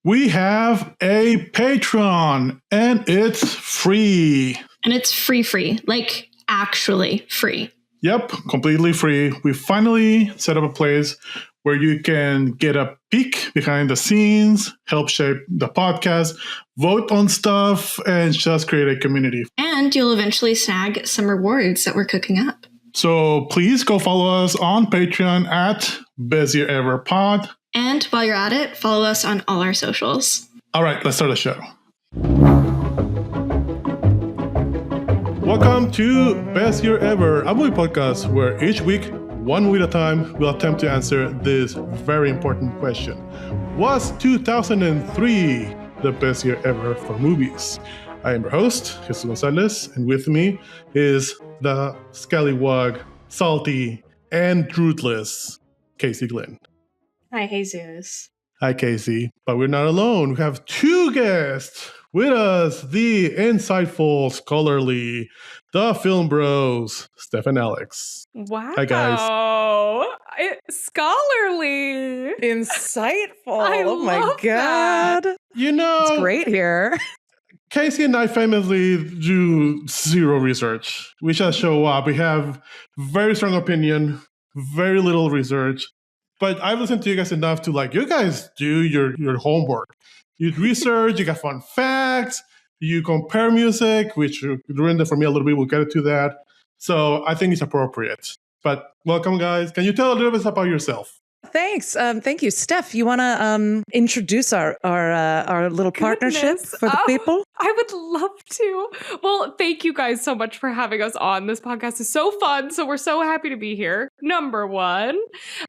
We have a Patreon, and it's free. And it's free, like actually free. Yep, completely free. We finally set up a place where you can get a peek behind the scenes, help shape the podcast, vote on stuff, and just create a community. And you'll eventually snag some rewards that we're cooking up. So please go follow us on Patreon at Best Year Ever Pod. And while you're at it, follow us on all our socials. All right, let's start the show. Welcome to Best Year Ever, a movie podcast where each week, one movie at a time, we'll attempt to answer this very important question. Was 2003 the best year ever for movies? I am your host, Jesús Gonzalez, and with me is the scallywag, salty, and ruthless Casey Glenn. Hi, Jesus. Hi, Casey. But we're not alone. We have two guests with us, the insightful, scholarly, the film bros, Steph and Alex. Wow. Hi, guys. Scholarly. Insightful. Oh my God. That. You know, It's great here. Casey and I famously do zero research. We just show up. We have very strong opinion, very little research. But I've listened to you guys enough to you guys do your homework. You research, you got fun facts, you compare music, which ruined it for me a little bit. We'll get to that. So I think it's appropriate. But welcome, guys. Can you tell a little bit about yourself? Thanks. Thank you. Steph, you want to introduce our little partnership for the people? I would love to. Well, thank you guys so much for having us on. This podcast is so fun. So we're so happy to be here. Number one,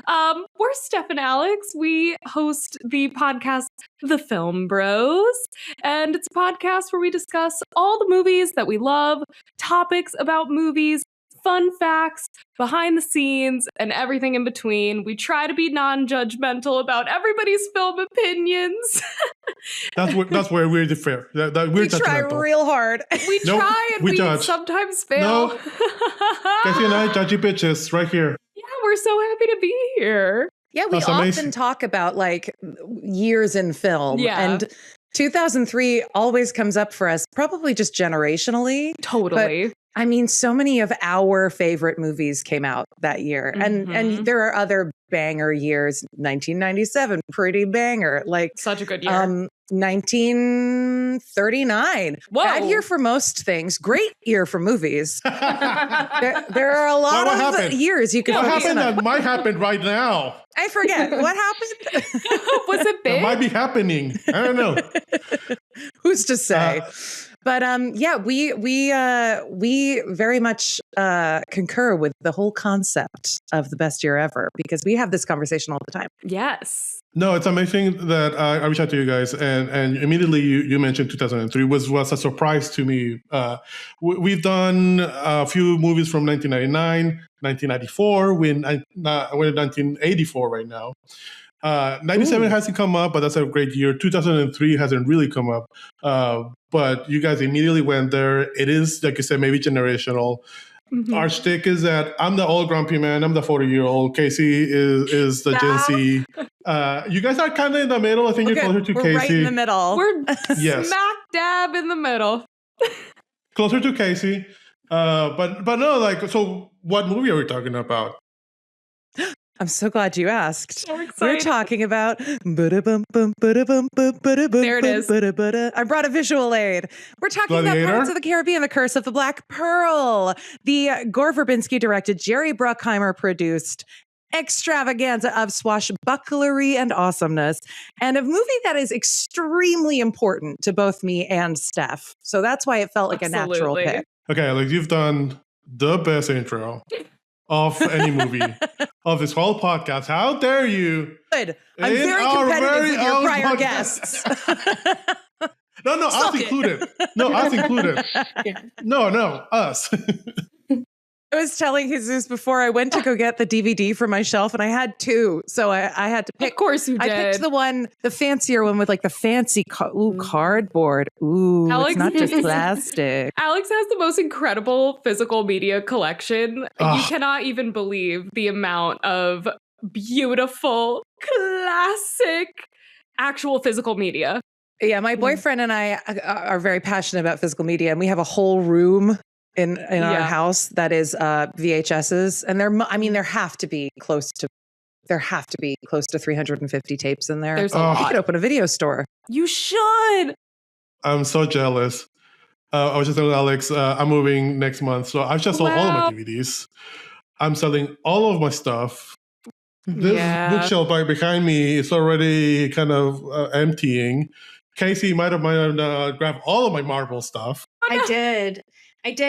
we're Steph and Alex. We host the podcast, The Film Bros. And it's a podcast where we discuss all the movies that we love, topics about movies, fun facts, behind the scenes, and everything in between. We try to be non-judgmental about everybody's film opinions. That's where we're different. We try real hard. We try and we judge. sometimes fail. No. Casey and I, judgy bitches, right here. Yeah, we're so happy to be here. Yeah, we That's often amazing. talk about years in film. Yeah. And 2003 always comes up for us, probably just generationally. Totally. I mean, so many of our favorite movies came out that year. Mhm. And there are other banger years. 1997, pretty banger. Such a good year. 1939. Whoa. Bad year for most things. Great year for movies. there are a lot What of happened? years you could What focus happened on. that might happen right now? I forget. What happened? Was it That big? might be happening. I don't know. Who's to say? But yeah, we very much concur with the whole concept of the best year ever because we have this conversation all the time. Yes. No, it's amazing that I reached out to you guys, and immediately you mentioned 2003 was a surprise to me. We've done a few movies from 1999, 1994, we're in 1984 right now. 97 hasn't come up, but that's a great year. 2003 hasn't really come up, but you guys immediately went there. It is, like you said, maybe generational. Mm-hmm. Our shtick is that I'm the old grumpy man. I'm the 40-year-old. Casey is the Gen Z. You guys are kind of in the middle. I think you're closer to we're Casey. right in the middle. We're Yes. smack dab in the middle. Closer to Casey. But no, so what movie are we talking about? I'm so glad you asked. So We're excited. talking about there it is. I brought a visual aid. We're talking Gladiator? about Pirates of the Caribbean, The Curse of the Black Pearl, the Gore Verbinski directed, Jerry Bruckheimer produced extravaganza of swashbucklery and awesomeness, and a movie that is extremely important to both me and Steph. So that's why it felt like a natural Absolutely. pick. Okay, you've done the best intro of any movie of this whole podcast. How dare you? Good. I'm In very our competitive very with your own prior podcast. guests. No, us Suck it. included. No, us included. No, us. I was telling Jesus before I went to go get the DVD for my shelf, and I had two, so I had to pick. Of course you did. I picked the fancier one with the fancy cardboard. Ooh, Alex- it's not just plastic. Alex has the most incredible physical media collection. You Ugh. cannot even believe the amount of beautiful, classic, actual physical media. Yeah, my boyfriend and I are very passionate about physical media, and we have a whole room in our house that is VHSs, and there have to be close to 350 tapes in there. There's a lot. You could open a video store. You should. I'm so jealous. I was just telling Alex, I'm moving next month, so I've just sold all of my DVDs. I'm selling all of my stuff. This bookshelf right behind me is already kind of emptying. Casey might have grabbed all of my Marvel stuff. I did.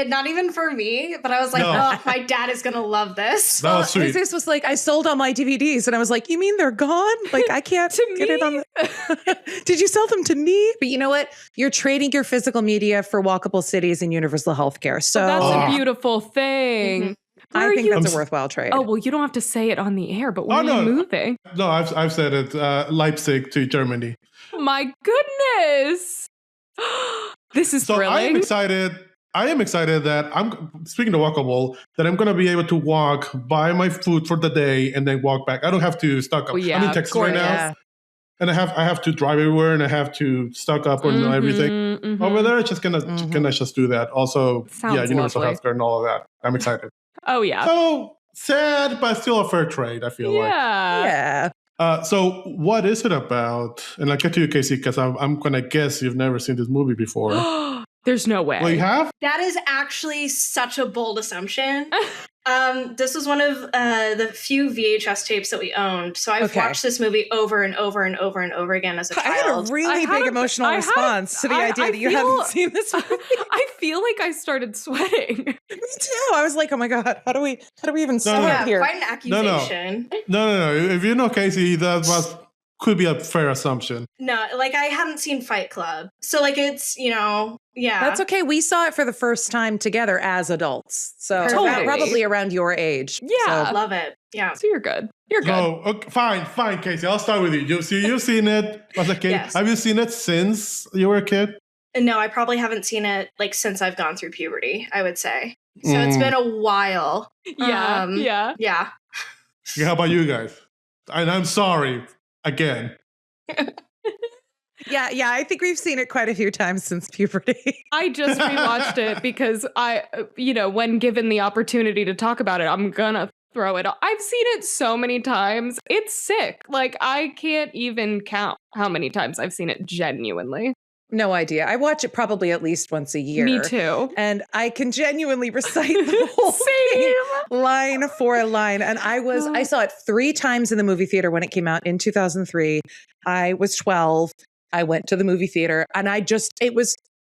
Not even for me, but I was like, oh, my dad is going to love this. That was sweet. This was like, I sold all my DVDs and I was like, you mean they're gone? Like, I can't get it on the... Did you sell them to me? But you know what? You're trading your physical media for walkable cities and universal healthcare. So that's a beautiful thing. Mm-hmm. I think that's a worthwhile trade. Oh, well, you don't have to say it on the air, but where are you moving? No, I've said it. Leipzig to Germany. My goodness. This is thrilling. I am excited that speaking to walkable, that I'm going to be able to walk, buy my food for the day, and then walk back. I don't have to stock up. I'm in Texas right now. And I have to drive everywhere, and I have to stock up on everything. Mm-hmm. Over there, it's just gonna just do that. Also, universal healthcare and all of that. I'm excited. Oh yeah. So sad, but still a fair trade, I feel like. Yeah. So what is it about? And I'll get to you, Casey, because I'm going to guess you've never seen this movie before. There's no way. Well, you have? That is actually such a bold assumption. This was one of the few VHS tapes that we owned. So I've watched this movie over and over and over and over again as a child. I had a really big emotional response to the idea that you haven't seen this movie. I feel like I started sweating. Me too. I was like, oh my God, how do we even start here? Quite an accusation. No. If you know Casey, could be a fair assumption. No, like I hadn't seen Fight Club. So like it's, That's okay. We saw it for the first time together as adults. So probably around your age. Yeah. So. Love it. Yeah. So you're good. You're good. Oh, okay, fine, Casey. I'll start with you. You've seen it as a kid. Yes. Have you seen it since you were a kid? No, I probably haven't seen it like since I've gone through puberty, I would say. So it's been a while. Yeah. How about you guys? And I'm sorry. Again. Yeah, I think we've seen it quite a few times since puberty. I just rewatched it because when given the opportunity to talk about it, I'm gonna throw it on. I've seen it so many times. It's sick. Like, I can't even count how many times I've seen it genuinely. No idea. I watch it probably at least once a year. Me too. And I can genuinely recite the whole thing, line for line. And I saw it 3 times in the movie theater when it came out in 2003. I was 12. I went to the movie theater and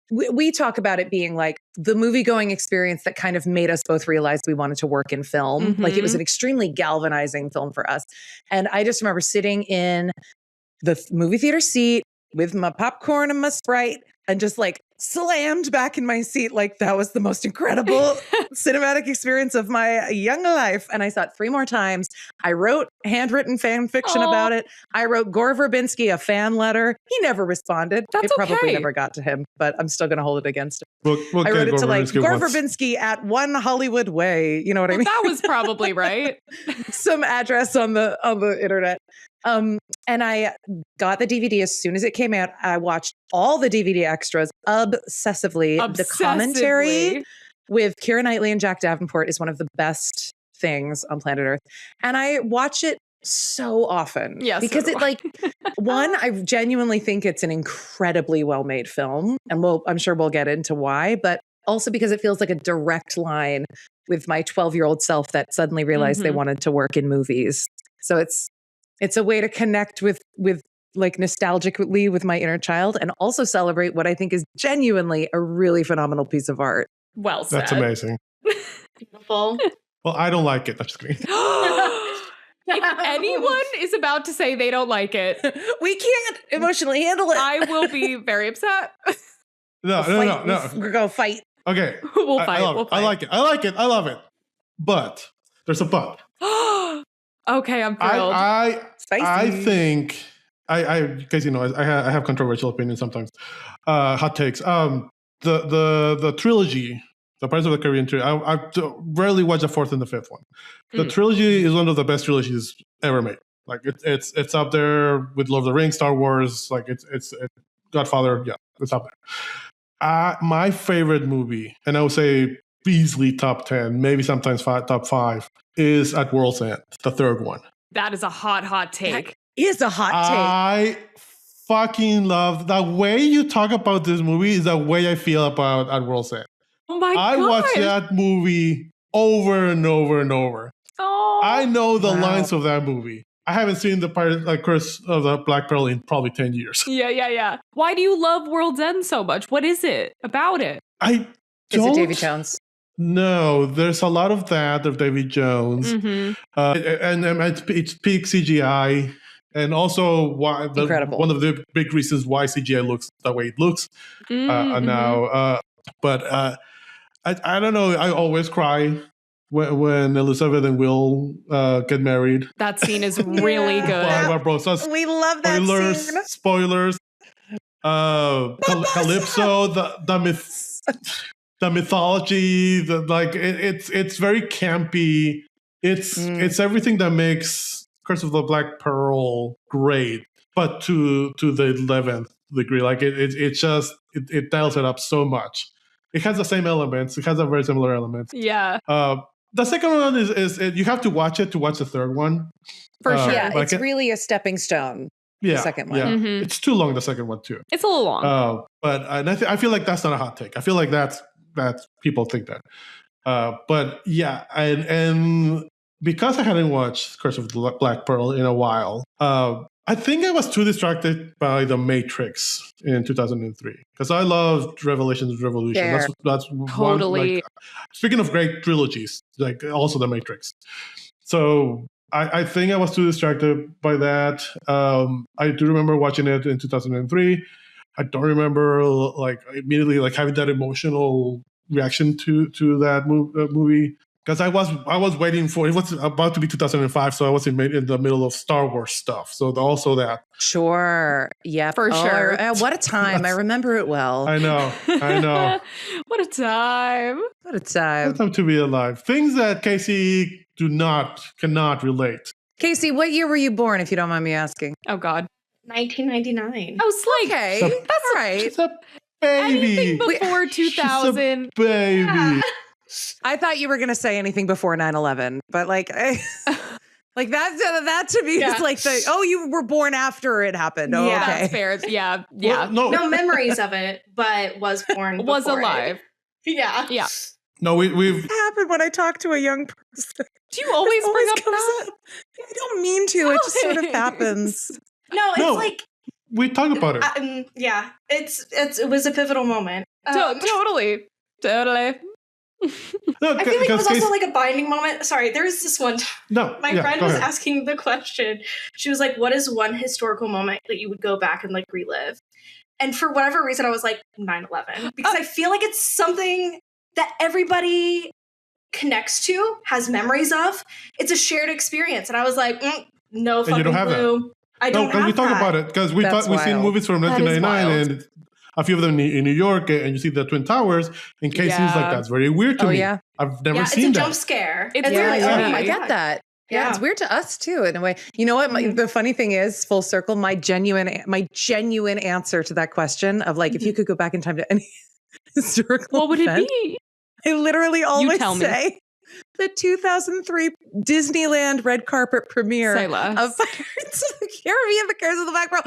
we talk about it being like the movie going experience that kind of made us both realize we wanted to work in film. Mm-hmm. Like it was an extremely galvanizing film for us. And I just remember sitting in the movie theater seat with my popcorn and my Sprite and just like slammed back in my seat. Like that was the most incredible cinematic experience of my young life. And I saw it 3 more times. I wrote handwritten fan fiction about it. I wrote Gore Verbinski a fan letter. He never responded. That's it probably never got to him, but I'm still going to hold it against him. We'll I wrote it to like Gore once. Verbinski at 1 Hollywood Way. You know what I mean? That was probably right. Some address on the internet. And I got the DVD as soon as it came out. I watched all the DVD extras obsessively. The commentary with Keira Knightley and Jack Davenport is one of the best things on planet Earth. And I watch it so often. Yeah, because one, I genuinely think it's an incredibly well-made film. And I'm sure we'll get into why, but also because it feels like a direct line with my 12-year-old self that suddenly realized they wanted to work in movies. So it's a way to connect with like nostalgically with my inner child and also celebrate what I think is genuinely a really phenomenal piece of art. Well said. That's amazing. Beautiful. Well, I don't like it. I'm just kidding. If anyone is about to say they don't like it, we can't emotionally handle it. I will be very upset. No. We're going to fight. Okay. We'll fight. I like it. I love it. But there's a but. Okay, I'm thrilled. I think because I have controversial opinions sometimes, hot takes. The trilogy, the Pirates of the Caribbean trilogy. I rarely watch the 4th and the 5th one. The trilogy is one of the best trilogies ever made. Like it's up there with Lord of the Rings, Star Wars. Like it's Godfather. Yeah, it's up there. My favorite movie, and I would say easily top 10, maybe sometimes top 5, is At World's End, the third one. That is a hot take. That is a hot take. I fucking love the way you talk about this movie is the way I feel about At World's End. Oh my god. I watched that movie over and over and over. Oh. I know the lines of that movie. I haven't seen the Curse of the Black Pearl in probably 10 years. Yeah. Why do you love World's End so much? What is it about it? Is it Davy Jones? No, there's a lot of that of Davy Jones, and it's peak CGI, and also Incredible. One of the big reasons why CGI looks the way it looks now. But I don't know. I always cry when Elizabeth and Will get married. That scene is really good. We love that scene. Spoilers. Calypso, the mythology, it's very campy. It's everything that makes Curse of the Black Pearl great, but to the 11th degree. Like it dials it up so much. It has the same elements. It has a very similar elements. Yeah. The second one is you have to watch it to watch the third one. For sure. Yeah, it's really a stepping stone. Yeah, the second one. Yeah. It's too long, the second one too. It's a little long. But I feel like that's not a hot take. I feel like that's people think that. But yeah, and because I hadn't watched Curse of the Black Pearl in a while, I think I was too distracted by The Matrix in 2003 because I loved Revelations Revolution. Fair. That's totally. One, speaking of great trilogies, like also The Matrix. So I think I was too distracted by that. I do remember watching it in 2003. I don't remember immediately having that emotional reaction to that movie. Because I was waiting for it was about to be 2005, so I was in the middle of Star Wars stuff. So also that. Sure. Yeah. For sure. What a time. I remember it well. I know. What a time. What a time. What a time to be alive. Things that Casey cannot relate. Casey, what year were you born, if you don't mind me asking? Oh, God. 1999. I was like, okay. That's right. She's a baby. Anything before 2000. She's a baby. Yeah. I thought you were going to say anything before 9/11, but that to me is like you were born after it happened. Oh, yeah, okay. That's fair. Yeah. Well, no memories of it, but was born. Was before alive. It. Yeah. Yeah. No, we've It happened when I talk to a young person. Do you always bring up comes that? up. I don't mean to. It just sort of happens. No, it's like we talk about it. Yeah, it was a pivotal moment. Totally. No, I feel like it was also like a binding moment. Sorry, there was this one time. My friend was asking the question. She was like, what is one historical moment that you would go back and relive? And for whatever reason, I was like 9/11. Because I feel like it's something that everybody connects to, has memories of. It's a shared experience. And I was like, no fucking clue. I don't have that. We talk about it because we've seen movies from 1999 and a few of them in New York, and you see the Twin Towers, and Casey's like, that's very weird to me. Yeah. I've never seen that. It's a jump scare. It's weird. I get that. Yeah, it's weird to us too, in a way. You know what? The funny thing is, full circle, my genuine answer to that question of if you could go back in time to any historical what would event, it be? I literally always say the 2003 Disneyland red carpet premiere of Pirates of the Caribbean, The Curse of the Black Pearl.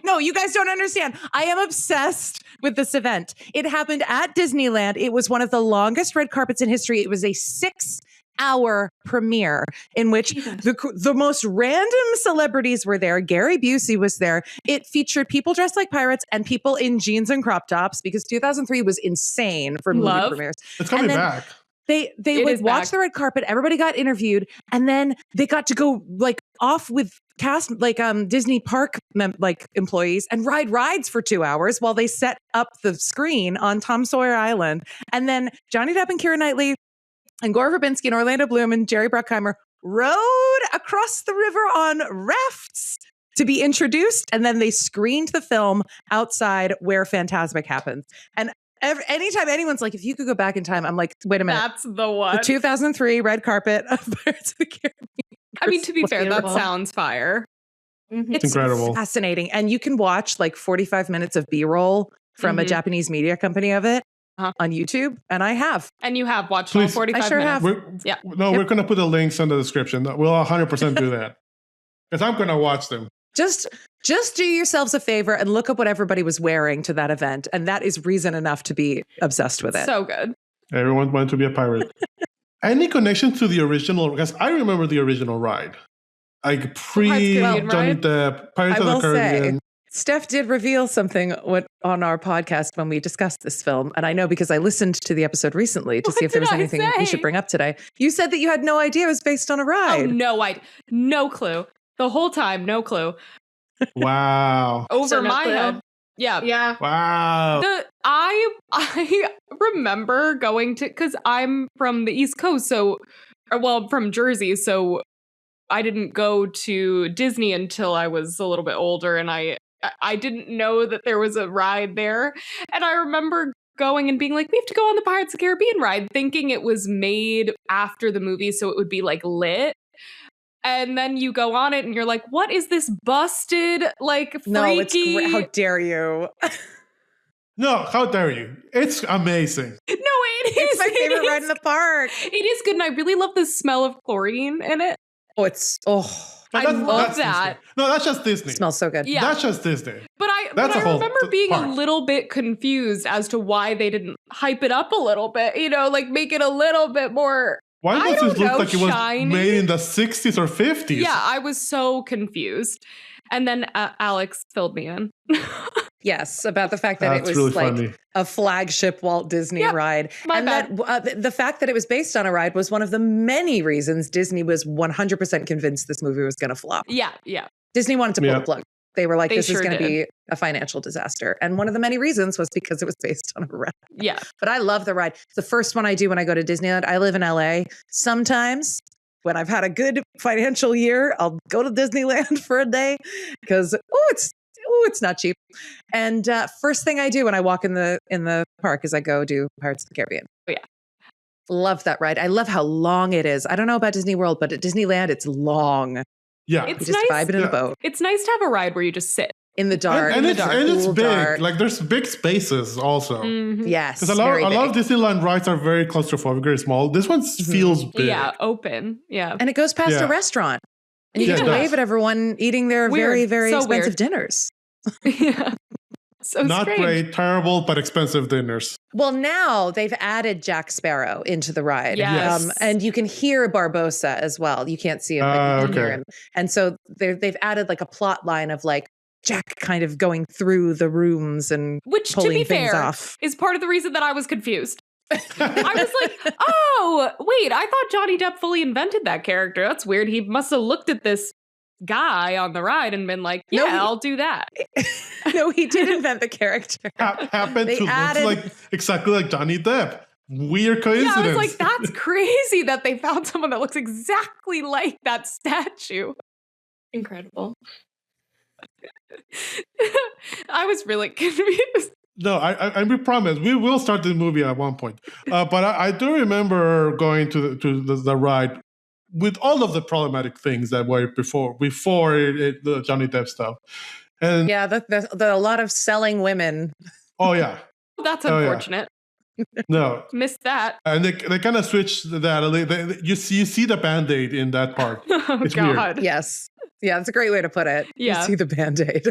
No, you guys don't understand. I am obsessed with this event. It happened at Disneyland. It was one of the longest red carpets in history. It was a 6-hour premiere in which the most random celebrities were there. Gary Busey was there. It featured people dressed like pirates and people in jeans and crop tops because 2003 was insane for movie premieres. It's coming back. They would watch the red carpet. Everybody got interviewed, and then they got to go off with cast Disney park employees and ride rides for 2 hours while they set up the screen on Tom Sawyer Island. And then Johnny Depp and Keira Knightley and Gore Verbinski and Orlando Bloom and Jerry Bruckheimer rode across the river on rafts to be introduced, and then they screened the film outside where Fantasmic happens. And anytime anyone's like, if you could go back in time, I'm like, wait a minute. That's the one. The 2003 red carpet of Pirates of the Caribbean. I mean, to be fair, beautiful. that sounds fire. It's incredible. Fascinating. And you can watch like 45 minutes of B-roll from a Japanese media company of it on YouTube. And I have. And you have watched all 45 I sure minutes. have. We're going to put the links in the description. We'll 100% do that. Because I'm going to watch them. Just do yourselves a favor and look up what everybody was wearing to that event. And that is reason enough to be obsessed with it. So good. Everyone wanted to be a pirate. Any connection to the original? Because I remember the original ride. Like Johnny Depp, Pirates of the Caribbean. Say, Steph did reveal something on our podcast when we discussed this film. And I know because I listened to the episode recently to see if there was anything we should bring up today. You said that you had no idea it was based on a ride. Oh, no clue. The whole time, no clue. Wow. Over my head. Yeah. Wow. I remember going to, because I'm from the East Coast, from Jersey, so I didn't go to Disney until I was a little bit older, and I didn't know that there was a ride there. And I remember going and being like, we have to go on the Pirates of the Caribbean ride, thinking it was made after the movie, so it would be like lit. And then you go on it and you're like, what is this busted, like, freaky? No, it's great. How dare you? No, how dare you? It's amazing. No, it is. It's my favorite ride in the park. It is good. And I really love the smell of chlorine in it. I love that. Disney. No, that's just Disney. It smells so good. Yeah. That's just Disney. But I remember being a little bit confused as to why they didn't hype it up a little bit, like make it a little bit more. Why does it look like it was made in the 60s or 50s? Yeah, I was so confused. And then Alex filled me in. Yes, about the fact that it was really like funny. A flagship Walt Disney ride. And that the fact that it was based on a ride was one of the many reasons Disney was 100% convinced this movie was going to flop. Yeah. Disney wanted to pull the plug. They were like, this is going to be a financial disaster. And one of the many reasons was because it was based on a ride. Yeah. But I love the ride. It's the first one I do when I go to Disneyland. I live in LA. Sometimes when I've had a good financial year, I'll go to Disneyland for a day because, it's not cheap. And first thing I do when I walk in the park is I go do Pirates of the Caribbean. Oh, yeah. Love that ride. I love how long it is. I don't know about Disney World, but at Disneyland, it's long. Yeah. It's just nice. Vibing in a boat. It's nice to have a ride where you just sit. In the dark. And it's cool big. Dark. Like there's big spaces also. Mm-hmm. Yes. Because a lot of Disneyland rides are very claustrophobic, very small. This one feels big. Yeah, open. Yeah. And it goes past a restaurant. And you get to wave at everyone eating their very, very expensive dinners. Yeah. So not strange. Great, terrible, but expensive dinners. Well, now they've added Jack Sparrow into the ride. Yes. And you can hear Barbossa as well. You can't see him, but you can hear him. And so they've added like a plot line of like Jack kind of going through the rooms and which, pulling to be things fair, off. Is part of the reason that I was confused. I was like, oh, wait, I thought Johnny Depp fully invented that character. That's weird. He must have looked at this guy on the ride and been like, I'll do that. No, he did invent the character. Happened to look like exactly like Johnny Depp. Weird coincidence. Yeah, I was like, that's crazy that they found someone that looks exactly like that statue. Incredible. I was really confused. No, I promise we will start the movie at one point. But I do remember going to the ride with all of the problematic things that were before the Johnny Depp stuff. And the a lot of selling women. Oh yeah, that's unfortunate. Yeah. No, missed that. And they kind of switched that. You see the Band-Aid in that part. Oh, it's God. weird. Yes, yeah, that's a great way to put it. Yeah, you see the Band-Aid.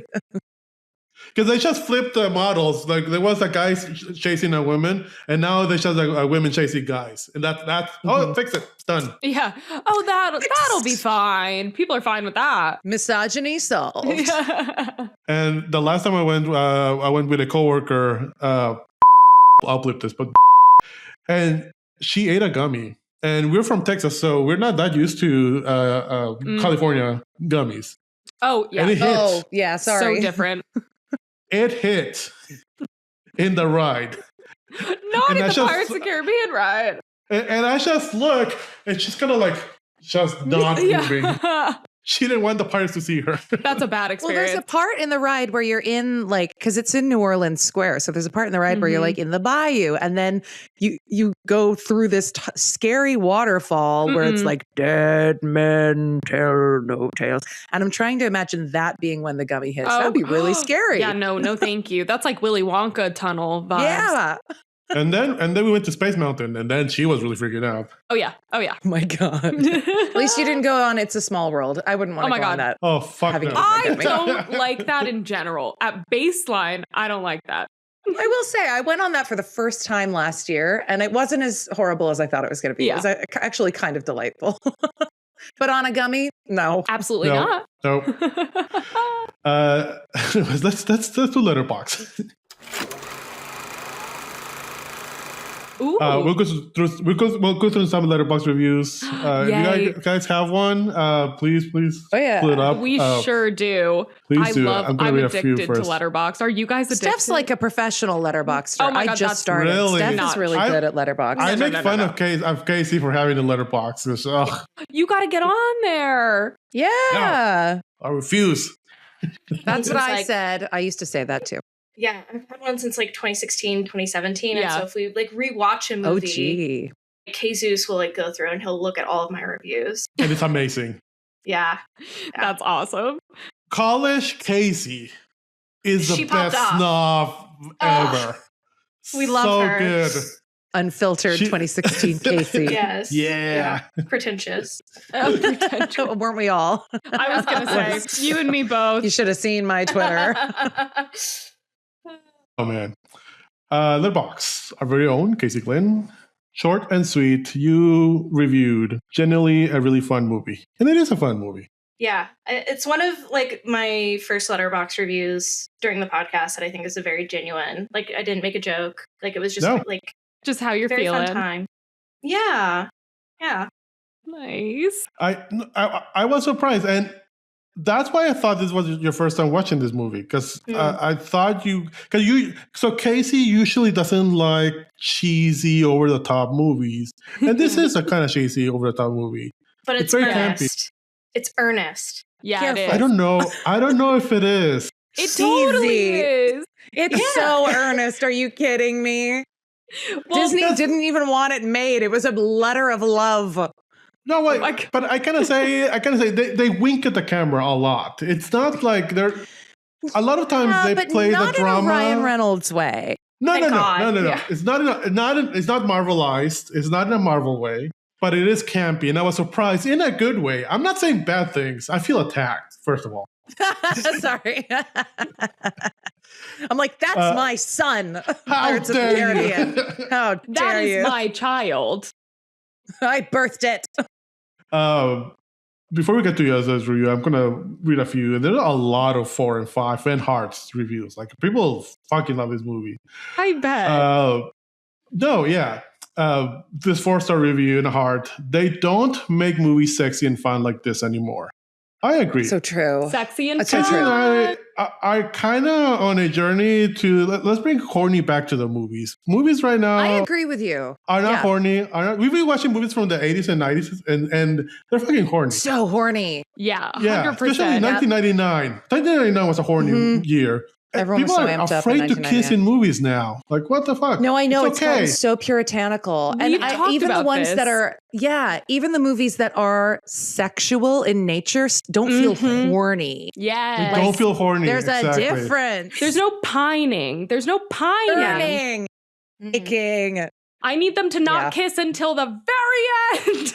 Because they just flipped the models. Like there was a guy chasing a woman, and now they just a women chasing guys, and that's fix it, it's done. Yeah. Oh, that'll be fine. People are fine with that. Misogyny solved. Yeah. And the last time I went with a coworker. I'll flip this, but and she ate a gummy, and we're from Texas, so we're not that used to California gummies. Oh yeah. And it hit. Oh yeah. Sorry. So different. It hit in the ride. Not in the Pirates of the Caribbean ride. And I just look, and she's kind of like just not moving. She didn't want the pirates to see her. That's a bad experience. Well, there's a part in the ride where you're in because it's in New Orleans Square. So there's a part in the ride where you're like in the bayou, and then you go through this scary waterfall where it's like dead men tell no tales. And I'm trying to imagine that being when the gummy hits. That'd be really scary. Yeah, no, thank you. That's like Willy Wonka tunnel vibes. Yeah. And then we went to Space Mountain, and then she was really freaking out. Oh yeah. Oh my God. At least you didn't go on It's a Small World. I wouldn't want to go on that. Oh, fuck no. I don't like that in general. At baseline, I don't like that. I will say, I went on that for the first time last year, and it wasn't as horrible as I thought it was going to be. Yeah. It was actually kind of delightful. But on a gummy, no. Absolutely not. No. Let's do Letterboxd. Ooh. We'll go through some Letterboxd reviews. You guys have one? Please pull it up. We sure do. Please do. I'm addicted to Letterboxd. Are you guys addicted? Steph's like a professional Letterboxder. Oh my God, I just started. Really? Steph is really good at Letterboxd. I make fun of Casey for having a Letterboxd. You got to get on there. Yeah. No, I refuse. That's what I said. I used to say that too. Yeah, I've had one since like 2016, 2017. And so if we like rewatch a movie, Jesús will like go through and he'll look at all of my reviews. And it's amazing. Yeah. That's awesome. College Casey is the best snob ever. We love her. So good. Unfiltered 2016 Casey. Yes. Yeah. Pretentious. Weren't we all? I was going to say, you and me both. You should have seen my Twitter. Oh, man. Letterboxd, our very own Casey Glynn. Short and sweet. You reviewed genuinely a really fun movie. And it is a fun movie. Yeah. It's one of like my first Letterboxd reviews during the podcast that I think is a very genuine. Like I didn't make a joke. Like it was just like just how you're very feeling. Fun time. Yeah. Yeah. Nice. I was surprised, and that's why I thought this was your first time watching this movie, because I thought so Casey usually doesn't like cheesy over the top movies, and this is a kind of cheesy over the top movie, but it's very earnest. It's earnest. Yeah, it is. I don't know if it is. It totally is. It's so earnest. Are you kidding me? Well, Disney didn't even want it made. It was a letter of love. No, wait, but I kind of say they wink at the camera a lot. It's not like they're a lot of times they play the drama in a Ryan Reynolds way. No. Yeah. It's not Marvelized. It's not in a Marvel way, but it is campy, and I was surprised in a good way. I'm not saying bad things. I feel attacked, first of all. Sorry. I'm like, that's my son. How dare you? How dare that you? That is my child. I birthed it. Before we get to Yaza's review, I'm gonna read a few. There's a lot of 4 and 5 and Hearts reviews. Like people fucking love this movie. I bet. This 4-star review in Heart. They don't make movies sexy and fun like this anymore. I agree. So true. Sexy and so fun. I kind of on a journey to let's bring horny back to the movies. Movies right now, I agree with you. Are not horny. We've been watching movies from the 80s and 90s, and they're fucking horny. So horny. Yeah, 100%. Especially 1999. 1999 was a horny year. Everyone People was so are amped afraid up to kiss in movies now. Like, what the fuck? No, I know. It's okay. Gotten so puritanical. We've talked even about the ones this. that are, even the movies that are sexual in nature don't feel horny. Yeah. Don't feel horny. There's a difference. There's no pining. Burning. Aching. I need them to not kiss until the very end.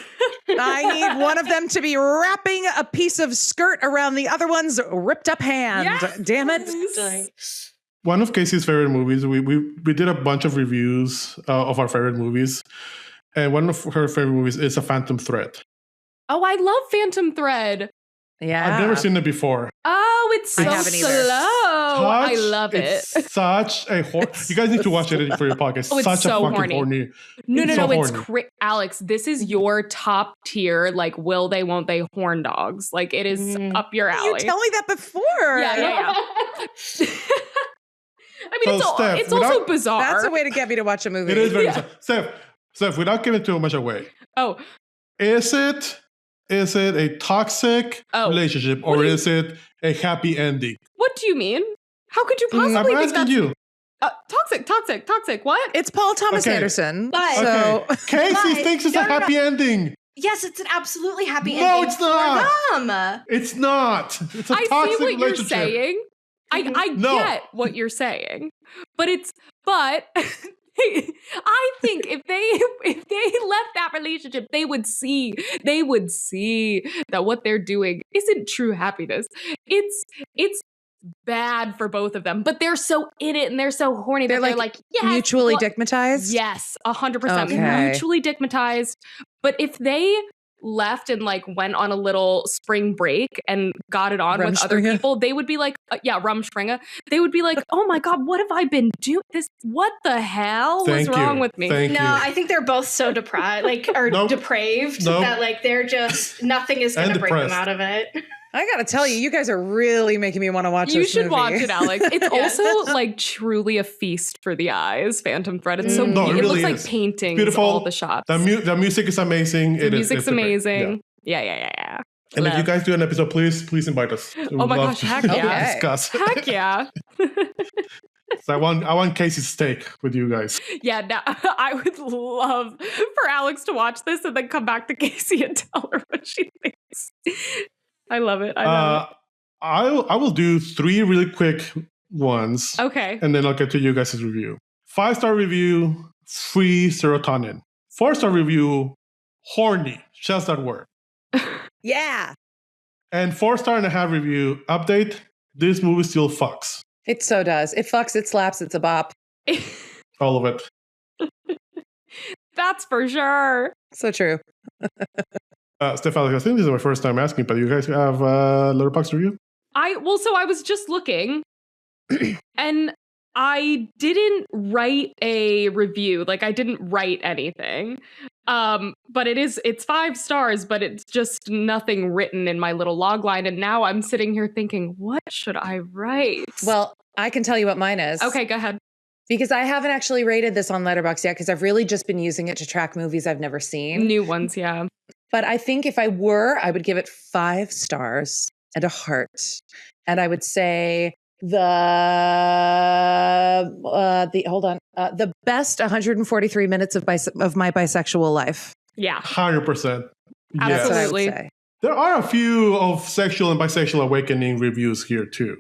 I need one of them to be wrapping a piece of skirt around the other one's ripped up hand. Yes. Damn it. One of Casey's favorite movies, we did a bunch of reviews of our favorite movies. And one of her favorite movies is A Phantom Thread. Oh, I love Phantom Thread. Yeah. I've never seen it before. Oh, it's so slow. I love it. It's such a you guys need to watch it for your podcast. Oh, it's such so a fucking horny. No, it's it's Alex, this is your top tier, like, will they, won't they, horn dogs. Like, it is up your alley. You tell me that before. Yeah. I mean, So, Steph, it's also bizarre. That's a way to get me to watch a movie. It is very Steph, without giving too much away. Oh. Is it is it a toxic relationship or is it a happy ending? What do you mean? How could you possibly think that's... you. Toxic. What? It's Paul Thomas Anderson. But Casey thinks it's a happy ending. Yes, it's an absolutely happy ending. No, it's not. For them. It's not. It's a toxic see what relationship. You're saying. I get what you're saying, but I think if they left that relationship, they would see that what they're doing isn't true happiness. It's bad for both of them, but they're so in it and they're so horny that they're like yes, mutually dickmatized. Yes, 100% mutually dickmatized. But if they left and like went on a little spring break and got it on with other people, they would be like, Rumspringa. They would be like, oh my God, what have I been doing? What the hell was wrong with me? I think they're both so deprived, depraved that like they're just nothing is going to bring them out of it. I gotta tell you, you guys are really making me want to watch this movie. You should watch it, Alex. It's also like truly a feast for the eyes, Phantom Thread. It's so beautiful. It looks like paintings, beautiful. All the shots. The music is amazing. The music's amazing. Yeah. And if you guys do an episode, please invite us. Oh my gosh, heck yeah. Discuss. Heck yeah. So I want Casey's steak with you guys. Yeah, now I would love for Alex to watch this and then come back to Casey and tell her what she thinks. I love it. I will do 3 really quick ones. Okay. And then I'll get to you guys' review. 5-star review, free serotonin. 4-star review, horny. Just that word. Yeah. And 4.5-star review, update, this movie still fucks. It so does. It fucks, it slaps, it's a bop. All of it. That's for sure. So true. Steph, Alex, I think this is my first time asking, but you guys have a Letterboxd review? So I was just looking and I didn't write a review. Like I didn't write anything. But it's 5 stars, but it's just nothing written in my little log line. And now I'm sitting here thinking, what should I write? Well, I can tell you what mine is. Okay, go ahead. Because I haven't actually rated this on Letterboxd yet, because I've really just been using it to track movies I've never seen. New ones, yeah. But I think if I would give it 5 stars and a heart. And I would say the best 143 minutes of my bisexual life. Yeah. 100%. Absolutely. Yes. There are a few of sexual and bisexual awakening reviews here too.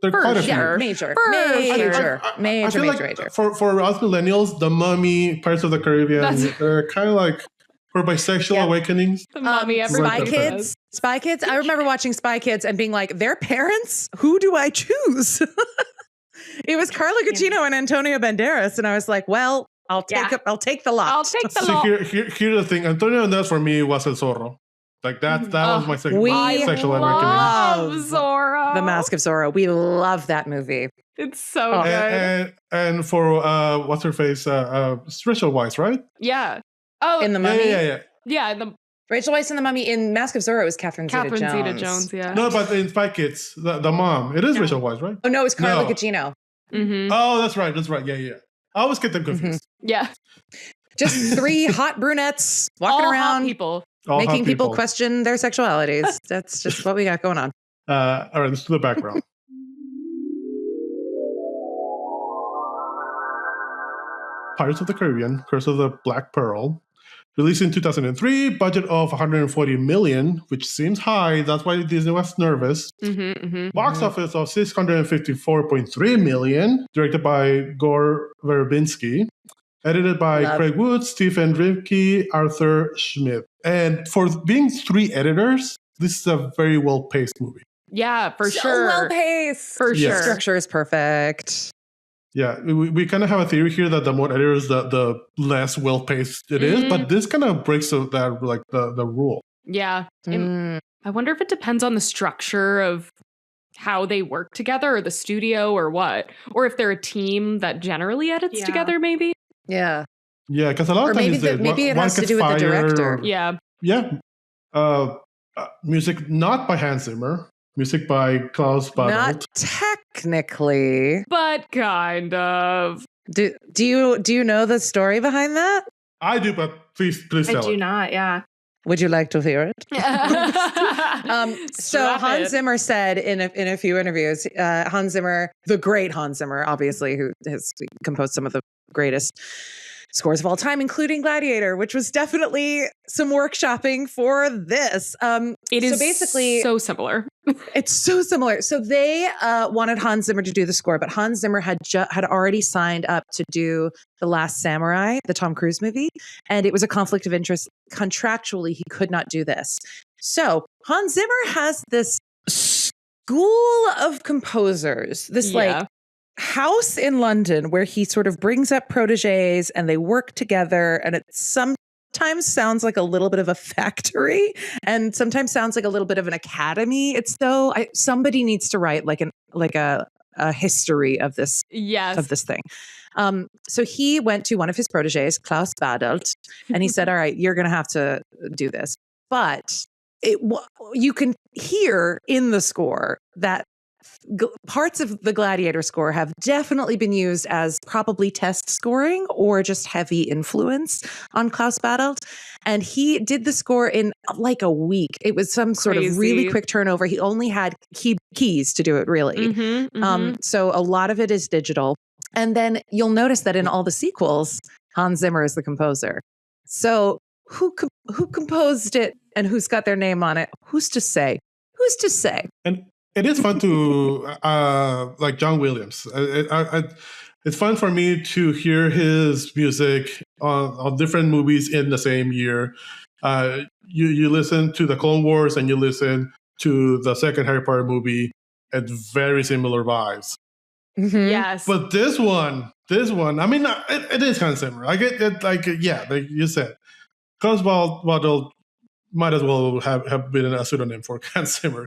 There are quite a few. Major. I feel like for us millennials, The Mummy, Pirates of the Caribbean, they're kind of like for bisexual awakenings. The Mummy, Spy Kids. I remember watching Spy Kids and being like, their parents? Who do I choose? It was Carla Gugino and Antonio Banderas, and I was like, well, I'll take the lot. I'll take the lot. Here's the thing. Antonio Banderas for me was El Zorro. Like that was my sexual awakening. Love Zorro. The Mask of Zorro. We love that movie. It's so good. And for what's her face? Rachel Weisz, right? Yeah. Oh, in The Mummy. Yeah. Rachel Weisz in The Mummy. In Mask of Zorro, it was Catherine Zeta-Jones. Yeah. No, but in Spy Kids, the mom, it is Rachel Weisz, right? Oh no, it's Carla Gugino. Mm-hmm. Oh, that's right. Yeah. I always get them confused. Mm-hmm. Yeah. Just 3 hot brunettes walking around, hot people. Making people question their sexualities. That's just what we got going on. All right, let's do the background. Pirates of the Caribbean, Curse of the Black Pearl. Released in 2003, budget of $140 million, which seems high. That's why Disney was nervous. Box office of $654.3 million, directed by Gore Verbinski. Edited by Craig Woods, Stephen Rivke, Arthur Schmidt. And for being 3 editors, this is a very well-paced movie. Yeah, for sure. Well-paced. For sure. The structure is perfect. Yeah, we kind of have a theory here that the more editors, the less well-paced it is. But this kind of breaks that, like, the rule. Yeah. I wonder if it depends on the structure of how they work together or the studio or what. Or if they're a team that generally edits together, maybe. Yeah, because a lot of times maybe it has to do with the director. Music not by Hans Zimmer, music by Klaus Badelt. Not technically, but kind of. Do you know the story behind that? I do, but please tell I do not. Yeah. Would you like to hear it? So Hans Zimmer said in a few interviews, Hans Zimmer, the great Hans Zimmer, obviously, who has composed some of the greatest scores of all time, including Gladiator, which was definitely some workshopping for this. It is basically so similar. It's so similar. So they wanted Hans Zimmer to do the score, but Hans Zimmer had already signed up to do The Last Samurai, the Tom Cruise movie, and it was a conflict of interest. Contractually, he could not do this. So Hans Zimmer has this school of composers, this like house in London where he sort of brings up proteges and they work together, and it sometimes sounds like a little bit of a factory and sometimes sounds like a little bit of an academy. It's though somebody needs to write like a history of this of this thing. So he went to one of his proteges, Klaus Badelt, and he said, all right, you're going to have to do this. But you can hear in the score that parts of the Gladiator score have definitely been used as probably test scoring or just heavy influence on Klaus Badelt. And he did the score in like a week. It was some sort of really quick turnover. He only had keys to do it, really. So a lot of it is digital. And then you'll notice that in all the sequels, Hans Zimmer is the composer. So who composed it and who's got their name on it? Who's to say? Who's to say? And it is fun to, like John Williams. It's fun for me to hear his music on different movies in the same year. You listen to the Clone Wars and you listen to the second Harry Potter movie, and very similar vibes. Yes. But this one, I mean, it is kind of similar. I get that, like you said, Klaus Badelt might as well have been a pseudonym for Hans Zimmer.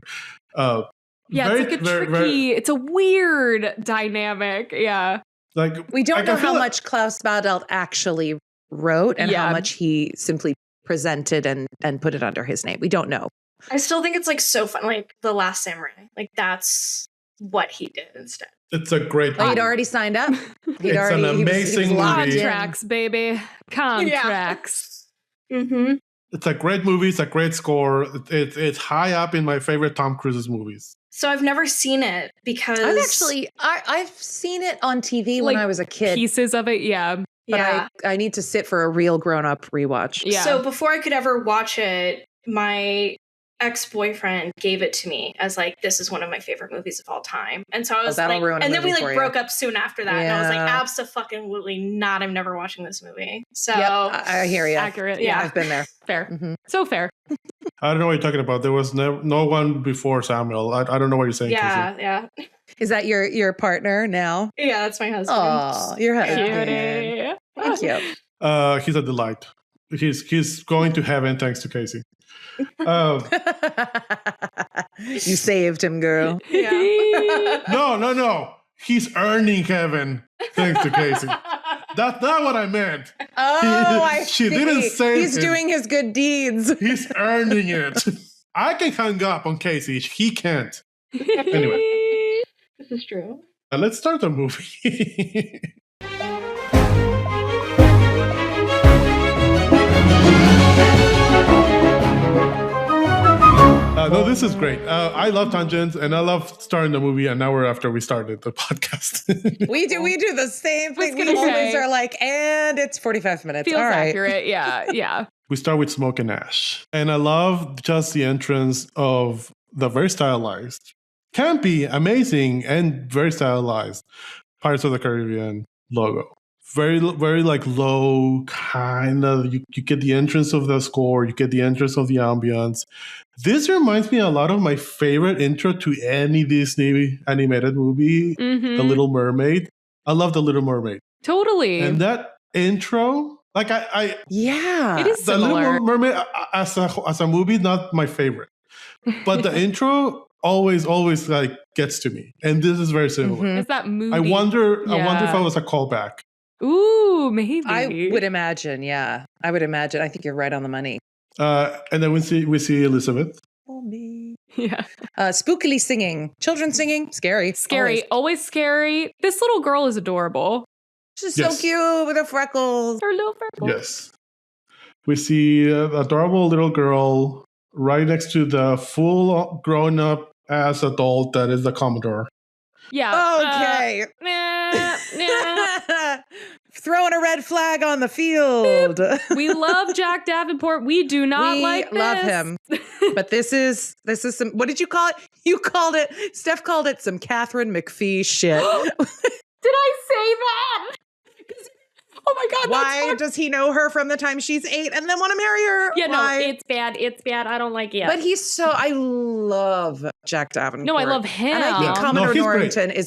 It's tricky. It's a weird dynamic. Yeah. Like we don't know how much Klaus Badelt actually wrote and how much he simply presented and put it under his name. We don't know. I still think it's like so fun. Like The Last Samurai. Like that's what he did instead. It's a great movie. He'd already signed up. It's an amazing movie. Contracts, baby. Contracts. Mm-hmm. It's a great movie. It's a great score. It's high up in my favorite Tom Cruise's movies. So I've never seen it because I've seen it on TV when I was a kid. Pieces of it, yeah. But I need to sit for a real grown-up rewatch. Yeah. So before I could ever watch it, my ex-boyfriend gave it to me as like, this is one of my favorite movies of all time. And so I was like, and then we like broke up soon after that. And I was like, absolutely not. I'm never watching this movie. So I hear you. Accurate. Yeah, I've been there. Fair. So fair. I don't know what you're talking about. There was no one before Samuel. I don't know what you're saying. Yeah. Is that your partner now? Yeah, that's my husband. Oh, your husband. Thank you. He's a delight. He's going to heaven thanks to Casey. You saved him, girl. Yeah. No. He's earning heaven thanks to Casey. That's not what I meant. Oh, she didn't say he's doing his good deeds. He's earning it. I can hang up on Casey. He can't. Anyway. This is true. Let's start the movie. No, this is great. I love tangents, and I love starting the movie an hour after we started the podcast. we do the same thing. We always are like, and it's 45 minutes. Feels all right. accurate. Yeah. We start with Smoke and Ash, and I love just the entrance of the very stylized, campy, amazing, and very stylized Pirates of the Caribbean logo. Very, very like low, kind of. You get the entrance of the score. You get the entrance of the ambience. This reminds me a lot of my favorite intro to any Disney animated movie, The Little Mermaid. I love The Little Mermaid. Totally. And that intro, like it is The similar. Little Mermaid as a movie, not my favorite, but the intro always like gets to me, and this is very similar. It's that movie. I wonder if it was a callback. Ooh, maybe. I would imagine. Yeah, I would imagine. I think you're right on the money. And then we see Elizabeth. Oh, me. Yeah. Spookily singing. Children singing. Scary. Always scary. This little girl is adorable. She's so cute with her freckles. Her little freckles. Yes. we see an adorable little girl right next to the full grown-up ass adult that is the Commodore. Yeah. Okay. Throwing a red flag on the field. We love Jack Davenport. We do not like this. Love him. But this is some, what did you call it? Steph called it some Catherine McPhee shit. Did I say that? Oh my God. Why does he know her from the time she's 8 and then want to marry her? Yeah, Why? no, it's bad. It's bad. I don't like it. But I love Jack Davenport. No, I love him. And I think Commodore Norrington great.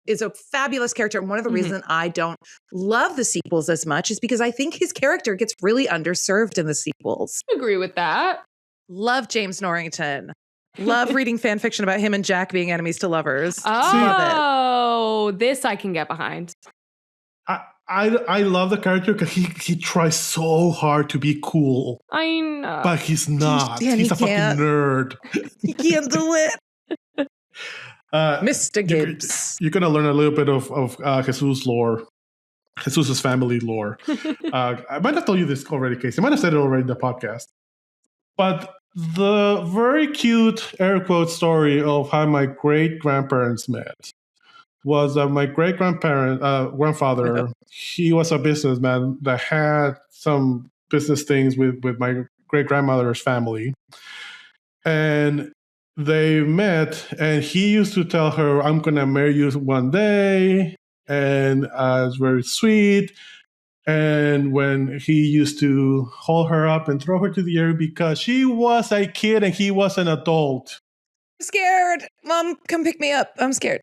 is a fabulous character. And one of the reasons I don't love the sequels as much is because I think his character gets really underserved in the sequels. I agree with that. Love James Norrington. Love reading fan fiction about him and Jack being enemies to lovers. Oh, this I can get behind. I love the character because he tries so hard to be cool. I know. But he's not. Yeah, he's a can't. fucking nerd. He can't do it. Mr. Gibbs. You're going to learn a little bit of Jesus' lore. Jesus' family lore. I might have told you this already, Casey. I might have said it already in the podcast. But the very cute, air quote, story of how my great-grandparents met was my grandfather. He was a businessman that had some business things with my great-grandmother's family. And they met, and he used to tell her, I'm going to marry you one day. And it's very sweet. And when he used to hold her up and throw her to the air because she was a kid and he was an adult. I'm scared. Mom, come pick me up. I'm scared.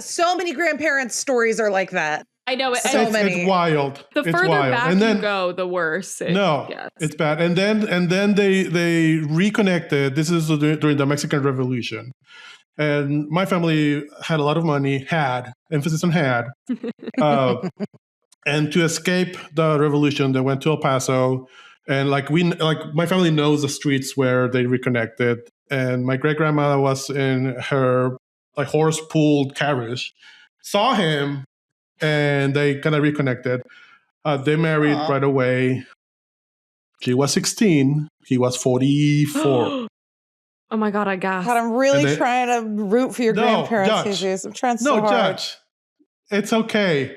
So many grandparents' stories are like that. I know it. Many. It's wild. The it's further wild. back and then, you go, the worse it gets. It's bad. And then they reconnected. This is during the Mexican Revolution. And my family had a lot of money, emphasis on had. And to escape the revolution, they went to El Paso. And my family knows the streets where they reconnected. And my great-grandmother was in her horse-pulled carriage, saw him, and they kind of reconnected. They married right away. She was 16. He was 44. Oh my God, I gasped. God, I'm really trying to root for your grandparents, Jesus. I'm trying so hard. Judge. It's okay.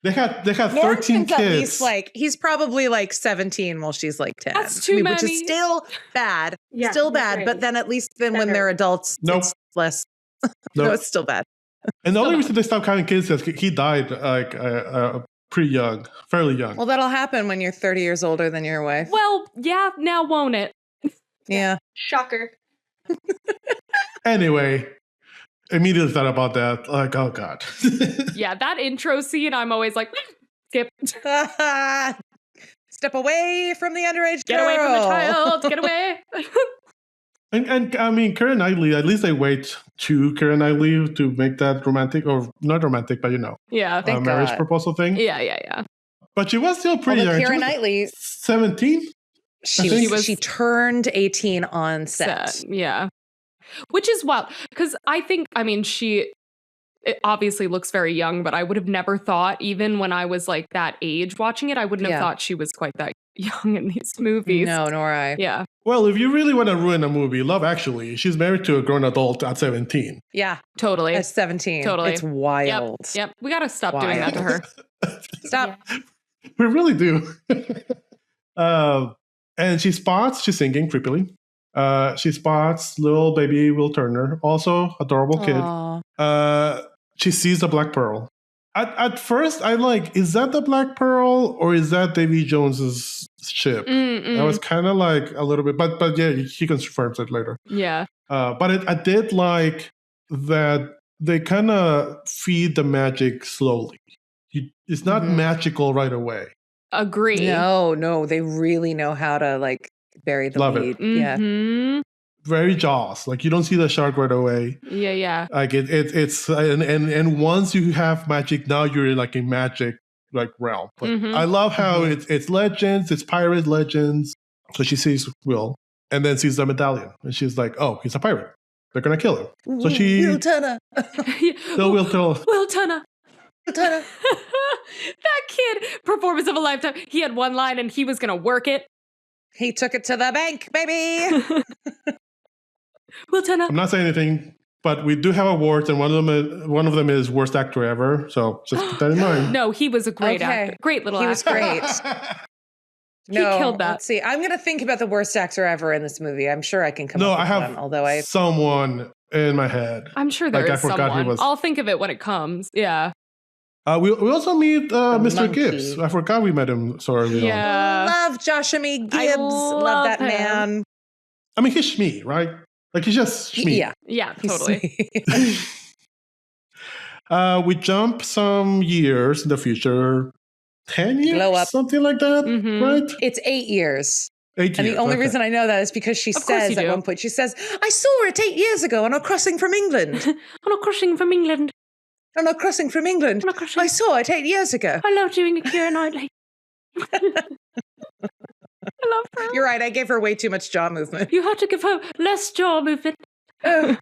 They had 13 kids. At least he's probably 17 while she's 10. That's too many. Which is still bad. Yeah, still bad. right. But then at least when they're adults, it's less. No, it's still bad. And the only reason they stopped having kids is he died pretty young, fairly young. Well, that'll happen when you're 30 years older than your wife. Well, yeah, now won't it? Yeah. Shocker. Anyway, immediately thought about that. Oh God. Yeah, that intro scene, I'm always like, skip. Step away from the underage Get girl. away from the child. Get away. And I mean, Keira Knightley, at least they wait to Keira Knightley to make that romantic, or not romantic, but Yeah. marriage proposal thing. Yeah. But she was still pretty young. Keira Knightley, 17? She turned 18 on set. Yeah. Which is wild. Because she obviously looks very young, but I would have never thought, even when I was that age watching it, I wouldn't have thought she was quite that young in these movies. No, nor I. Yeah. Well, if you really want to ruin a movie, Love Actually, she's married to a grown adult at 17. Yeah. Totally. At 17. Totally. It's wild. Yep. We got to stop doing that to her. Stop. Yeah. We really do. And she's singing creepily. She spots little baby Will Turner, also adorable kid. She sees the Black Pearl. At first, I'm like, is that the Black Pearl or is that Davy Jones's ship? I was kind of a little bit, but yeah, he confirms it later. Yeah. But I did like that they kind of feed the magic slowly. It's not magical right away. Agree. No, they really know how to bury the lead. Mm-hmm. Yeah. Very Jaws. You don't see the shark right away. Yeah. It's and once you have magic, now you're in magic realm. I love how it's legends, it's pirate legends. So she sees Will and then sees the medallion, and she's like, "Oh, he's a pirate. They're gonna kill him." So she Will Turner. Will Turner. Will Turner. That kid had performance of a lifetime. He had one line and he was going to work it. He took it to the bank, baby. We'll turn up. I'm not saying anything, but we do have awards, and one of them is worst actor ever. So just keep that in mind. No, he was a great actor. Great little actor. He was great. He killed that. Let's see. I'm going to think about the worst actor ever in this movie. I'm sure I can come up with one. Although I someone in my head. I'm sure there is someone. I'll think of it when it comes. Yeah. We also meet Mr. Gibbs. I forgot we met him so early on. Love Joshua Gibbs. Love that him. man. I mean, he's Shmee, right? Like, he's just Shmee. Yeah, totally. We jump some years in the future. 10 years? Glow up. Something like that, right? It's 8 years. 8 years. And the only reason I know that is because she says at one point, she says, I saw it 8 years ago on a crossing from England. On a crossing from England. On a crossing from England. I saw it 8 years ago. I love doing Keira Knightley. I love her. You're right. I gave her way too much jaw movement. You had to give her less jaw movement. Great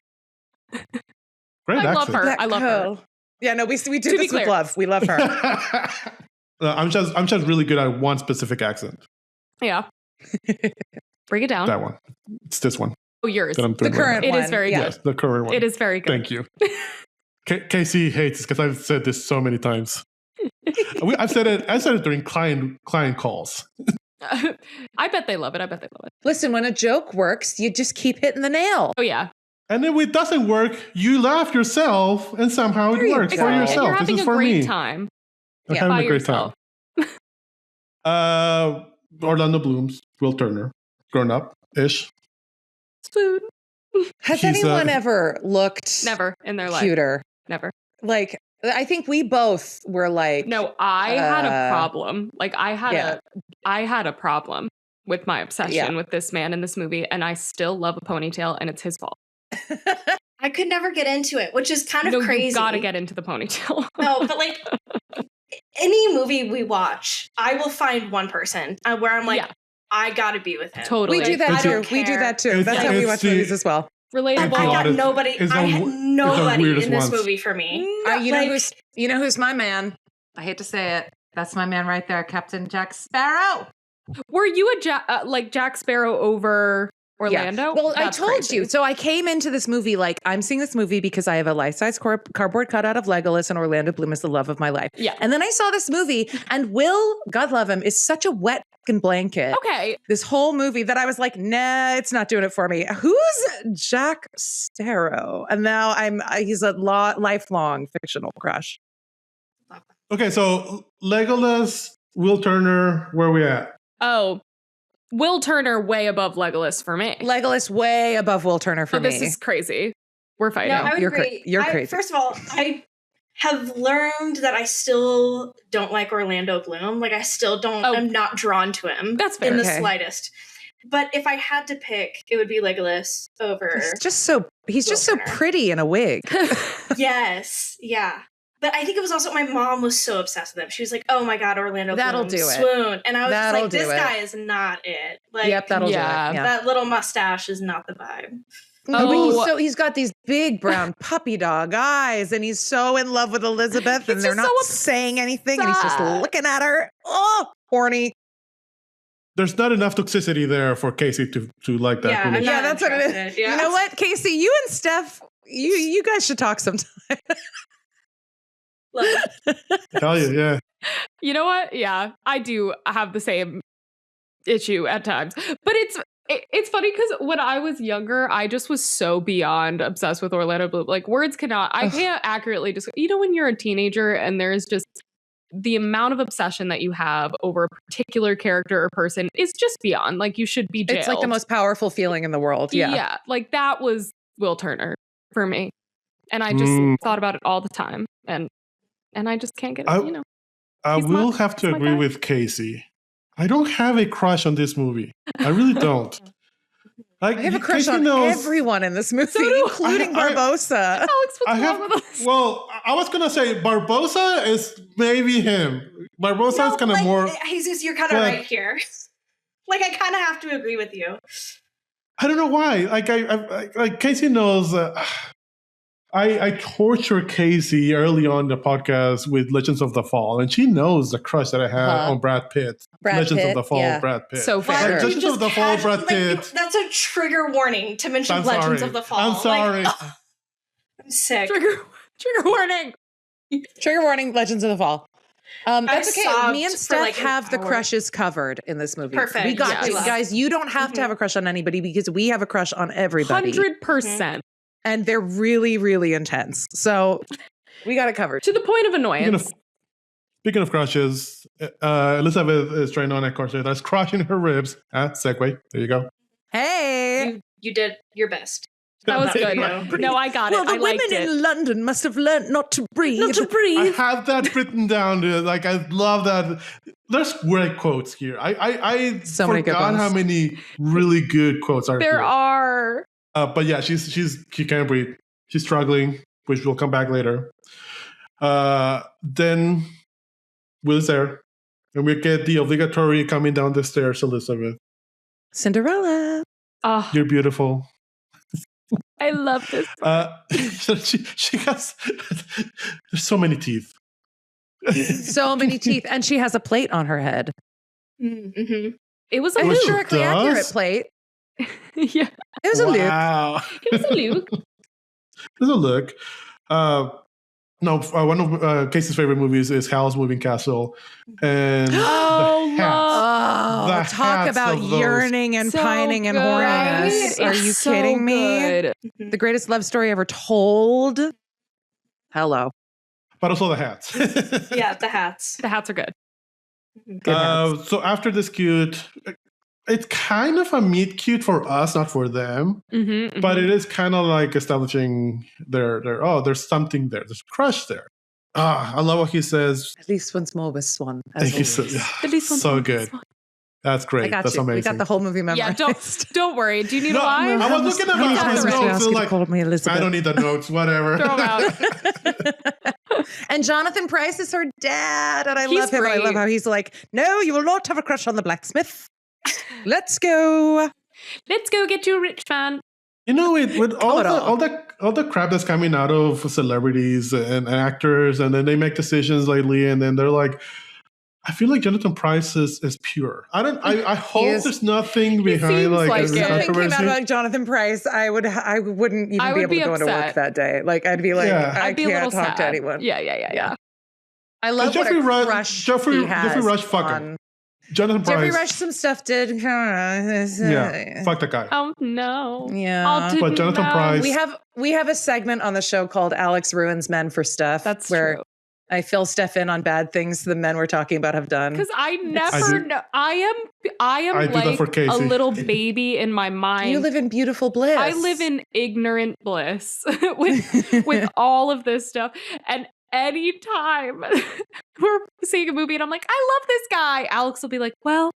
I love her. I love her. Yeah, no, we do this with love. We love her. I'm just really good at one specific accent. Yeah. Bring it down. That one. It's this one. Oh, yours. The current one. It is very good. Yes, the current one. It is very good. Thank you. Casey hates it because I've said this so many times. I've said it during client calls. I bet they love it. Listen, when a joke works, you just keep hitting the nail. Oh, yeah. And if it doesn't work, you laugh yourself, and somehow it works for yourself. You're having a great time. I'm having a great time. Orlando Bloom's Will Turner, grown up-ish. Spoon. Has anyone ever looked never in their life cuter? Never. Like, I think we both were like, no, I had a problem. Like I had a problem with my obsession with this man in this movie, and I still love a ponytail, and it's his fault. I could never get into it, which is kind of crazy. You gotta get into the ponytail. No, but like any movie we watch, I will find one person where I'm like, I gotta be with him. Totally. We do that too. We do that too. That's how we watch movies as well. Relatable. I got nobody. I had nobody in this movie for me. You know who's my man? I hate to say it. That's my man right there, Captain Jack Sparrow. Were you a Jack Sparrow over Orlando? Yeah. Well, I told you. So I came into this movie like, I'm seeing this movie because I have a life-size cardboard cutout of Legolas, and Orlando Bloom is the love of my life. Yeah. And then I saw this movie, and Will, God love him, is such a wet fucking blanket. Okay. This whole movie that I was like, nah, it's not doing it for me. Who's Jack Sparrow? And now he's a lifelong fictional crush. Okay, so Legolas, Will Turner, where are we at? Oh, Will Turner way above Legolas for me. Legolas way above Will Turner for me. This is crazy. We're fighting. No, I would agree. You're crazy. First of all, I have learned that I still don't like Orlando Bloom. Like I still don't. I'm not drawn to him. That's fair. In the slightest. But if I had to pick, it would be Legolas over. He's just so pretty in a wig. Yes. Yeah. But I think it was also my mom was so obsessed with him. She was like, "Oh my god, Orlando Bloom, swoon!" And I was just like, "This guy is not it." Like, yep, that'll do it. Yeah. That little mustache is not the vibe. Oh, he's got these big brown puppy dog eyes, and he's so in love with Elizabeth, and they're not saying anything, and he's just looking at her. Oh, horny. There's not enough toxicity there for Casey to like that. Yeah, that's what it is. Yeah. You know what, Casey? You and Steph, you guys should talk sometime. Tell you, yeah. You know what? Yeah, I do have the same issue at times, but it's funny because when I was younger, I just was so beyond obsessed with Orlando Bloom. Like I can't accurately describe. You know, when you're a teenager and there's just the amount of obsession that you have over a particular character or person is just beyond. Like you should be jailed. It's like the most powerful feeling in the world. Yeah, like that was Will Turner for me, and I just thought about it all the time, and I just can't get it, you know. I will have to agree with Casey. I don't have a crush on this movie. I really don't. Like, I have a crush on everyone in this movie, including Barbosa. Alex, what's wrong with us? Well, I was going to say Barbosa is maybe him. Barbosa is kind of more... Jesus, you're kind of right here. Like, I kind of have to agree with you. I don't know why. Like Casey knows... I torture Casey early on in the podcast with Legends of the Fall, and she knows the crush that I had on Brad Pitt. Legends of the Fall, Brad Pitt. So fair. Like, Legends of the Fall, Brad Pitt. That's a trigger warning to mention Legends of the Fall. I'm sorry. I'm sick. Trigger warning. Trigger warning, Legends of the Fall. That's okay. Me and Steph like have the crushes covered in this movie. Perfect. We got you guys. You don't have to have a crush on anybody because we have a crush on everybody. 100%. And they're really, really intense. So we got it covered. To the point of annoyance. Speaking of crushes, Elizabeth is trying on a corset that's crushing her ribs. Segue. There you go. Hey. You did your best. That was good. No, I got it. Well, the women in London must have learned not to breathe. Not to breathe. I have that written down, dude. Like, I love that. There's great quotes here. I so forgot how many really good quotes are there here. Are. But yeah, she can't breathe. She's struggling, which will come back later. Then Will's there, and we get the obligatory coming down the stairs, Elizabeth. Cinderella. Oh, You're beautiful. I love this. She has there's so many teeth. So many teeth, and she has a plate on her head. Mm-hmm. It was a a Luke. historically accurate plate. Yeah, it was a Luke. Wow. It was a Luke. It was a look. One of Casey's favorite movies is Howl's Moving Castle, and talk about yearning and pining and horniness. Are you kidding me? The greatest love story ever told. Hello. But also the hats. Yeah, the hats. The hats are good. Good hats. So after this cute, it's kind of a meet cute for us, not for them. But it is kind of like establishing there's something there. There's a crush there. I love what he says. At least once more with Swan. At least once so good. Swan. That's great. That's amazing. We got the whole movie memorized. Yeah, don't worry. Do you need a line? I was looking at my notes. Like, I don't need the notes. Whatever. Throw them out. And Jonathan Pryce is her dad, and I He's love him. great. I love how he's like, "No, you will not have a crush on the blacksmith. Let's go. Let's go get you a rich man." You know, with all the crap that's coming out of celebrities and actors, and then they make decisions lately, and then they're like, I feel like Jonathan Pryce is pure. I hope there's nothing behind like if something came out about Jonathan Pryce, I wouldn't even be able to go into work that day. Like I'd be like, I can't talk to anyone. Yeah. I love Jeffrey what a crush Jeffrey Rush on Jonathan Pryce. Jeffrey Rush some stuff did. Fuck that guy. Oh no. Yeah. But Jonathan Pryce. We have a segment on the show called Alex Ruins Men for Steph. That's where true. I fill Steph in on bad things the men we're talking about have done. Because I never know. I am like a little baby in my mind. You live in beautiful bliss. I live in ignorant bliss with all of this stuff. And anytime we're seeing a movie and I'm like, I love this guy, Alex will be like, well,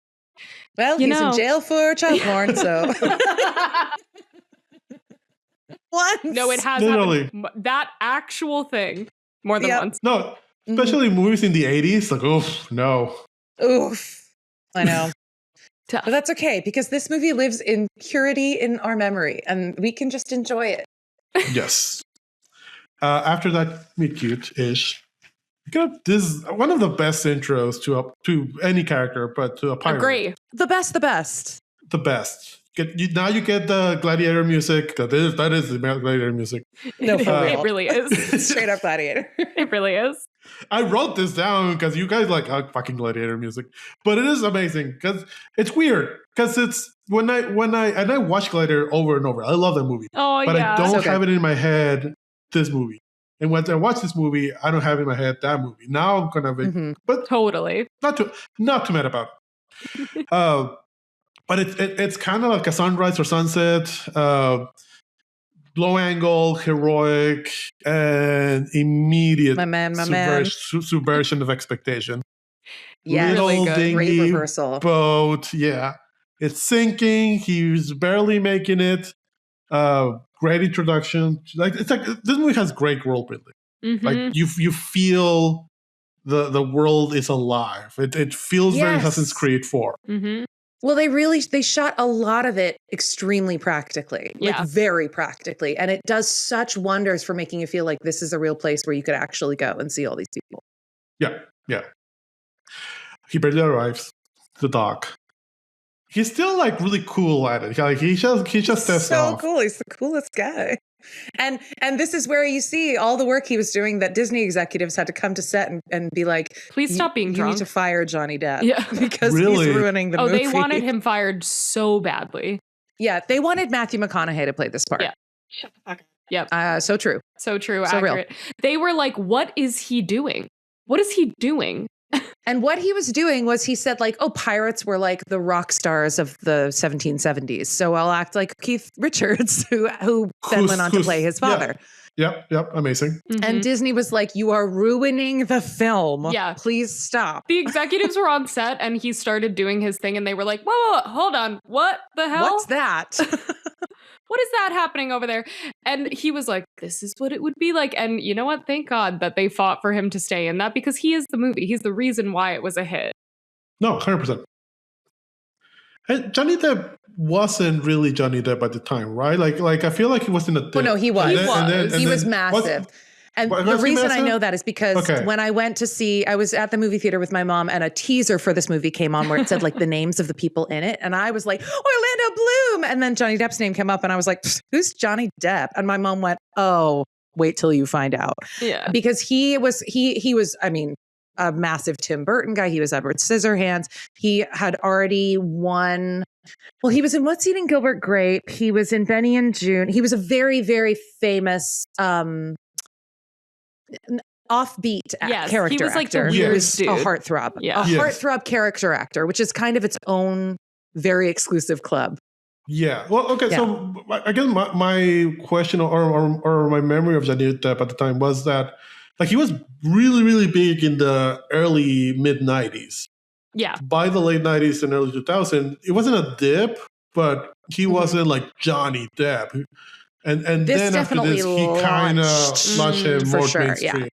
he's in jail for child porn, so. Once. No, it has happened. That actual thing. More than once. No, especially movies in the 80s. Like, oof, no. Oof. I know. But that's okay, because this movie lives in purity in our memory, and we can just enjoy it. Yes. After that meet cute-ish, this is one of the best intros to any character, but to a pirate. Agree. The best. The best. Now you get the gladiator music. That is the gladiator music. No, for real. It really is. Straight up gladiator. It really is. I wrote this down because you guys like fucking gladiator music, but it is amazing because it's weird. Because it's when I watch Gladiator over and over. I love that movie. Oh, but yeah. I don't have it in my head. This movie, and when I watch this movie, I don't have in my head that movie. Now I'm gonna, but totally not too mad about it. But it's kind of like a sunrise or sunset, low angle, heroic, and immediate subversion of expectation. Yeah, little really good. dingy Great reversal. Boat, yeah, it's sinking. He's barely making it. Great introduction. It's like this movie has great world building. Like you feel the world is alive. It feels very Assassin's Creed 4. Well, they shot a lot of it extremely practically, like very practically. And it does such wonders for making you feel like this is a real place where you could actually go and see all these people. Yeah, yeah. He barely arrives, the doc. He's still like really cool at it. Like he just steps off. So cool. He's the coolest guy. And this is where you see all the work he was doing that Disney executives had to come to set and be like, please stop being drunk. You need to fire Johnny Depp. Yeah. Because he's ruining the movie. They wanted him fired so badly. Yeah, they wanted Matthew McConaughey to play this part. Yeah. Shut the fuck up. Yep. So true. So true. So accurate. Real. They were like, what is he doing? What is he doing? And what he was doing was he said like, oh, pirates were like the rock stars of the 1770s. So I'll act like Keith Richards, who then went on to play his father. Yeah. Yep. Amazing. Mm-hmm. And Disney was like, you are ruining the film. Yeah. Please stop. The executives were on set and he started doing his thing and they were like, whoa, hold on. What the hell? What's that? What is that happening over there? And he was like, this is what it would be like. And you know what? Thank God that they fought for him to stay in that because he is the movie. He's the reason why it was a hit. No, 100%. And Johnny Depp wasn't really Johnny Depp at the time, right? Like I feel like he wasn't a Depp. Oh, no, he was. He was massive. And the reason I know that is because when I went to see, I was at the movie theater with my mom and a teaser for this movie came on where it said like the names of the people in it. And I was like, Orlando Bloom. And then Johnny Depp's name came up and I was like, who's Johnny Depp? And my mom went, oh, wait till you find out. Yeah. Because he was, I mean, a massive Tim Burton guy. He was Edward Scissorhands. He had already won. Well, he was in What's Eating Gilbert Grape. He was in Benny and June. He was a very, very famous, offbeat character he was like actor. He was a heartthrob. Yeah. A heartthrob character actor, which is kind of its own very exclusive club. Yeah. Well, okay. Yeah. So I guess my question or my memory of Johnny Depp at the time was that like he was really, really big in the early mid 90s. Yeah. By the late 90s and early 2000s, it wasn't a dip, but he wasn't like Johnny Depp. And then after this, he kind of launched him more mainstream. Yeah.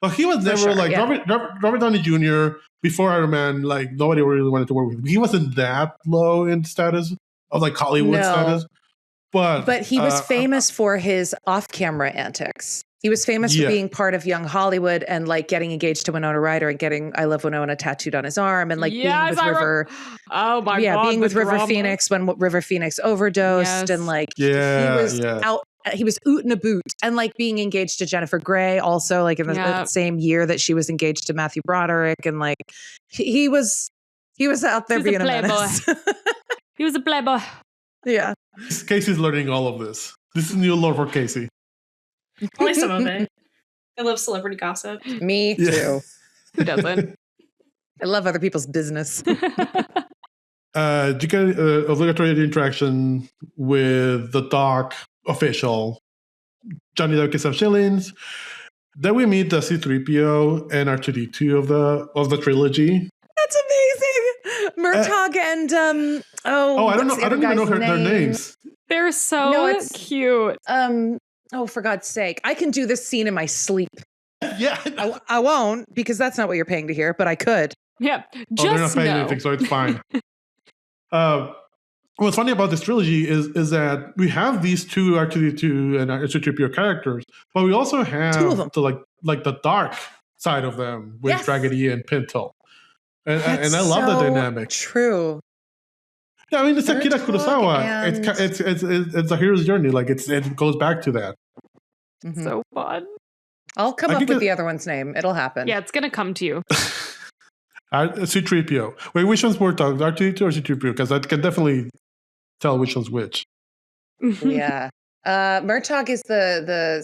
But he was never like Robert Downey Jr. before Iron Man. Like nobody really wanted to work with him. He wasn't that low in status of like Hollywood status. But he was famous for his off-camera antics. He was famous for being part of Young Hollywood and like getting engaged to Winona Ryder and getting I Love Winona tattooed on his arm and like being with River. Oh my God. Being with River Phoenix when River Phoenix overdosed and like he was out. He was oot in a boot and like being engaged to Jennifer Grey also like in the same year that she was engaged to Matthew Broderick and like he was out there being a menace. He was a playboy. Yeah. Casey's learning all of this. This is new lore for Casey. Only some of it. I love celebrity gossip. Me too. Who doesn't? I love other people's business. You get obligatory interaction with the doc official. Johnny Depp gets some shillings. Then we meet the C-3PO and R2-D2 of the trilogy. That's amazing. Murtaugh and I don't even know their names. They're so cute. Oh, for God's sake. I can do this scene in my sleep. Yeah. I won't because that's not what you're paying to hear, but I could. Yeah. They're not paying anything, so it's fine. What's funny about this trilogy is that we have these two R2-D2 and R2-3PO characters, but we also have the like the dark side of them with Dragon and Pinto. And I love that dynamic. True. Yeah, I mean, it's Akira Kurosawa. It's a hero's journey. Like it goes back to that. Mm-hmm. So fun. I'll come up with the other one's name. It'll happen. Yeah, it's gonna come to you. C-3PO. Wait, which one's more talk? R2-D2 or C-3PO? Because I can definitely tell which one's which. Yeah. Murtaugh is the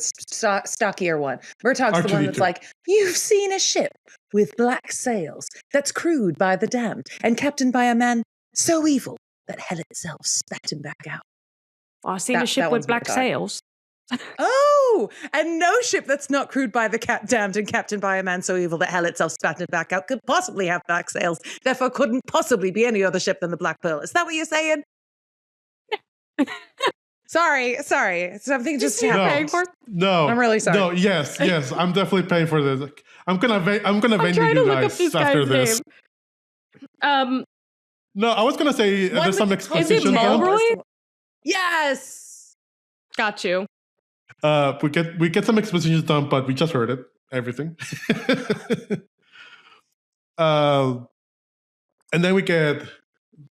stockier one. Murtaugh's the one that's like, you've seen a ship with black sails that's crewed by the damned and captained by a man so evil that hell itself spat him back out. I've seen a ship with black sails. Oh, and no ship that's not crewed by the damned and captained by a man so evil that hell itself spat him back out could possibly have black sails. Therefore, couldn't possibly be any other ship than the Black Pearl. Is that what you're saying? Sorry. Something just happened. No, I'm really sorry. No, yes. I'm definitely paying for this. I'm gonna vendor you guys after this. No, I was gonna say there's some exposition. Is it Mulroy? Yes. Got you. We get some exposition dump, but we just heard it. Everything. And then we get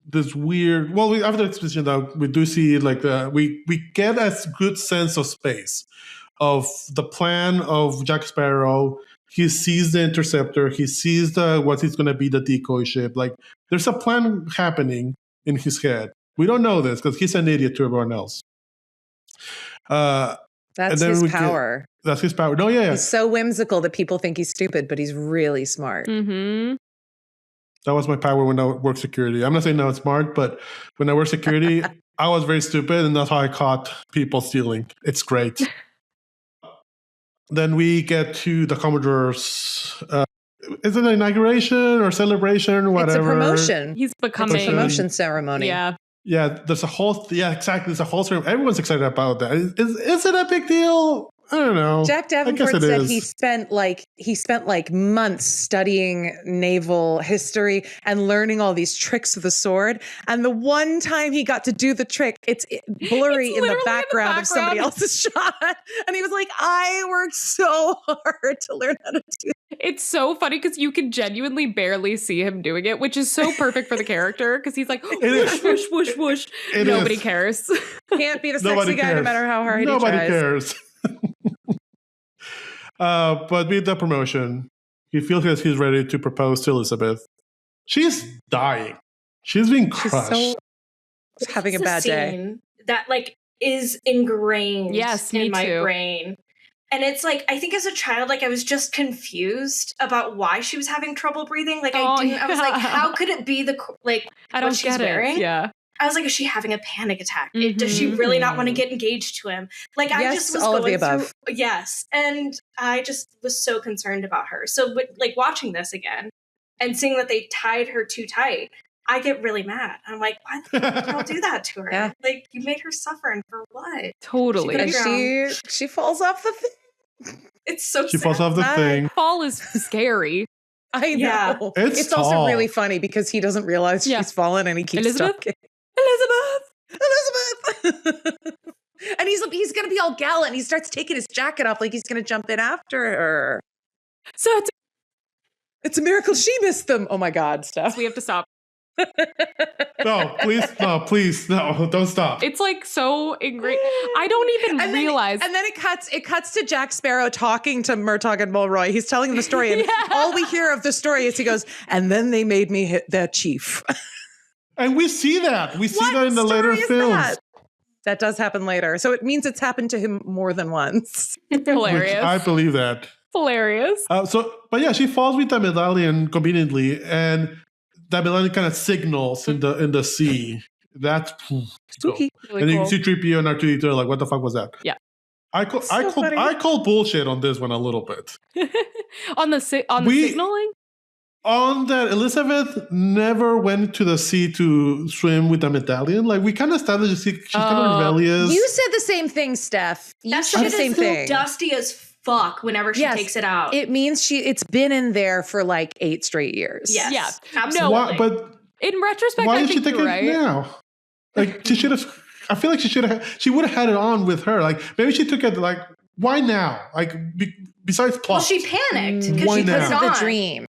this weird. Well, after the exposition dump, we do see like we get a good sense of space of the plan of Jack Sparrow. He sees the interceptor. He sees what is going to be the decoy ship. Like there's a plan happening in his head. We don't know this because he's an idiot to everyone else. That's his power. That's his power. No, yeah. He's so whimsical that people think he's stupid, but he's really smart. Mm-hmm. That was my power when I worked security. I'm not saying now it's smart, but when I worked security, I was very stupid, and that's how I caught people stealing. It's great. Then we get to the Commodore's. Is it an inauguration or celebration or whatever? It's a promotion. He's becoming a promotion ceremony. Yeah. Yeah, there's a whole. Yeah, exactly. There's a whole ceremony. Everyone's excited about that. Is it a big deal? I don't know. Jack Davenport said he spent like months studying naval history and learning all these tricks of the sword. And the one time he got to do the trick, it's blurry in the background of somebody else's shot. And he was like, I worked so hard to learn how to do it. It's so funny because you can genuinely barely see him doing it, which is so perfect for the character because he's like, whoosh, whoosh, whoosh, whoosh. Nobody cares. Can't be the sexy guy no matter how hard he tries. Nobody cares. But with the promotion, he feels that he's ready to propose to Elizabeth. She's dying. She's being crushed. She's having a bad day. That like is ingrained in my too. brain. And it's like, I think as a child, like I was just confused about why she was having trouble breathing. Like I was like, how could it be what she's wearing? Yeah. I was like, is she having a panic attack? Does she really not want to get engaged to him? Like, yes, I just was all going of the above. through. Yes. And I just was so concerned about her. So, like, watching this again and seeing that they tied her too tight, I get really mad. I'm like, why did y'all do that to her? Yeah. Like, you made her suffer, and for what? Totally. And she falls off the thing. It's so She sad. falls off the thing. Fall is scary. I know. Yeah. It's also really funny because he doesn't realize she's fallen and he keeps talking. Elizabeth! And he's going to be all gallant and he starts taking his jacket off like he's going to jump in after her. So it's a miracle she missed them. Oh my God, Steph. We have to stop. No, please, don't stop. It's like so ingrained. I don't even realize. And then it cuts to Jack Sparrow talking to Murtaugh and Mulroy. He's telling them the story, and all we hear of the story is he goes, and then they made me hit their chief. And we see that. We see that in the later films. That does happen later. So it means it's happened to him more than once. Hilarious. I believe that. Hilarious. But yeah, she falls with the medallion conveniently, and that medallion kind of signals in the sea. That's spooky. Cool. Really and you see 3PO and R2D2 are like, what the fuck was that? Yeah. I call bullshit on this one a little bit. on the signaling? On that, Elizabeth never went to the sea to swim with the medallion. Like, we kind of established she's kind of rebellious. You said the same thing, Steph. That shit is so dusty as fuck whenever she takes it out. It means it's been in there for like 8 straight years. Yes. Yeah. Absolutely. But in retrospect, why I did think she take you're it right. now? Like, she should have. I feel like she would have had it on with her. Like, maybe she took it. Like, why now? Like, besides plot. Well, she panicked because Why she put now? it on. The dream.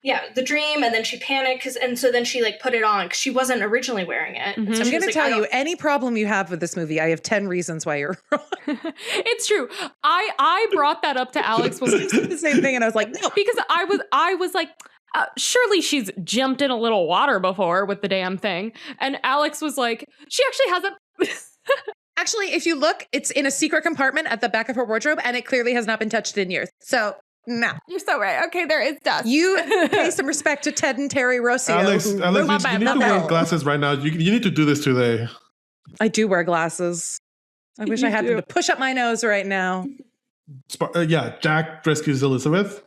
Yeah, the dream, and then she panicked, so then she like put it on because she wasn't originally wearing it. Mm-hmm. So I'm going to tell you, any problem you have with this movie, I have 10 reasons why you're wrong. It's true. I brought that up to Alex when we said the same thing, and I was like, no, because I was like, surely she's jumped in a little water before with the damn thing, and Alex was like, she actually hasn't. Actually, if you look, it's in a secret compartment at the back of her wardrobe, and it clearly has not been touched in years. So. No. You're so right. Okay, there is dust. You pay some respect to Ted and Terry Rossio. Alex, you need to wear glasses right now. You need to do this today. I do wear glasses. I wish I had them to push up my nose right now. Jack rescues Elizabeth,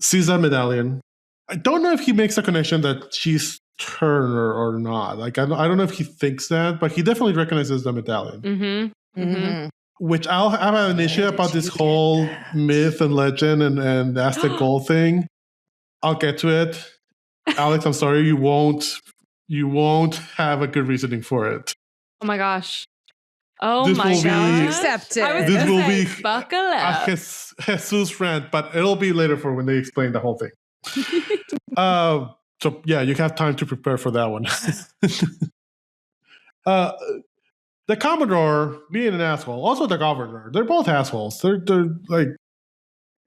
sees that medallion. I don't know if he makes a connection that she's Turner or not. Like, I don't know if he thinks that, but he definitely recognizes the medallion. Mm-hmm. Mm-hmm. Which I have an issue about this whole myth and legend and Aztec gold thing. I'll get to it. Alex, I'm sorry, you won't you won't have a good reasoning for it. Oh my gosh. Oh This my will be- gosh. Accepted. I was This gonna will say, be buckle a up. Jesus rant, but it'll be later for when they explain the whole thing. So yeah, you have time to prepare for that one. The Commodore being an asshole, also the Governor, they're both assholes. They're like,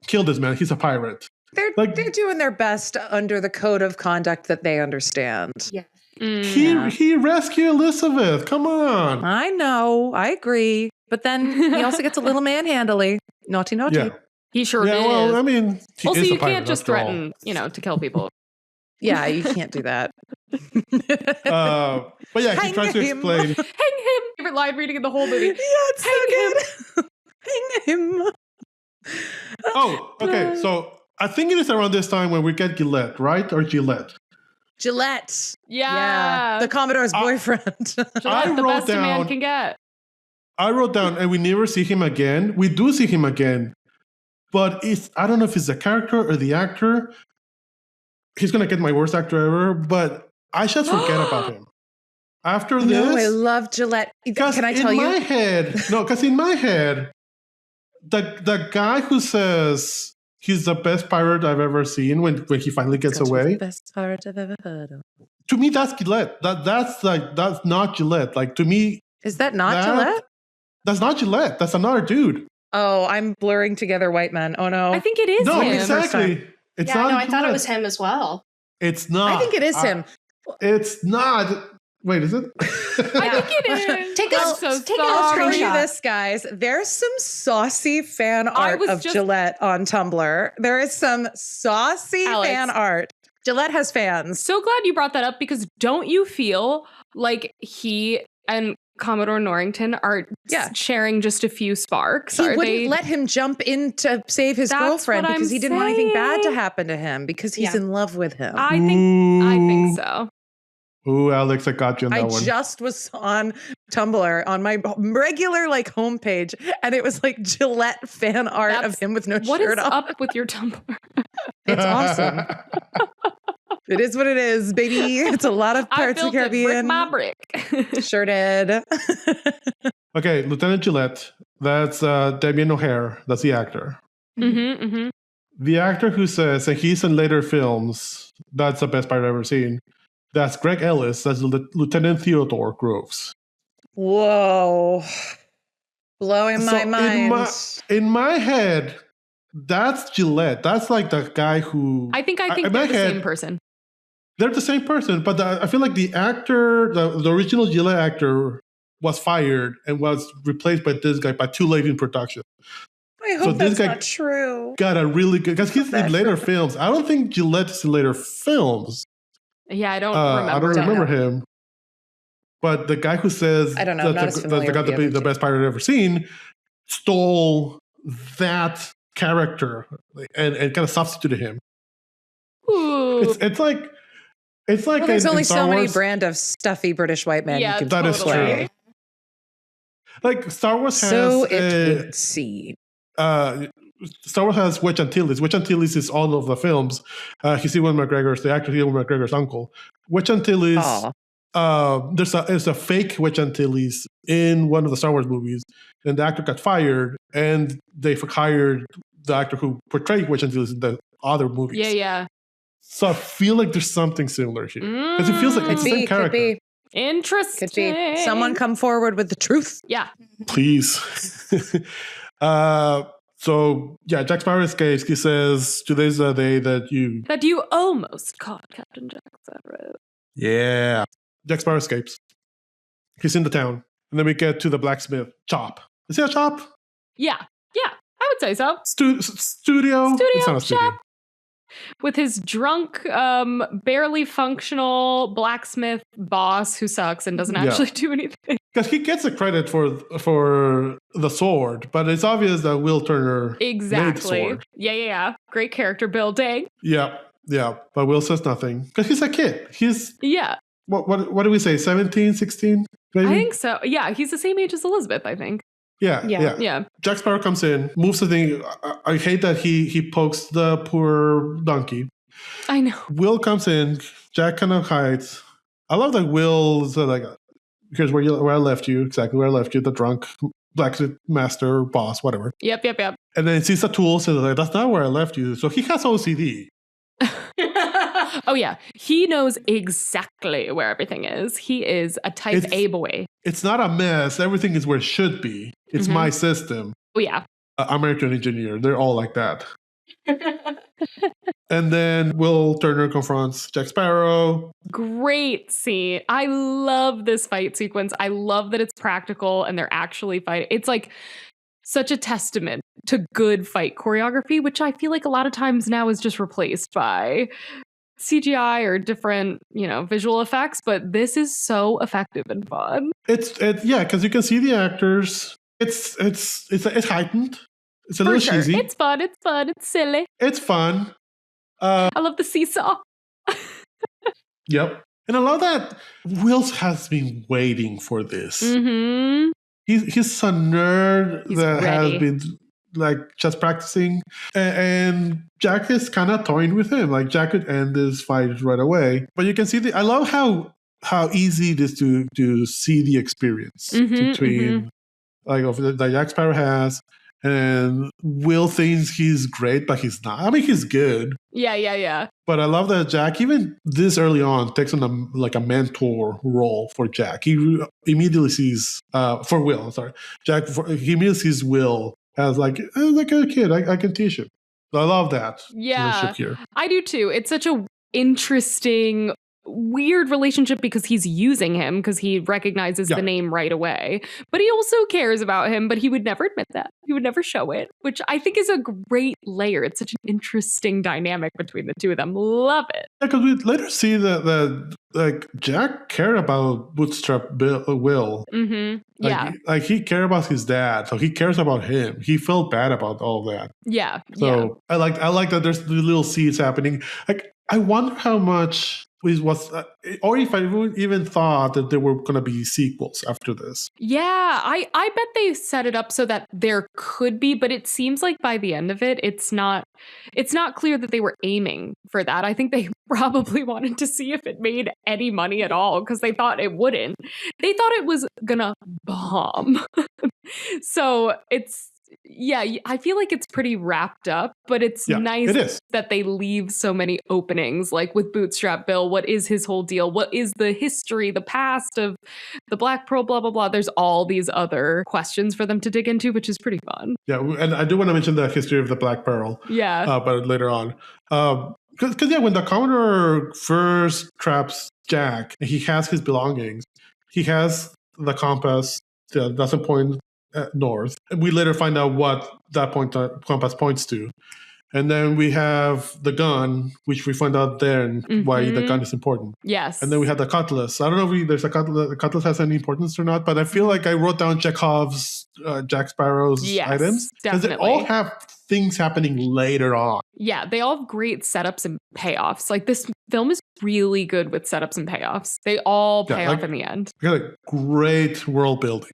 kill this man. He's a pirate. They're doing their best under the code of conduct that they understand. Yeah. He rescued Elizabeth. Come on. I know. I agree. But then he also gets a little manhandly. Naughty, naughty. Yeah. He sure Yeah, is. well, I mean, he also, is a you pirate can't just after all. threaten, to kill people. Yeah, you can't do that. But yeah, he Hang tries to him. explain. Hang him. Favorite line reading in the whole movie. Yeah, it's so good. Hang him. Oh, okay. So I think it is around this time when we get Gillette, right? Or Gillette. Gillette. Yeah. The Commodore's boyfriend. Gillette, the wrote best a man down- can get. I wrote down, and we never see him again. We do see him again, but I don't know if it's the character or the actor. He's gonna get my worst actor ever, but I just forget about him. After this, No, I love Gillette. Can I tell in you? my head, because in my head, the guy who says he's the best pirate I've ever seen when he finally gets away. The best part I've ever heard of. To me, that's Gillette. That's not Gillette. Like, to me, Is that not Gillette? that's not Gillette. That's another dude. Oh, I'm blurring together white men. Oh no. I think it is No, him. exactly. It's Yeah, not. no, I thought it Gillette. was him as well. It's not. I think it is him. It's not. Wait, is it? I think it is. Take a- I'm so take a I'll sorry. tell you screenshot. this, guys. There's some saucy fan art was of just- Gillette on Tumblr. There is some saucy Alex. fan art. Gillette has fans. So glad you brought that up because don't you feel like he and Commodore Norrington are sharing just a few sparks? He Are wouldn't they? let him jump in to save his That's girlfriend what because I'm he didn't want anything bad to saying. happen to him because he's Yeah. in love with him. I think so. Ooh, Alex, I got you on I that one. just was on Tumblr on my regular homepage, and it was like Gillette fan art of him with no What is shirt on. up with your Tumblr? It's awesome. It is what it is, baby. It's a lot of I Pirates of the built it brick Caribbean. by brick. Sure did. Okay, Lieutenant Gillette. That's Damian O'Hare. That's the actor. The actor who says, and he's in later films, that's the best pirate I've ever seen. That's Greg Ellis. That's Lieutenant Theodore Groves. Whoa. Blowing my So mind. In my head, that's Gillette. That's like the guy who... I think in they're my the head, same person. They're the same person, but I feel like the actor, the original Gillette actor, was fired and was replaced by this guy by too late in production. I hope So this that's guy not true. Got a really good... Because he's in That's later right. films. I don't think Gillette is in later films. Yeah, I don't I don't remember him. But the guy who says I don't know, I'm not as that's familiar got with to be the the other best pirate I've ever seen stole that character and kind of substituted him. Ooh. It's like Well, there's in only Star so many Wars, brand of stuffy British white men Yeah, you can that is totally. true. Like Star Wars has So it would seem. Star Wars has Wedge Antilles. Wedge Antilles is all of the films. He's Ewan McGregor's, the actor Ewan McGregor's uncle. Wedge Antilles, there's a fake Wedge Antilles in one of the Star Wars movies, and the actor got fired, and they hired the actor who portrayed Wedge Antilles in the other movies. Yeah. So I feel like there's something similar here. Because it feels like it's the same character. Could be. Interesting. Could be. Someone come forward with the truth. Yeah. Please. So yeah, Jack Sparrow escapes. He says, "Today's the day that you." That you almost caught Captain Jack Sparrow. Yeah. Jack Sparrow escapes. He's in the town, and then we get to the blacksmith Chop. Is he a Chop? Yeah, I would say so. Studio. It's not a studio. shop. With his drunk, barely functional blacksmith boss who sucks and doesn't actually do anything. Because he gets the credit for the sword, but it's obvious that Will Turner made the Exactly. sword. Yeah. Great character building. Yeah. But Will says nothing because he's a kid. He's Yeah, what do we say? 17, 16? Maybe? I think so. Yeah, he's the same age as Elizabeth, I think. Yeah. Jack Sparrow comes in, moves the thing. I hate that he pokes the poor donkey. I know. Will comes in. Jack kind of hides. I love that Will's like, here's where I left you, exactly where I left you, the drunk blacksmith master, boss, whatever. Yep. And then he sees the tools and like, that's not where I left you. So he has OCD. Oh yeah, he knows exactly where everything is. He is a type A boy. It's not a mess. Everything is where it should be. It's my system. Oh yeah. American Engineer. They're all like that. And then Will Turner confronts Jack Sparrow. Great scene. I love this fight sequence. I love that it's practical and they're actually fighting. It's like such a testament to good fight choreography, which I feel like a lot of times now is just replaced by CGI or different, visual effects. But this is so effective and fun. It's because you can see the actors. It's heightened. It's a little cheesy. It's fun. It's silly. It's fun. I love the seesaw. Yep. And I love that Will has been waiting for this. Mm-hmm. He's a nerd that ready. has been like just practicing. And Jack is kind of toying with him. Like Jack could end this fight right away. But you can see I love how easy it is to see the experience between like that Jack Sparrow has. And Will thinks he's great, but he's not. I mean, he's good. Yeah. But I love that Jack, even this early on, takes on a mentor role for Jack. He immediately sees, for Will, I'm sorry. Jack, he immediately sees Will as like a kid. I can teach him. So I love that relationship here. I do too. It's such a interesting, weird relationship because he's using him because he recognizes the name right away, but he also cares about him, but he would never admit that. He would never show it, which I think is a great layer. It's such an interesting dynamic between the two of them. Love it. Yeah, because we later see that like Jack cared about Bootstrap Will. Mm-hmm. Like he cared about his dad, so he cares about him. He felt bad about all that. Yeah. So I like that there's the little seeds happening. Like I wonder how much was or if I even thought that there were going to be sequels after this. Yeah, I bet they set it up so that there could be, but it seems like by the end of it, it's not clear that they were aiming for that. I think they probably wanted to see if it made any money at all because they thought it wouldn't. They thought it was gonna bomb. So I feel like it's pretty wrapped up, but it's nice that they leave so many openings, like with Bootstrap Bill. What is his whole deal? What is the history, the past of the Black Pearl, blah, blah, blah. There's all these other questions for them to dig into, which is pretty fun. Yeah, and I do want to mention the history of the Black Pearl. Yeah. But later on. Because when the Commodore first traps Jack, he has his belongings. He has the compass that doesn't point north. We later find out what that compass points to. And then we have the gun, which we find out then why the gun is important. Yes. And then we have the cutlass. I don't know if there's the cutlass has any importance or not, but I feel like I wrote down Chekhov's Jack Sparrow's items. Because they all have things happening later on. Yeah, they all have great setups and payoffs. Like this film is really good with setups and payoffs. They all pay off in the end. Got a great world building.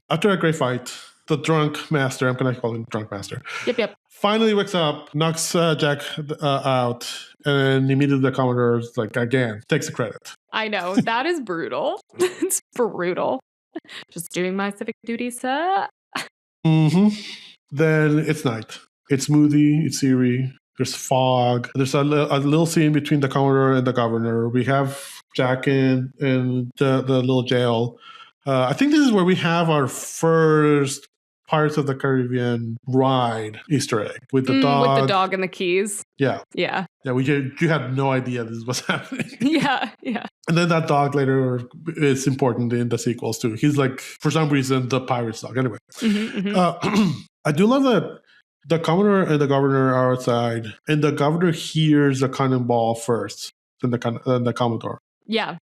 After a great fight, the drunk master, I'm going to call him drunk master. Yep. Finally wakes up, knocks Jack out, and immediately the Commodore's like, again, takes the credit. I know. That is brutal. It's brutal. Just doing my civic duty, sir. Then it's night. It's moody. It's eerie. There's fog. There's a little scene between the Commodore and the governor. We have Jack in the little jail. I think this is where we have our first Pirates of the Caribbean ride Easter egg with the dog. With the dog and the keys. Yeah. Yeah. Yeah, you had no idea this was happening. Yeah. And then that dog later is important in the sequels too. He's like, for some reason, the pirate's dog. Anyway. I do love that the Commodore and the governor are outside, and the governor hears the cannonball first than the Commodore. Yeah.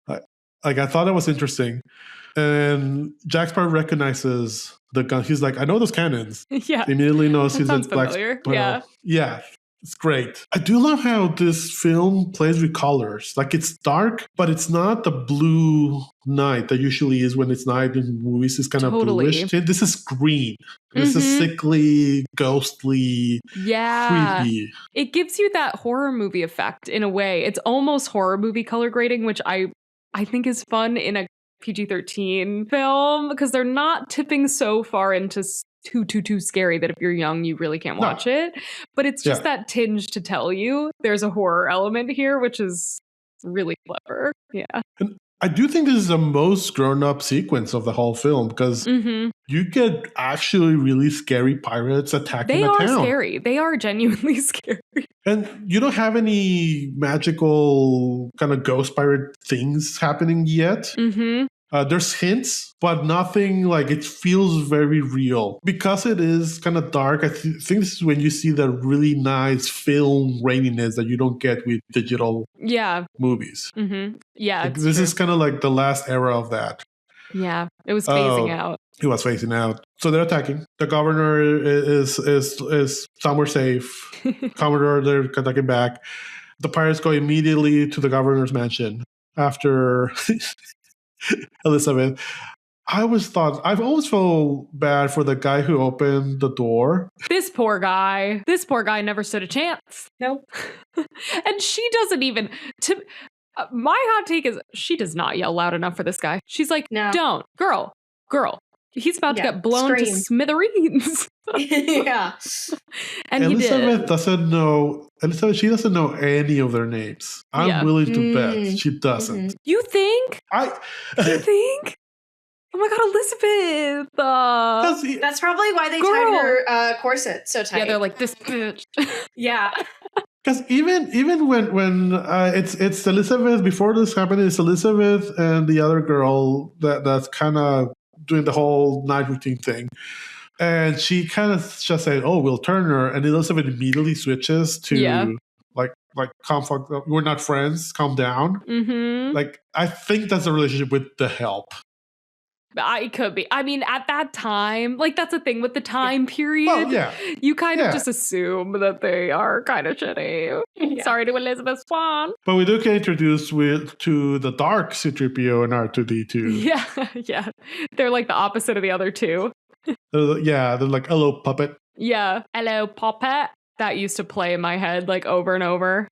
Like I thought that was interesting. And Jack Sparrow recognizes the gun. He's like, I know those cannons. Yeah. He immediately knows he's sounds a Black familiar. Sparrow. Yeah. It's great. I do love how this film plays with colors. Like, it's dark, but it's not the blue night that usually is when it's night in movies. It's kind of bluish. This is green. This is sickly, ghostly, creepy. It gives you that horror movie effect in a way. It's almost horror movie color grading, which I think is fun in a PG-13 film because they're not tipping so far into too scary that if you're young, you really can't watch it. But it's just that tinge to tell you there's a horror element here, which is really clever. Yeah. And I do think this is the most grown-up sequence of the whole film because you get actually really scary pirates attacking a town. They are scary. They are genuinely scary. And you don't have any magical kind of ghost pirate things happening yet. There's hints, but nothing like it feels very real. Because it is kind of dark, I think this is when you see the really nice film raininess that you don't get with digital movies. Yeah, like, this is kind of like the last era of that. Yeah, it was phasing out. It was phasing out. So they're attacking. The governor is somewhere safe. Commodore, they're attacking back. The pirates go immediately to the governor's mansion after Elizabeth. I've always felt bad for the guy who opened the door. This poor guy never stood a chance. Nope. And she doesn't even, my hot take is she does not yell loud enough for this guy. She's like, no. Don't. Girl. He's about to get blown to smithereens. Yeah. And Elizabeth doesn't know any of their names. I'm willing to bet she doesn't. You think? You think? Oh my God, Elizabeth! That's probably why they tied her corset so tight. Yeah, they're like, this bitch. Yeah. Because even when it's Elizabeth, before this happened, it's Elizabeth and the other girl that's kind of doing the whole night routine thing. And she kind of just said, "Oh, we'll turn her," and Elizabeth immediately switches to like calm fuck, we're not friends, calm down. Like, I think that's a relationship with the help. It could be. I mean, at that time, like, that's the thing with the time period. Well, you kind of just assume that they are kind of shitty. Sorry to Elizabeth Swan. But we do get introduced to the dark C-3PO and R2-D2. Yeah. They're like the opposite of the other two. They're like, hello, puppet. Yeah, hello, puppet. That used to play in my head like over and over.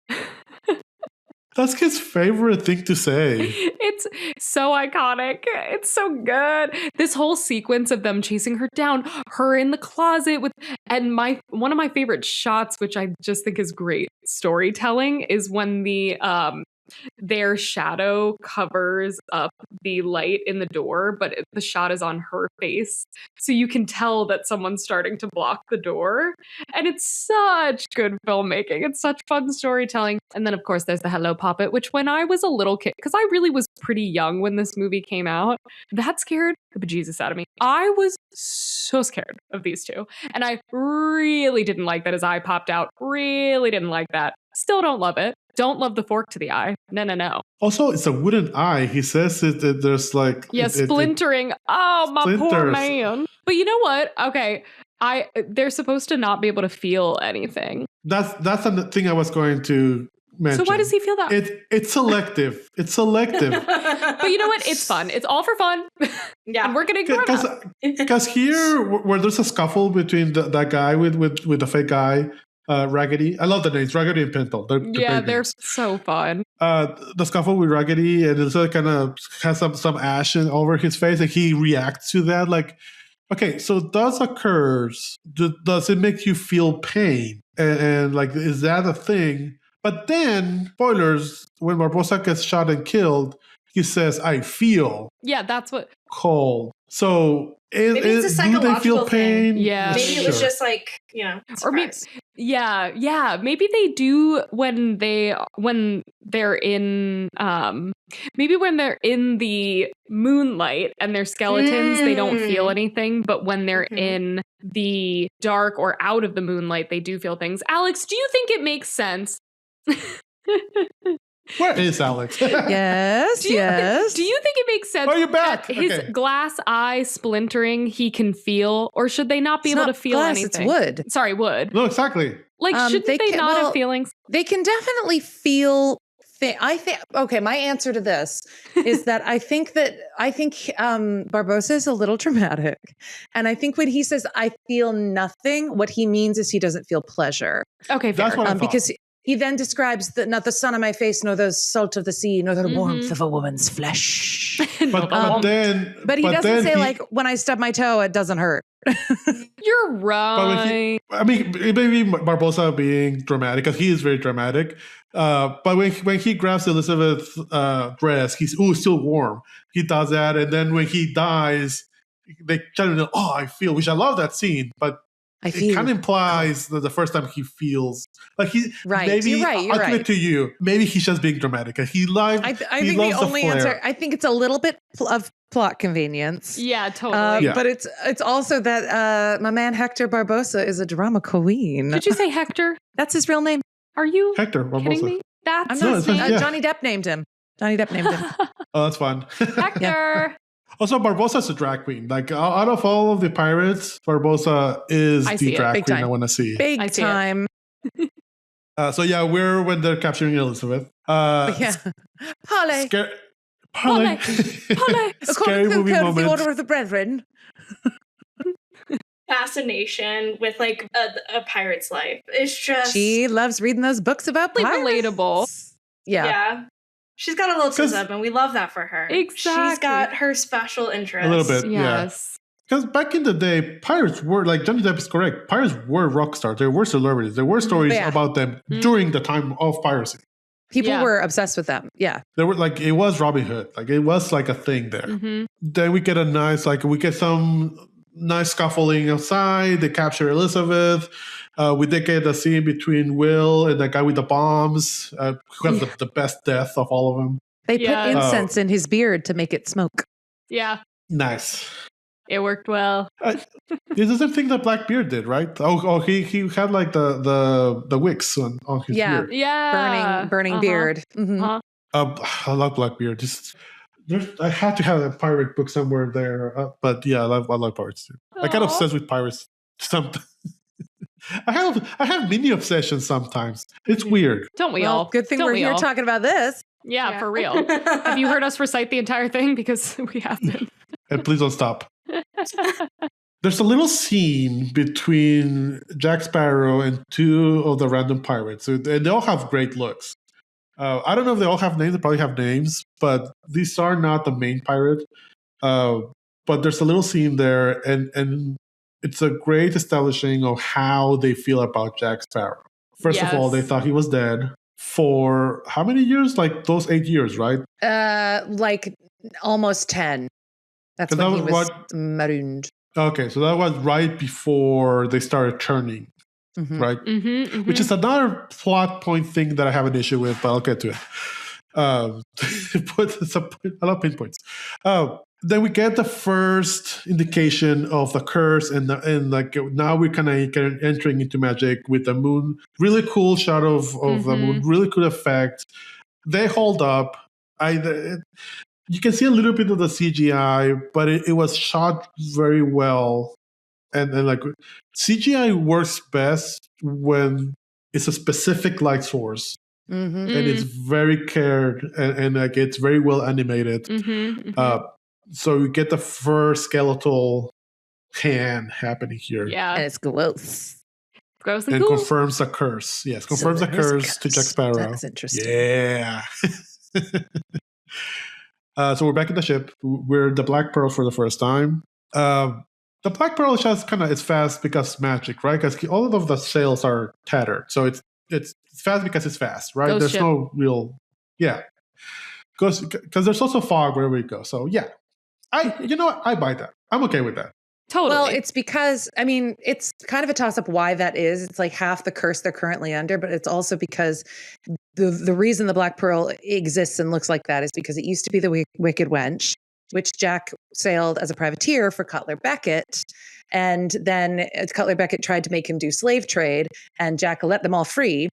That's his favorite thing to say. It's so iconic. It's so good. This whole sequence of them chasing her down, her in the closet and one of my favorite shots, which I just think is great storytelling, is when their shadow covers up the light in the door, but the shot is on her face. So you can tell that someone's starting to block the door. And it's such good filmmaking. It's such fun storytelling. And then, of course, there's the hello puppet, which when I was a little kid, because I really was pretty young when this movie came out, that scared the bejesus out of me. I was so scared of these two. And I really didn't like that his eye popped out. Really didn't like that. Still don't love it. Don't love the fork to the eye. No. Also, it's a wooden eye. He says that there's like... splintering. My poor man. But you know what? Okay, they're supposed to not be able to feel anything. That's the thing I was going to mention. So why does he feel that? It's selective. It's selective. But you know what? It's fun. It's all for fun. Yeah. And we're getting grown up. Because here, where there's a scuffle between that guy with the fake guy... Raggedy. I love the names, Raggedy and Pinto. They're so fun. The scuffle with Raggedy, and it kind of has some ash over his face, and he reacts to that. Like, okay, so does occurs. Does it make you feel pain? And like, is that a thing? But then, spoilers, when Barbosa gets shot and killed, he says, "I feel." Yeah, that's what. Cold. So, maybe it's a psychological do they feel pain? Thing. Yeah. Maybe it was just like, or maybe, maybe they do when they're in, maybe when they're in the moonlight and they're skeletons, they don't feel anything. But when they're in the dark or out of the moonlight, they do feel things. Alex, do you think it makes sense Where is Alex? Yes. Do you think it makes sense Oh, you're back. that his Okay. glass eye splintering he can feel, or should they not be able to feel glass, anything? It's wood. Sorry, wood. No, exactly. Like, shouldn't they not have feelings? They can definitely feel. I think. Okay, my answer to this is that I think Barbosa is a little dramatic, and I think when he says "I feel nothing," what he means is he doesn't feel pleasure. Okay, fair. That's what I thought. Because he then describes not the sun on my face, nor the salt of the sea, nor the warmth of a woman's flesh. But he doesn't say like when I stub my toe, it doesn't hurt. You're right. Maybe Barbosa being dramatic, because he is very dramatic. But when he grabs Elizabeth's dress, he's still warm. He does that, and then when he dies, they kind of I feel, which I love that scene, but it kind of implies that the first time he feels like he maybe you're I'll give it to you. Maybe he's just being dramatic. I think the only answer. I think it's a little bit of plot convenience. Yeah, totally. But it's also that my man Hector Barbosa is a drama queen. Did you say Hector? That's his real name. Are you Hector Barbosa? Kidding me? That's his name. Johnny Depp named him. Oh, that's fun. Hector. Yeah. Also, Barbosa's a drag queen. Like, out of all of the pirates, Barbosa is the drag queen I want to see. Big time. So yeah, we're when they're capturing Elizabeth. Parlay. Parlay. Scary movie moment. The order of the brethren. Fascination with like a pirate's life. It's just she loves reading those books about pirates. Relatable. Yeah. She's got a little tism, and we love that for her. Exactly. She's got her special interest. A little bit, yes. Because back in the day, pirates were, like Johnny Depp is correct, pirates were rock stars. They were celebrities. There were stories about them during the time of piracy. People were obsessed with them. Yeah. There were it was Robin Hood. Like it was like a thing there. Mm-hmm. Then we get some nice scuffling outside. They capture Elizabeth. We did get a scene between Will and the guy with the bombs, who has the best death of all of them. They put incense in his beard to make it smoke. Yeah. Nice. It worked well. It's the same thing that Blackbeard did, right? Oh, he had like the wicks on his beard. Yeah. Burning beard. Mm-hmm. I love Blackbeard. I had to have a pirate book somewhere there, but yeah, I love pirates too. I get obsessed with pirates sometimes. I have mini obsessions sometimes. It's weird. Don't we all? Good thing we're here talking about this. Yeah, for real. Have you heard us recite the entire thing? Because we have been. And please don't stop. There's a little scene between Jack Sparrow and two of the random pirates, and they all have great looks. I don't know if they all have names. They probably have names, but these are not the main pirate. But there's a little scene there, and it's a great establishing of how they feel about Jack Sparrow. First of all, they thought he was dead for how many years? Like those 8 years, right? Like almost 10. That's when he was marooned. Okay, so that was right before they started turning, right? Mm-hmm, mm-hmm. Which is another plot point thing that I have an issue with, but I'll get to it. I love pinpoints. Then we get the first indication of the curse, and like now we're kind of entering into magic with the moon. Really cool shot of the moon, really cool effect. They hold up. You can see a little bit of the CGI, but it was shot very well. And like CGI works best when it's a specific light source. Mm-hmm. And it's very cared and like it's very well animated. Mm-hmm, mm-hmm. So you get the first skeletal hand happening here. Yeah. And it's gross. Gross and cool. And confirms the curse. Yes, confirms the curse to Jack Sparrow. That's interesting. Yeah. So we're back in the ship. We're the Black Pearl for the first time. The Black Pearl just kind of is fast because magic, right? Because all of the sails are tattered. So it's fast because it's fast, right? There's no real, because there's also fog wherever we go. So yeah, I buy that. I'm okay with that. Totally. Well, it's because, I mean, it's kind of a toss-up why that is. It's like half the curse they're currently under, but it's also because the reason the Black Pearl exists and looks like that is because it used to be the Wicked Wench, which Jack sailed as a privateer for Cutler Beckett. And then Cutler Beckett tried to make him do slave trade, and Jack let them all free.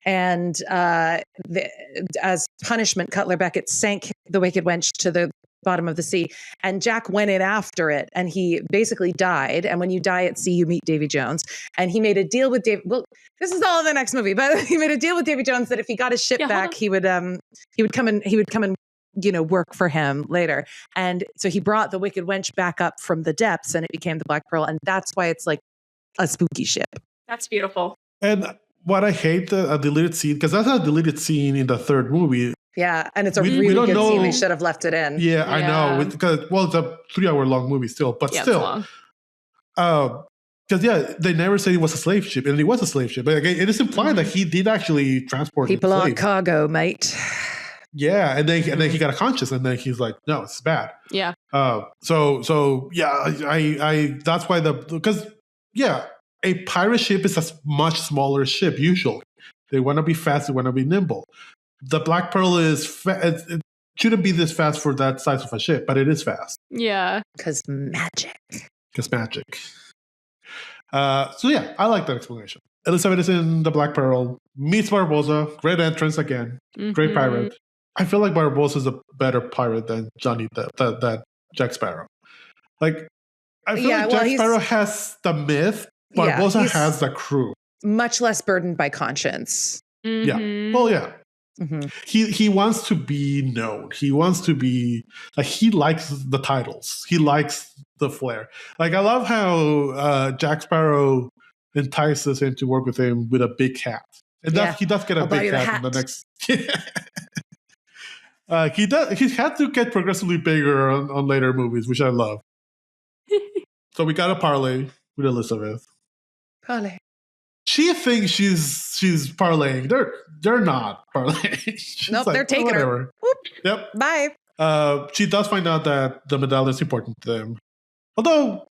And as punishment, Cutler Beckett sank the Wicked Wench to the bottom of the sea, and Jack went in after it, and he basically died. And when you die at sea, you meet Davy Jones, and he made a deal with Davy. Well, this is all in the next movie, but he made a deal with Davy Jones that if he got his ship back, he would come and work for him later. And so he brought the Wicked Wench back up from the depths, and it became the Black Pearl, and that's why it's like a spooky ship. That's beautiful. And what I hate a deleted scene, because that's a deleted scene in the third movie. Yeah, and it's a really good scene. They should have left it in. Yeah, I know. Because it's a 3-hour long movie still, but still. Because they never said it was a slave ship, and it was a slave ship. But it is implied that he did actually transport people on cargo, mate. Yeah, and then he got a conscience, and then he's like, "No, it's bad." Yeah. So I that's why a pirate ship is a much smaller ship usually. They want to be fast. They want to be nimble. The Black Pearl it shouldn't be this fast for that size of a ship, but it is fast. Yeah. Because magic. I like that explanation. Elizabeth is in the Black Pearl, meets Barbossa, great entrance again, great pirate. I feel like Barbossa is a better pirate than than Jack Sparrow. Like, I feel like Jack Sparrow has the myth, Barbossa has the crew. Much less burdened by conscience. Yeah. Well, yeah. Mm-hmm. He wants to be known. He wants to be like, he likes the titles. He likes the flair. Like, I love how Jack Sparrow entices him to work with him with a big hat. And he does get a big hat in the next. He had to get progressively bigger on later movies, which I love. So we got a parlay with Elizabeth. Parlay. She thinks she's parlaying. They're not parlaying. Nope, they're taking her. Whoop. Yep. Bye. She does find out that the medallion is important to them. Although,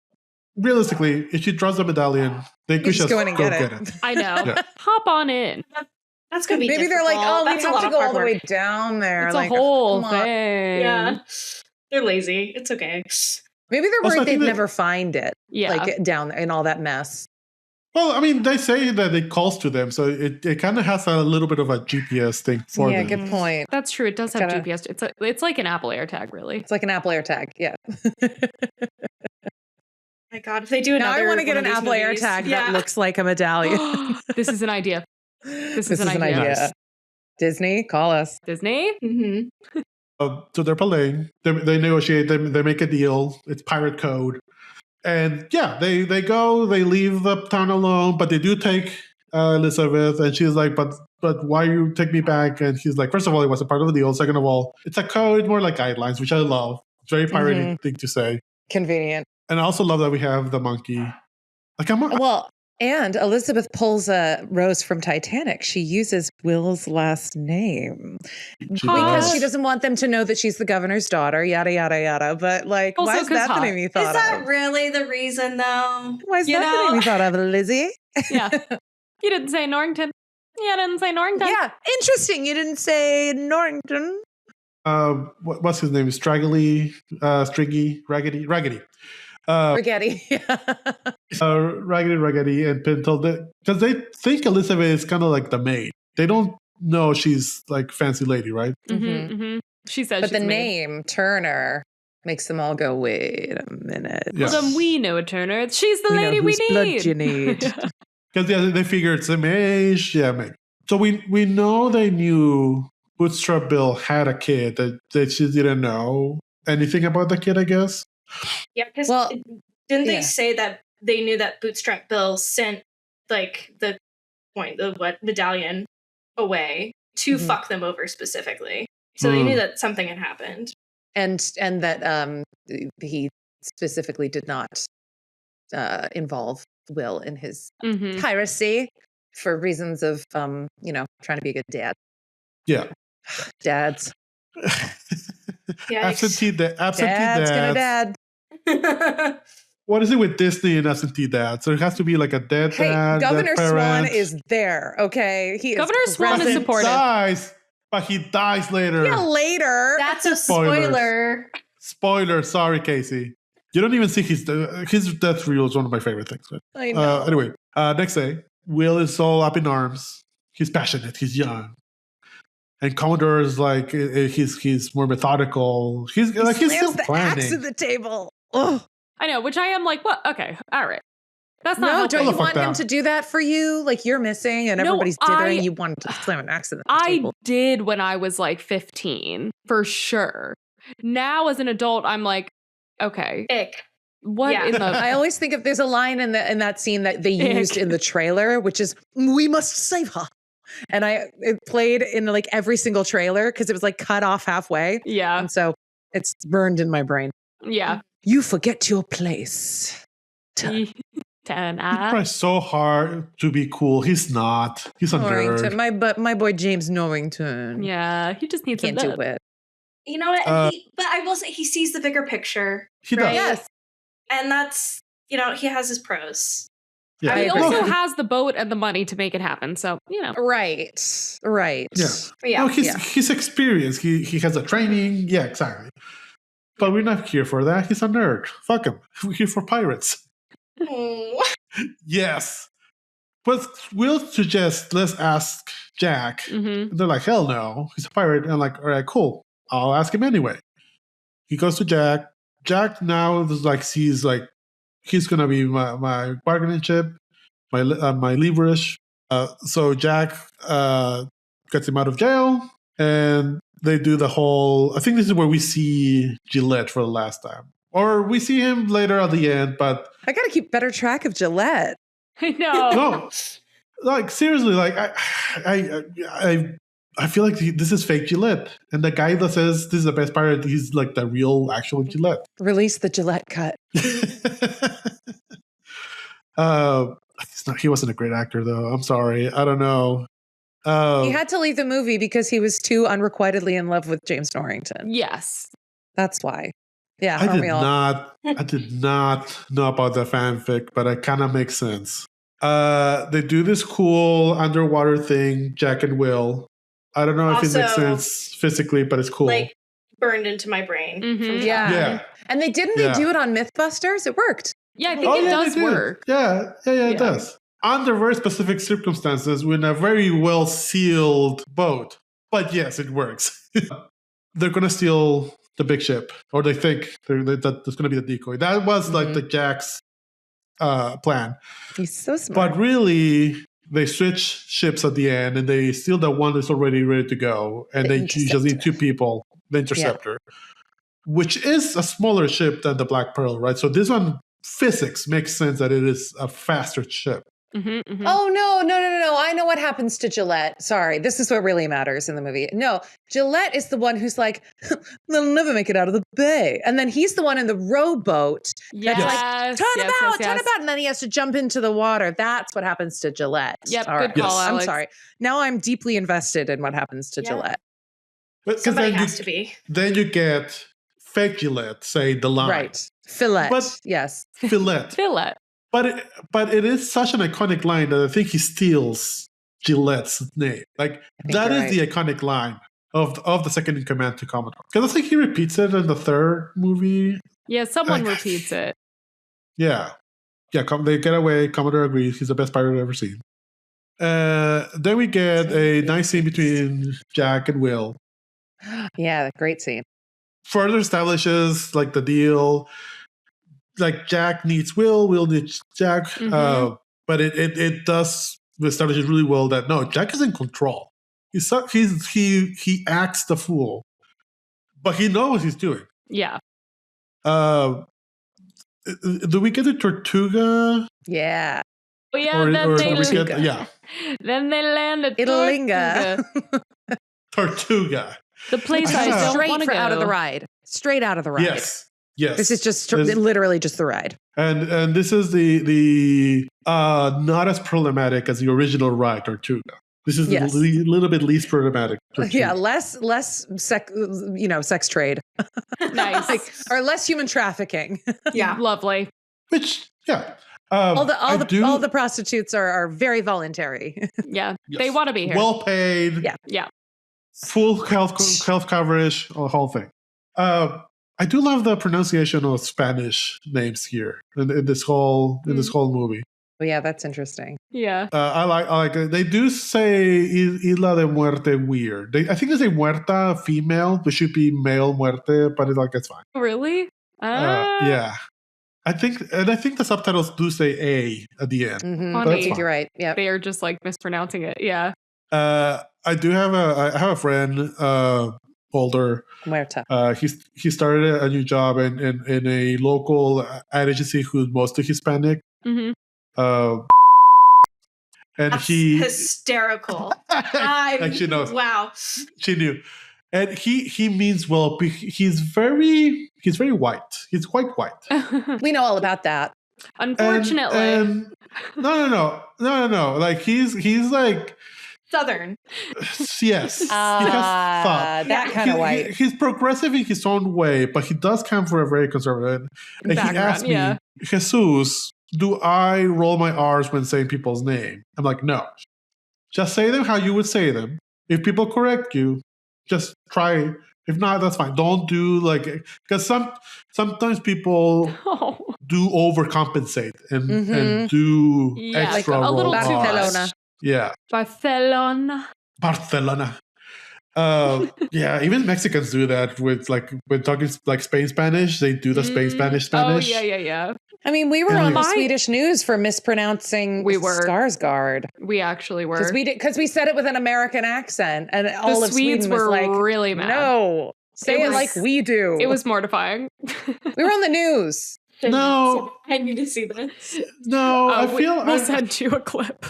realistically, if she draws the medallion, they could just go and get it. I know. Yeah. Hop on in. That's going to be maybe difficult. They're like, oh, that's we have to go all the way down there. It's like, a whole thing. Yeah. They're lazy. It's okay. Maybe they're worried they'd never find it. Yeah. Like down there in all that mess. Well, I mean, they say that it calls to them, so it kind of has a little bit of a GPS thing for them. Yeah, good point. That's true. It does have GPS. It's like an Apple AirTag, really. It's like an Apple AirTag, yeah. My God, if they do another, now I want to get an Apple AirTag that looks like a medallion. This is an idea. This is an idea. Nice. Disney, call us. Disney? Mm-hmm. So they're playing. They negotiate. They make a deal. It's pirate code. And they leave the town alone, but they do take Elizabeth, and she's like, but why you take me back? And he's like, first of all, it wasn't part of the deal. Second of all, it's a code, more like guidelines, which I love. It's very piratey thing to say. Convenient. And I also love that we have the monkey. Like, and Elizabeth pulls a Rose from Titanic. She uses Will's last name because she doesn't want them to know that she's the governor's daughter, yada, yada, yada. But like, also, why is that the name you thought of? Is that really the reason, though? Why is that the name you thought of, Lizzie? Yeah. You didn't say Norrington. Yeah, interesting. You didn't say Norrington. What's his name? Striggy, Raggedy. Raggedy. Raggedy and Pintle, because they think Elizabeth is kind of like the maid. They don't know she's like fancy lady, right? Mm-hmm, mm-hmm. She says, but the name Turner makes them all go, wait a minute. Yeah. Well, then we know Turner. She's the lady we need. Blood you need. Because they figure it's same age. Yeah, maybe. So we know they knew Bootstrap Bill had a kid that she didn't know anything about the kid, I guess. Yeah, because didn't they say that they knew that Bootstrap Bill sent like the medallion away to fuck them over specifically? So they knew that something had happened, and that he specifically did not involve Will in his piracy for reasons of trying to be a good dad. Yeah, dads. Absentee dad's dads. Gonna dad. What is it with Disney and absentee dads? There has to be like a dead dad. Governor Swan is there. Okay, Governor Swan is supportive. But he dies later. Yeah, later. That's a spoiler. Spoiler. Sorry, Casey. You don't even see his death reel is one of my favorite things. But, I know. anyway, next day, Will is all up in arms. He's passionate. He's young. And Commodore is like, he's more methodical. He's still planning. Axe at the table. Oh, I know, which I am like, what? Okay, all right. That's not no, don't you fuck want him that. to do that for you? Like you're missing and everybody's dithering. You want to slam an axe at the table. I did when I was like 15, for sure. Now as an adult, I'm like, okay. Ick. What in the... I always think if there's a line in that scene that they used in the trailer, which is, we must save her. And it played in like every single trailer because it was like cut off halfway. Yeah. And so it's burned in my brain. Yeah. You forget your place. He tries so hard to be cool. He's not. He's a nerd. My boy James Norrington. Yeah, he just needs Can't do it. You know what? But I will say he sees the bigger picture. He does. Yes. And that's, he has his pros. Yeah. He also has the boat and the money to make it happen. So, Right. Yeah. No, he's experienced. He has a training. Yeah, exactly. But we're not here for that. He's a nerd. Fuck him. We're here for pirates. Yes. But Will suggests, let's ask Jack. Mm-hmm. They're like, hell no. He's a pirate. And I'm like, all right, cool. I'll ask him anyway. He goes to Jack. Jack now sees like, he's going to be my bargaining chip, my leverage. So Jack gets him out of jail. And they do the whole, I think this is where we see Gillette for the last time. Or we see him later at the end, but... I got to keep better track of Gillette. I know. No, like seriously, like I feel like this is fake Gillette. And the guy that says this is the best pirate, he's like the real actual Gillette. Release the Gillette cut. He wasn't a great actor though. I'm sorry. I don't know. He had to leave the movie because he was too unrequitedly in love with James Norrington. Yes. That's why. Yeah, I did not know about the fanfic, but it kind of makes sense. They do this cool underwater thing, Jack and Will. I don't know if it makes sense physically, but it's cool. Like burned into my brain. Mm-hmm. Yeah. And they do it on Mythbusters? It worked. Yeah, I think it does work. Yeah, it does. Under very specific circumstances, with a very well sealed boat. But yes, it works. They're gonna steal the big ship, or they think that there's going to be the decoy. That was like the Jack's plan. He's so smart. But really, they switch ships at the end, and they steal the one that's already ready to go, and they just need two people, the Interceptor, which is a smaller ship than the Black Pearl, right? So this one, physics makes sense that it is a faster ship. Mm-hmm, mm-hmm. Oh, no. I know what happens to Gillette. Sorry, this is what really matters in the movie. No, Gillette is the one who's like, they'll never make it out of the bay. And then he's the one in the rowboat that's like, turn about. And then he has to jump into the water. That's what happens to Gillette. Yep, All good call, Alex. I'm sorry. Now I'm deeply invested in what happens to Gillette. But somebody has to be. Then you get fake Gillette, say the line. Right. Fillet. Yes. Fillet. Fillet. But it is such an iconic line that I think he steals Gillette's name. Like that is the iconic line of the second in command to Commodore. Because I think he repeats it in the third movie. Yeah, someone repeats it. Yeah. They get away. Commodore agrees. He's the best pirate I've ever seen. Then we get a nice scene between Jack and Will. Yeah, great scene. Further establishes like the deal. Like Jack needs Will needs Jack. Mm-hmm. But it does establish it really well that no, Jack is in control. He acts the fool, but he knows what he's doing. Yeah. Do we get the Tortuga? Yeah. Oh yeah. Then they land at Italinga. Tortuga. The place I don't want to go. Out of the ride. Straight out of the ride. Yes. This is just literally just the ride. And this is the not as problematic as the original ride Tortuga. This is a little bit least problematic. Tortuga. Yeah, less sex trade. Nice. Or less human trafficking. Yeah, lovely. Which all the prostitutes are very voluntary. Yeah, they want to be here. Well paid. Yeah. Yeah. Full health coverage, the whole thing. I do love the pronunciation of Spanish names here in this whole movie. Oh, yeah, that's interesting. Yeah. I like it. They do say Isla de Muerte weird. I think they say muerta female, but should be male muerte, but it's fine. Really? Yeah. I think the subtitles do say A at the end. Mm-hmm. But that's fine. You're right. Yeah. They are just like mispronouncing it. Yeah. I do have a friend, older. Muerta. He started a new job in a local ad agency who's mostly Hispanic. Mm-hmm. And That's hysterical. she knows. Wow. She knew. And he means well. He's very white. He's quite white. We know all about that. Unfortunately. And no. Like he's like Southern. Yes. He has thought. That kind of white. He's progressive in his own way, but he does come from a very conservative. And he asked me, Jesus, do I roll my R's when saying people's name? I'm like, no. Just say them how you would say them. If people correct you, just try. If not, that's fine. Don't do because sometimes people do overcompensate and do extra like a little roll too R's. much. Yeah. Barcelona. Yeah, even Mexicans do that with when talking Spain Spanish, they do the Spain Spanish. Oh, yeah. I mean, we were on the Swedish news for mispronouncing Skarsgård. We actually were. Because we said it with an American accent, and all of Swedes Sweden was like, really mad. No, say it like we do. It was mortifying. We were on the news. No. I need to see this. No, we'll send you a clip.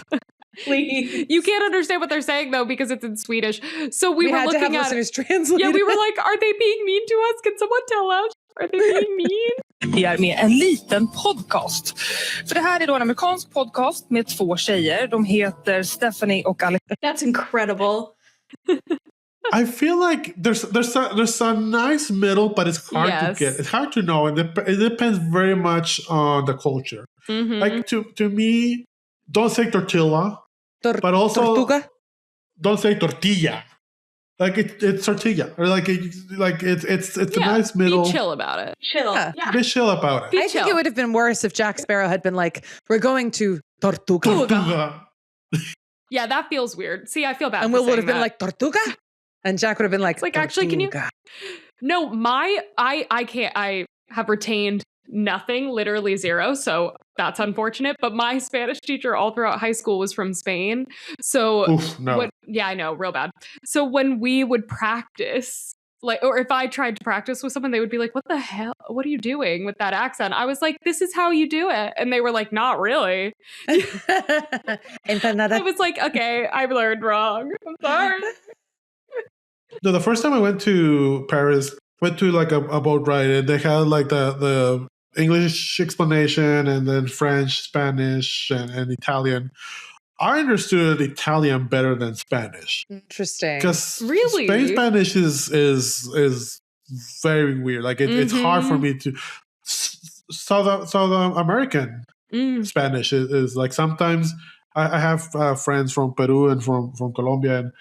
Please. You can't understand what they're saying though because it's in Swedish. So we were had looking to have at listeners translate. Yeah, we were like, are they being mean to us? Can someone tell us? Are they being mean? Vi är med en liten podcast. För det här är då en amerikansk podcast med 2 tjejer. De heter Stephanie och Alex. That's incredible. I feel like there's a nice middle, but it's hard to get. It's hard to know, and it depends very much on the culture. Mm-hmm. Like to me, don't say tortilla, but also tortuga? Don't say tortilla. Like it's tortilla, or it's a nice middle. Be chill about it. Be chill about it. I think it would have been worse if Jack Sparrow had been like, "We're going to Tortuga." Yeah, that feels weird. See, I feel bad. And Will would have been like Tortuga, and Jack would have been like, actually, can you? No, I can't. I have retained nothing, literally 0. So that's unfortunate. But my Spanish teacher all throughout high school was from Spain. So I know, real bad. So when we would practice, or if I tried to practice with someone, they would be like, what the hell? What are you doing with that accent? I was like, this is how you do it. And they were like, not really. I was like, okay, I've learned wrong. I'm sorry. No, the first time I went to Paris, went to a boat ride, and they had the English explanation and then French, Spanish, and Italian. I understood Italian better than Spanish. Interesting. Because Spain Spanish is very weird. It's hard for me to. South American Spanish is like sometimes I have friends from Peru and from Colombia,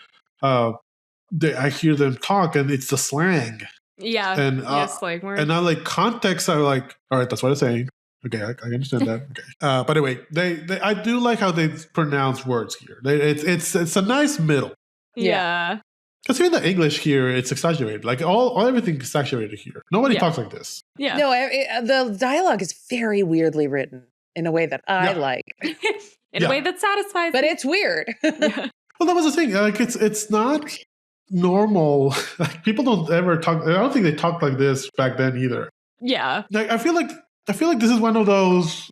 and I hear them talk, and it's the slang. Yeah, and slang word. And I context. I'm like, all right, that's what I'm saying. Okay, I understand that. Okay, but anyway, I do like how they pronounce words here. It's a nice middle. Yeah. Because even the English here, it's exaggerated. Everything is exaggerated here. Nobody talks like this. Yeah. No, the dialogue is very weirdly written in a way that I like. In a way that satisfies. But it's weird. Well, that was the thing. It's not normal. People don't ever talk. I don't think they talked like this back then either. Yeah. I feel like this is one of those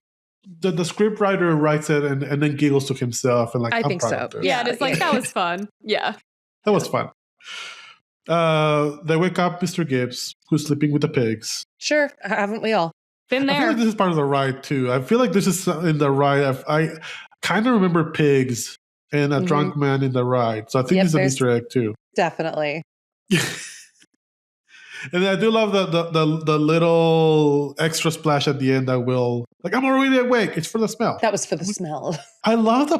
the scriptwriter writes it and then giggles to himself and I think so. Yeah, it's that was fun. Yeah. That was fun. They wake up Mr. Gibbs, who's sleeping with the pigs. Sure, haven't we all? Been there. I feel like this is part of the ride too. I feel like this is in the ride. I kind of remember pigs and a drunk man in the ride. So I think it's an Easter egg too. Definitely. And I do love the little extra splash at the end that will I'm already awake. It's for the smell. That was for the smell. I love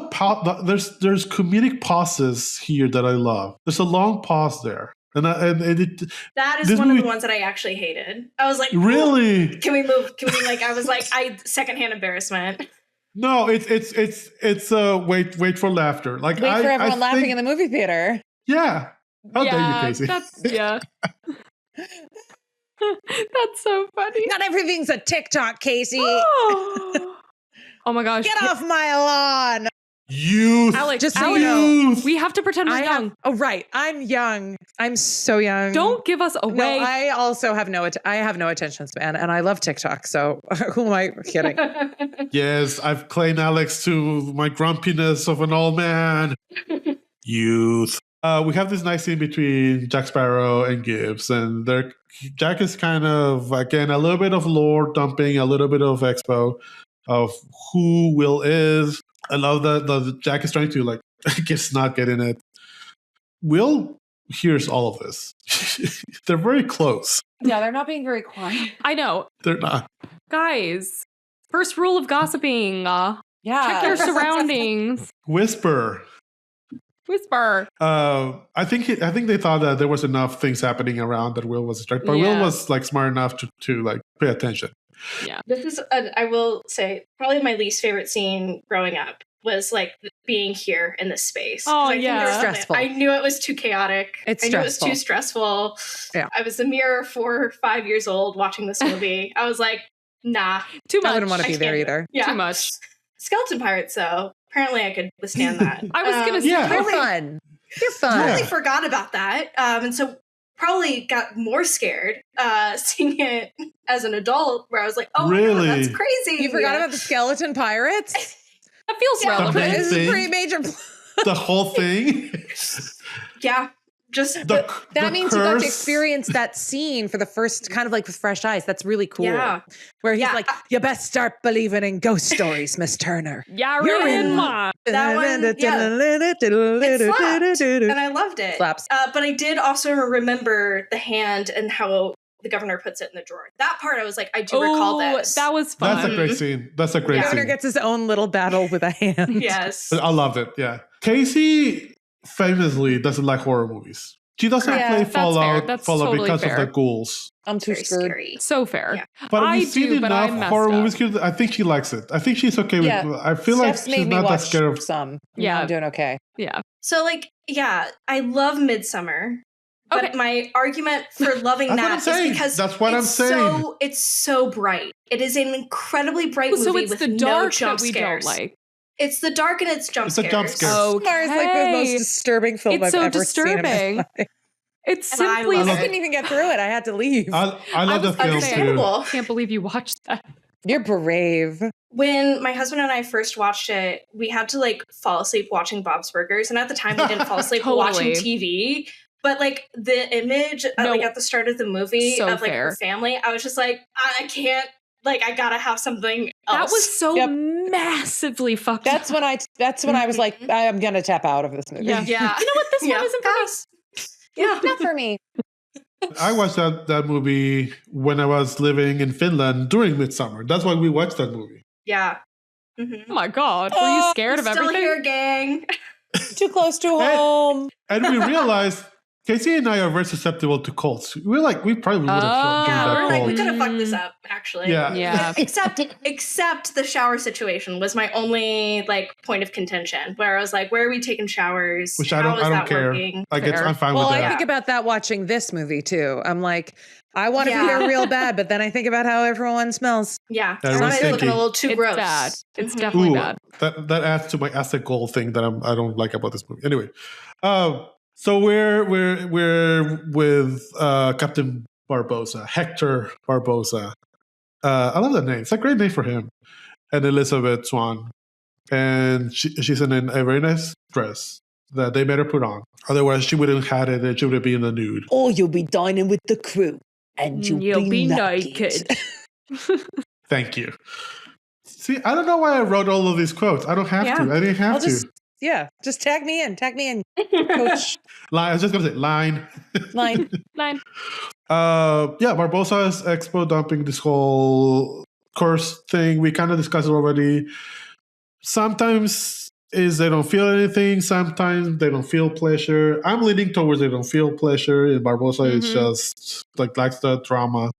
there's comedic pauses here that I love. There's a long pause there. That is one of the ones that I actually hated. I was like, really? Can we move? I was like, secondhand embarrassment. No, it's wait for laughter. Like wait for everyone laughing in the movie theater. Yeah. How dare you, Casey? That's so funny. Not everything's a TikTok, Casey. Oh my gosh. Get off my lawn. Youth. Alex, just so you know, we have to pretend we're young. Right. I'm young. I'm so young. Don't give us away. No, I also have no attention span, and I love TikTok. So who am I kidding? Yes, I've claimed Alex to my grumpiness of an old man. Youth. We have this nice scene between Jack Sparrow and Gibbs, and Jack is kind of, again, a little bit of lore dumping, a little bit of expo of who Will is. I love that Jack is trying to, like, I guess not get in it. Will hears all of this. They're very close. Yeah, they're not being very quiet. I know. They're not. Guys, first rule of gossiping. Check your surroundings. Whisper. I think they thought that there was enough things happening around that Will was distracted, but Will was like smart enough to like pay attention. Yeah, this is I will say probably my least favorite scene growing up was like being here in this space. Oh yeah, stressful. I knew it was too chaotic. I knew it was too stressful. Yeah, I was a mere 4 or 5 years old watching this movie. I was like, nah, too much. I wouldn't want to be there either. Yeah. Too much. Skeleton Pirates, though. Apparently, I could withstand that. I was going to say, you're fun. You're fun. Totally forgot about that, and so probably got more scared seeing it as an adult, where I was like, "Oh, really? My God, that's crazy!" You forgot about the Skeleton Pirates? That feels relevant. This is a pretty major. The whole thing. Yeah. Just that means you got to experience that scene for the first, kind of like with fresh eyes. That's really cool. Yeah. Where he's like, "You best start believing in ghost stories, Miss Turner." You're in mine. That one, it slapped, and I loved it. Slaps. But I did also remember the hand and how the governor puts it in the drawer. That part, I was like, I do recall this. That was fun. That's a great scene. That's a great scene. The governor gets his own little battle with a hand. Yes. I loved it. Yeah. Casey famously doesn't like horror movies. She doesn't play Fallout totally because fair. of the ghouls. I'm too scared. Scary. So fair. Yeah. But we've seen enough horror movies here. I think she likes it. I think she's okay with it. I feel Steph's like she's not that scared of some. Yeah. I'm doing okay. Yeah. So, like, yeah, I love Midsummer. But my argument for loving that is because that's what I'm saying. It's so bright. It is an incredibly bright movie so it's with the no dark jump that we scares. don't like. It's the dark and it's jump scares. It's a jump scare. Okay. It's like the most disturbing film It's I've so ever disturbing. seen in my life. It's simply. I couldn't even get through it. I had to leave. I love the film too. Understandable. Can't believe you watched that. You're brave. When my husband and I first watched it, we had to like fall asleep watching Bob's Burgers, and at the time we didn't fall asleep watching TV. But like the image, like at the start of the movie of like her family, I was just like, I can't. Like I gotta have something else. That was so massively fucked up. That's when I was like, I am gonna tap out of this movie. Yeah. You know what? This one isn't for me. Yeah, not for me. I watched that movie when I was living in Finland during Midsummer. That's why we watched that movie. Yeah. Mm-hmm. Oh my God. Were you scared of everything? Still here, gang. Too close to home. And we realized Casey and I are very susceptible to cults. We probably would have done that cult. We could have fucked this up, actually. Yeah. Except the shower situation was my only like point of contention, where I was like, "Where are we taking showers? Which I don't care. Working? Like I'm fine with that. Well, I think about that watching this movie too. I'm like, I want to be there real bad, but then I think about how everyone smells. Yeah, it's looking a little too gross. Bad. It's definitely bad. That adds to my ethical thing that I don't like about this movie. Anyway, so we're with Captain Barbosa, Hector Barbosa. I love that name. It's a great name for him. And Elizabeth Swan, and she's in a very nice dress that they made her put on. Otherwise, she wouldn't have had it, and she would be in the nude. Or you'll be dining with the crew, and you'll be naked. Thank you. See, I don't know why I wrote all of these quotes. I don't have to. I didn't have to. Just tag me in, Coach. I was just gonna say line. Barbosa is expo dumping this whole curse thing. We kind of discussed it already. Sometimes is they don't feel anything. Sometimes they don't feel pleasure. I'm leaning towards they don't feel pleasure. And Barbosa is just like likes the drama.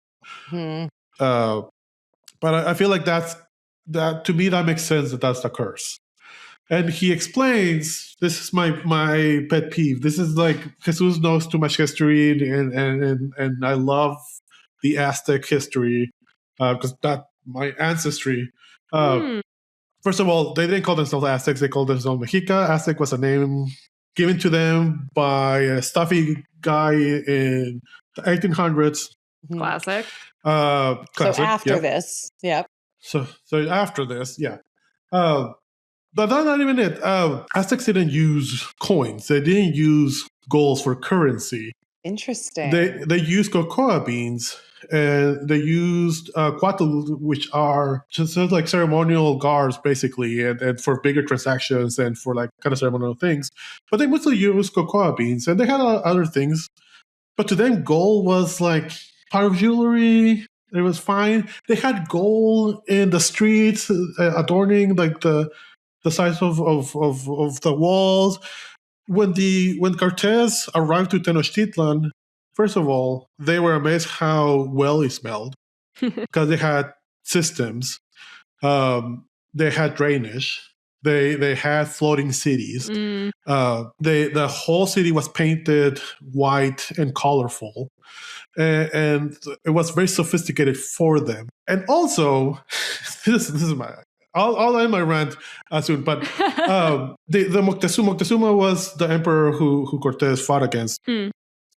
But I feel like that to me that makes sense that's the curse. And he explains, this is my pet peeve. This is like Jesus knows too much history, and I love the Aztec history because that my ancestry. First of all, they didn't call themselves Aztecs; they called themselves Mexica. Aztec was a name given to them by a stuffy guy in the 1800s. Classic. Classic. So after this, yep. So after this, yeah. But that's not even it. Aztecs didn't use coins. They didn't use golds for currency. Interesting. They used cocoa beans, and they used cuatl, which are just like ceremonial guards, basically, and for bigger transactions and for like kind of ceremonial things. But they mostly used cocoa beans, and they had other things. But to them, gold was like part of jewelry. It was fine. They had gold in the streets, adorning like the sides of the walls. When Cortez arrived to Tenochtitlan, first of all, they were amazed how well it smelled because they had systems. They had drainage. They had floating cities. The whole city was painted white and colorful. And it was very sophisticated for them. And also, this is my... I'll end my rant soon, but the Moctezuma was the emperor who Cortez fought against.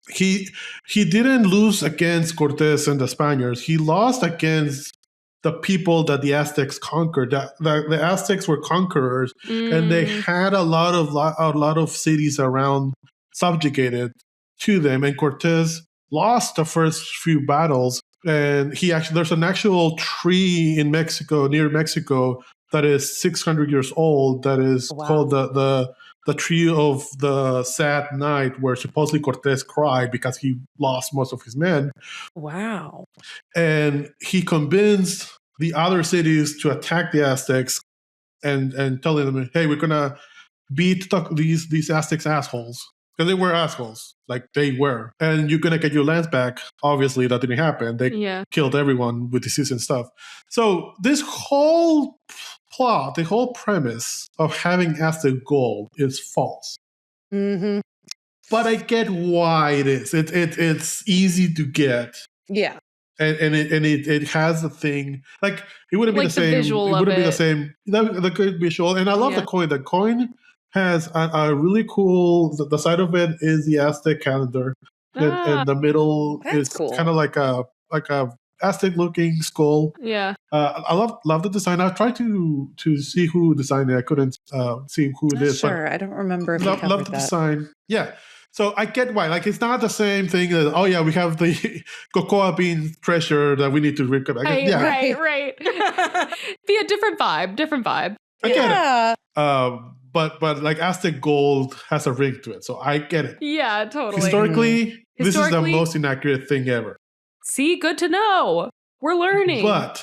He didn't lose against Cortez and the Spaniards. He lost against the people that the Aztecs conquered. The Aztecs were conquerors, and they had a lot of cities around subjugated to them. And Cortez lost the first few battles. And there's an actual tree in Mexico, near Mexico, that is 600 years old. That is called the tree of the sad night, where supposedly Cortez cried because he lost most of his men. Wow! And he convinced the other cities to attack the Aztecs, and telling them, "Hey, we're gonna beat these Aztecs assholes." Because they were assholes, like they were. And you're going to get your lands back. Obviously, that didn't happen. They killed everyone with disease and stuff. So this whole plot, the whole premise of having Aztec gold is false. But I get why it is. It's easy to get. Yeah. And it has a thing. Like, it wouldn't be the same. It wouldn't be the same. The good visual. And I love the coin. The coin has a really cool, the side of it is the Aztec calendar, and the middle is cool. Kind of like a Aztec looking skull. Yeah. I love the design. I tried to see who designed it. I couldn't see who it is. Sure, I don't remember. If love the design. Yeah. So I get why. Like, it's not the same thing as, oh yeah, we have the cocoa bean treasure that we need to recover. Right. Be a different vibe. I get it. But like Aztec gold has a ring to it, so I get it. Yeah, totally. Historically, this is the most inaccurate thing ever. See, good to know. We're learning. But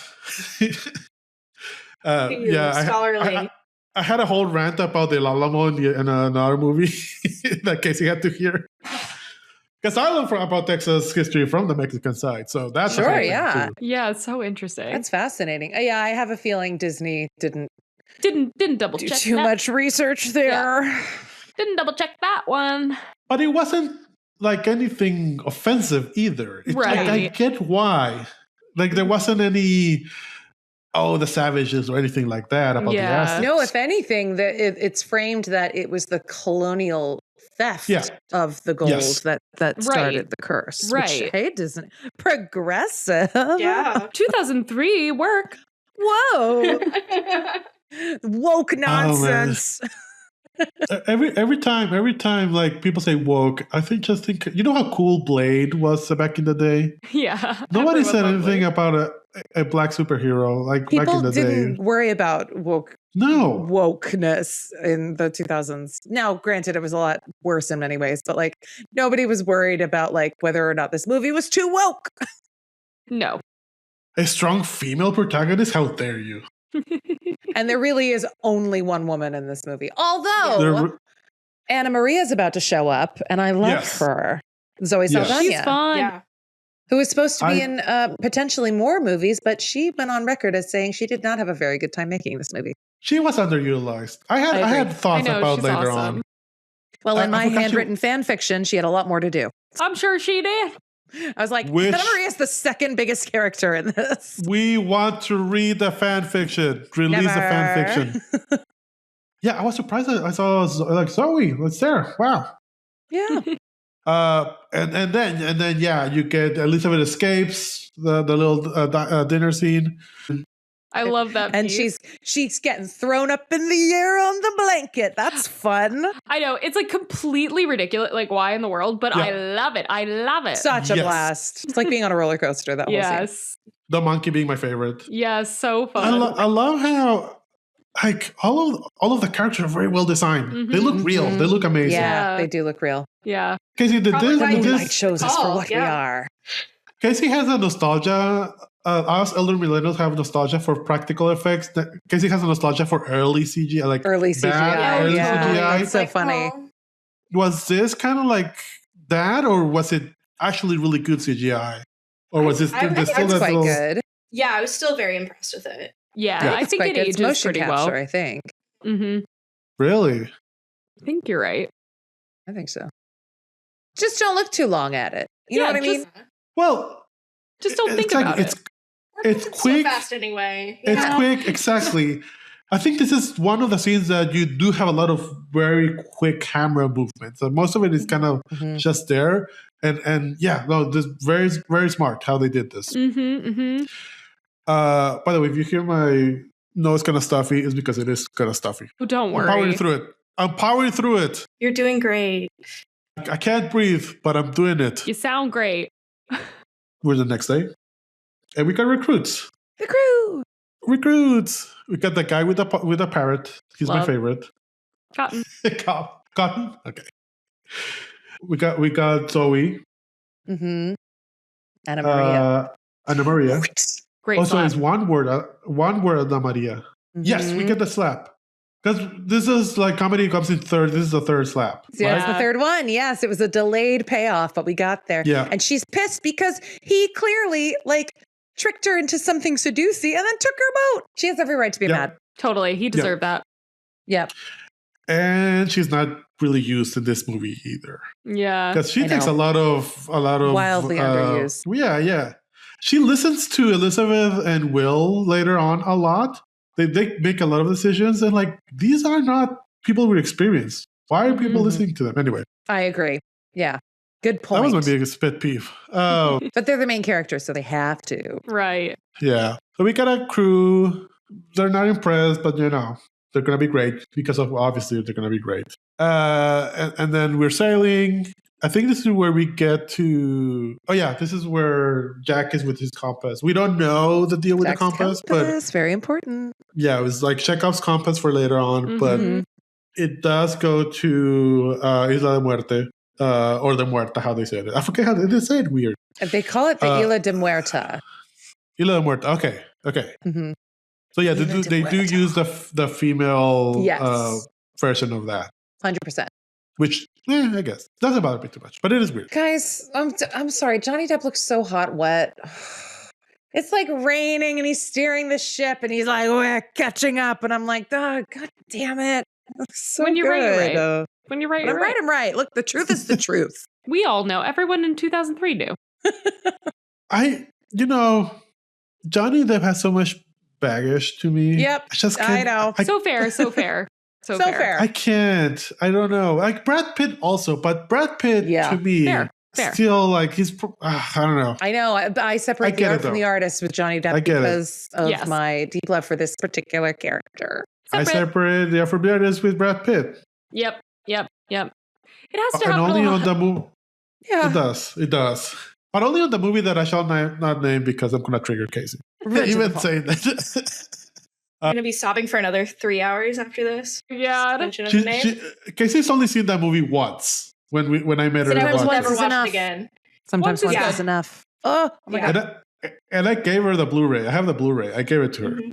scholarly. I had a whole rant about the Alamo in another movie that Casey had to hear. Because I learned about Texas history from the Mexican side, so that's sure, yeah, it's so interesting. That's fascinating. Yeah, I have a feeling Disney didn't double check too much research there. Yeah. Didn't double check that one. But it wasn't like anything offensive either. Right. Like, I get why. Like, there wasn't any the savages or anything like that about the Aztecs. No, if anything, it's framed that it was the colonial theft of the gold that started the curse. Right. Which, hey, doesn't progressive. Yeah. 2003 work. Whoa. Woke nonsense. Every time like people say woke, I just think you know how cool Blade was back in the day? Yeah. Nobody said anything about a black superhero like people back in the day. People didn't worry about wokeness in the 2000s. Now, granted, it was a lot worse in many ways, but like nobody was worried about like whether or not this movie was too woke. No. A strong female protagonist? How dare you? And there really is only one woman in this movie. Although Anna Maria's about to show up, and I love her. Zoe Saldana. She's fun. Yeah. Who was supposed to be in potentially more movies, but she went on record as saying she did not have a very good time making this movie. She was underutilized. I had thoughts about later on. Well, in my handwritten fan fiction, she had a lot more to do. I'm sure she did. I was like, Anna Maria is the second biggest character in this. We want to read the fan fiction. Release the fan fiction. Yeah, I was surprised that I saw like Zoe. It's there. Wow. Yeah. And then you get Elizabeth escapes the little dinner scene. I love that. And she's getting thrown up in the air on the blanket. That's fun. I know. It's like completely ridiculous. Like, why in the world? But I love it. I love it. Such a blast. It's like being on a roller coaster. That whole scene. The monkey being my favorite. Yes, so fun. I love how like all of the characters are very well designed. Mm-hmm. They look real. They look amazing. Yeah, they do look real. Yeah. Casey, Moonlight shows us for what we are. Casey has a nostalgia. Us elder millennials have nostalgia for practical effects. Casey has a nostalgia for early CGI, like early CGI. Early CGI. That's so funny. Was this kind of like that, or was it actually really good CGI, or was this quite good? Yeah, I was still very impressed with it. Yeah, I think it ages pretty well. I think. Mm-hmm. Really? I think you're right. I think so. Just don't look too long at it. You know what I mean? Well, just don't think about it. It's quick. So fast anyway. It's quick, exactly. I think this is one of the scenes that you do have a lot of very quick camera movements. So most of it is kind of just there. And this very, very smart how they did this. Mm-hmm, mm-hmm. By the way, if you hear my nose kind of stuffy, it's because it is kind of stuffy. Oh, don't worry. I'm powering through it. You're doing great. I can't breathe, but I'm doing it. You sound great. We're the next day. And we got recruits. Recruits. We got the guy with a parrot. He's my favorite. Cotton. Cotton? Okay. We got Zoe. Mm-hmm. Anna Maria. Great. Also, it's one word, Anna Maria. Mm-hmm. Yes, we get the slap. Because this is like comedy comes in third. This is the third slap. Yeah, it's the third one. Yes, it was a delayed payoff, but we got there. Yeah. And she's pissed because he clearly tricked her into something seducing and then took her boat. She has every right to be mad. Totally. He deserved that. Yep. And she's not really used in this movie either. Yeah. Because she takes a lot of wildly underused. Yeah. She listens to Elizabeth and Will later on a lot. They make a lot of decisions, and these are not people with experience. Why are people listening to them anyway? I agree. Yeah, good point. That was my biggest pet peeve. But they're the main characters, so they have to. Right. Yeah. So we got a crew. They're not impressed, but they're gonna be great because obviously they're gonna be great. And then we're sailing. I think this is where we get to... Oh, yeah. This is where Jack is with his compass. We don't know the deal with the compass, but... It's very important. Yeah, it was like Chekhov's compass for later on, but it does go to Isla de Muerte, or de Muerta, how they said it. I forget how they say it weird. They call it the Isla de Muerta. Isla de Muerta. Okay. Mm-hmm. So, yeah, they do use the female version of that. 100%. Which, I guess, doesn't bother me too much, but it is weird. Guys, I'm sorry. Johnny Depp looks so hot wet. It's like raining and he's steering the ship and he's like, we're catching up. And I'm like, oh, God damn it. So when you're good. Right, you're right. When you're right, you're right. I'm right. Look, the truth is the truth. We all know. Everyone in 2003 knew. Johnny Depp has so much baggage to me. Yep. I know. So fair. So fair. I can't. I don't know. Like Brad Pitt also, but Brad Pitt to me still he's. I don't know. I know. I separate the art from the artist with Johnny Depp because of my deep love for this particular character. I separate the art from the artist with Brad Pitt. Yep. It has to happen. And only on the movie. Yeah, it does. But only on the movie that I shall not name because I'm going to trigger Casey. Even saying that. I'm going to be sobbing for another 3 hours after this. Yeah. Casey's only seen that movie once when I met her. Sometimes we'll never watch it again. Sometimes once is enough. Oh my God. And I gave her the Blu-ray. I have the Blu-ray. I gave it to her. Mm-hmm.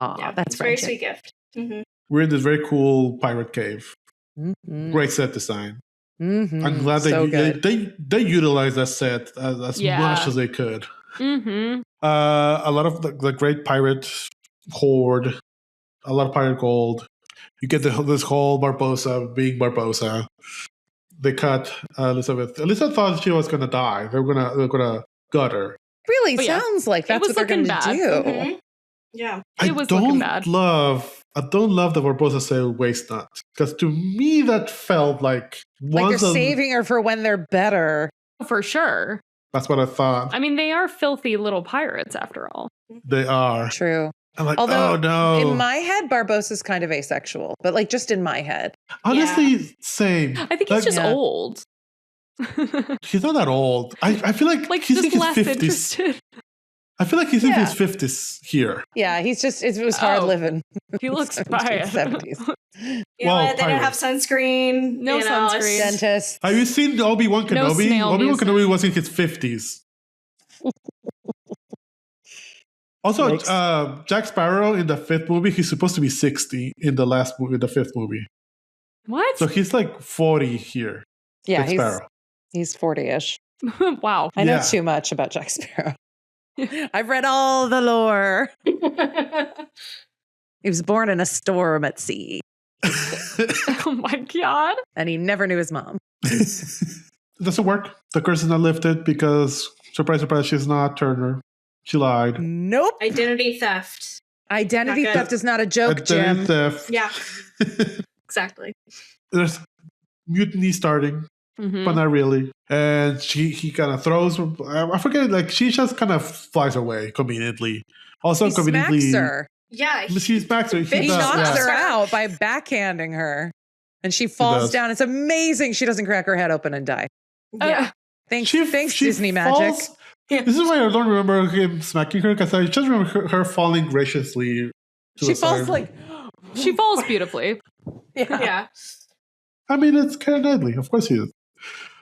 Oh, Yeah, that's it's a very friendship. sweet gift. Mm-hmm. We're in this very cool pirate cave. Mm-hmm. Great set design. Mm-hmm. I'm glad they utilized that set as much as they could. Mm-hmm. A lot of the great pirate horde, a lot of pirate gold. You get this whole Barbossa being Barbossa. They cut Elizabeth. Elizabeth thought she was gonna die. They're gonna gut her. Really sounds like that's what they're going to do. Mm-hmm. Yeah, I don't love the Barbossa say waste not, because to me that felt like they're saving her for when they're better. For sure. That's what I thought. I mean, they are filthy little pirates after all. They are. True. I'm like, although, oh no. In my head, Barbossa's kind of asexual, but like just in my head. Honestly, same. I think he's just old. He's not that old. I feel like he's just in less his 50s. interested. I feel like he's in his 50s here. Yeah, he's just, it was hard living. He looks bad. 70s. You know what? They didn't have sunscreen. No sunscreen. Dentist. Have you seen Obi-Wan Kenobi? No Obi-Wan Kenobi was in his 50s. Also, Jack Sparrow in the 5th movie, he's supposed to be 60 in the last movie, the 5th movie. What? So he's like 40 here. Yeah, Jack Sparrow. He's 40-ish. Wow. I know too much about Jack Sparrow. I've read all the lore. He was born in a storm at sea. Oh my God. And he never knew his mom. It doesn't work. The curse is not lifted because, surprise, surprise, she's not Turner. She lied. Nope. Identity theft. Identity theft is not a joke, Identity Jim. theft. Yeah. Exactly. There's mutiny starting, but not really. And he kind of throws. I forget. Like she just kind of flies away conveniently. Also, he conveniently, smacks her. Yeah, she smacks her. He knocks her out by backhanding her, and she falls down. It's amazing. She doesn't crack her head open and die. Yeah. Thanks, Disney magic. Yeah. This is why I don't remember him smacking her, because I just remember her falling graciously. She falls she falls beautifully. Yeah. I mean, it's kind of deadly. Of course he is.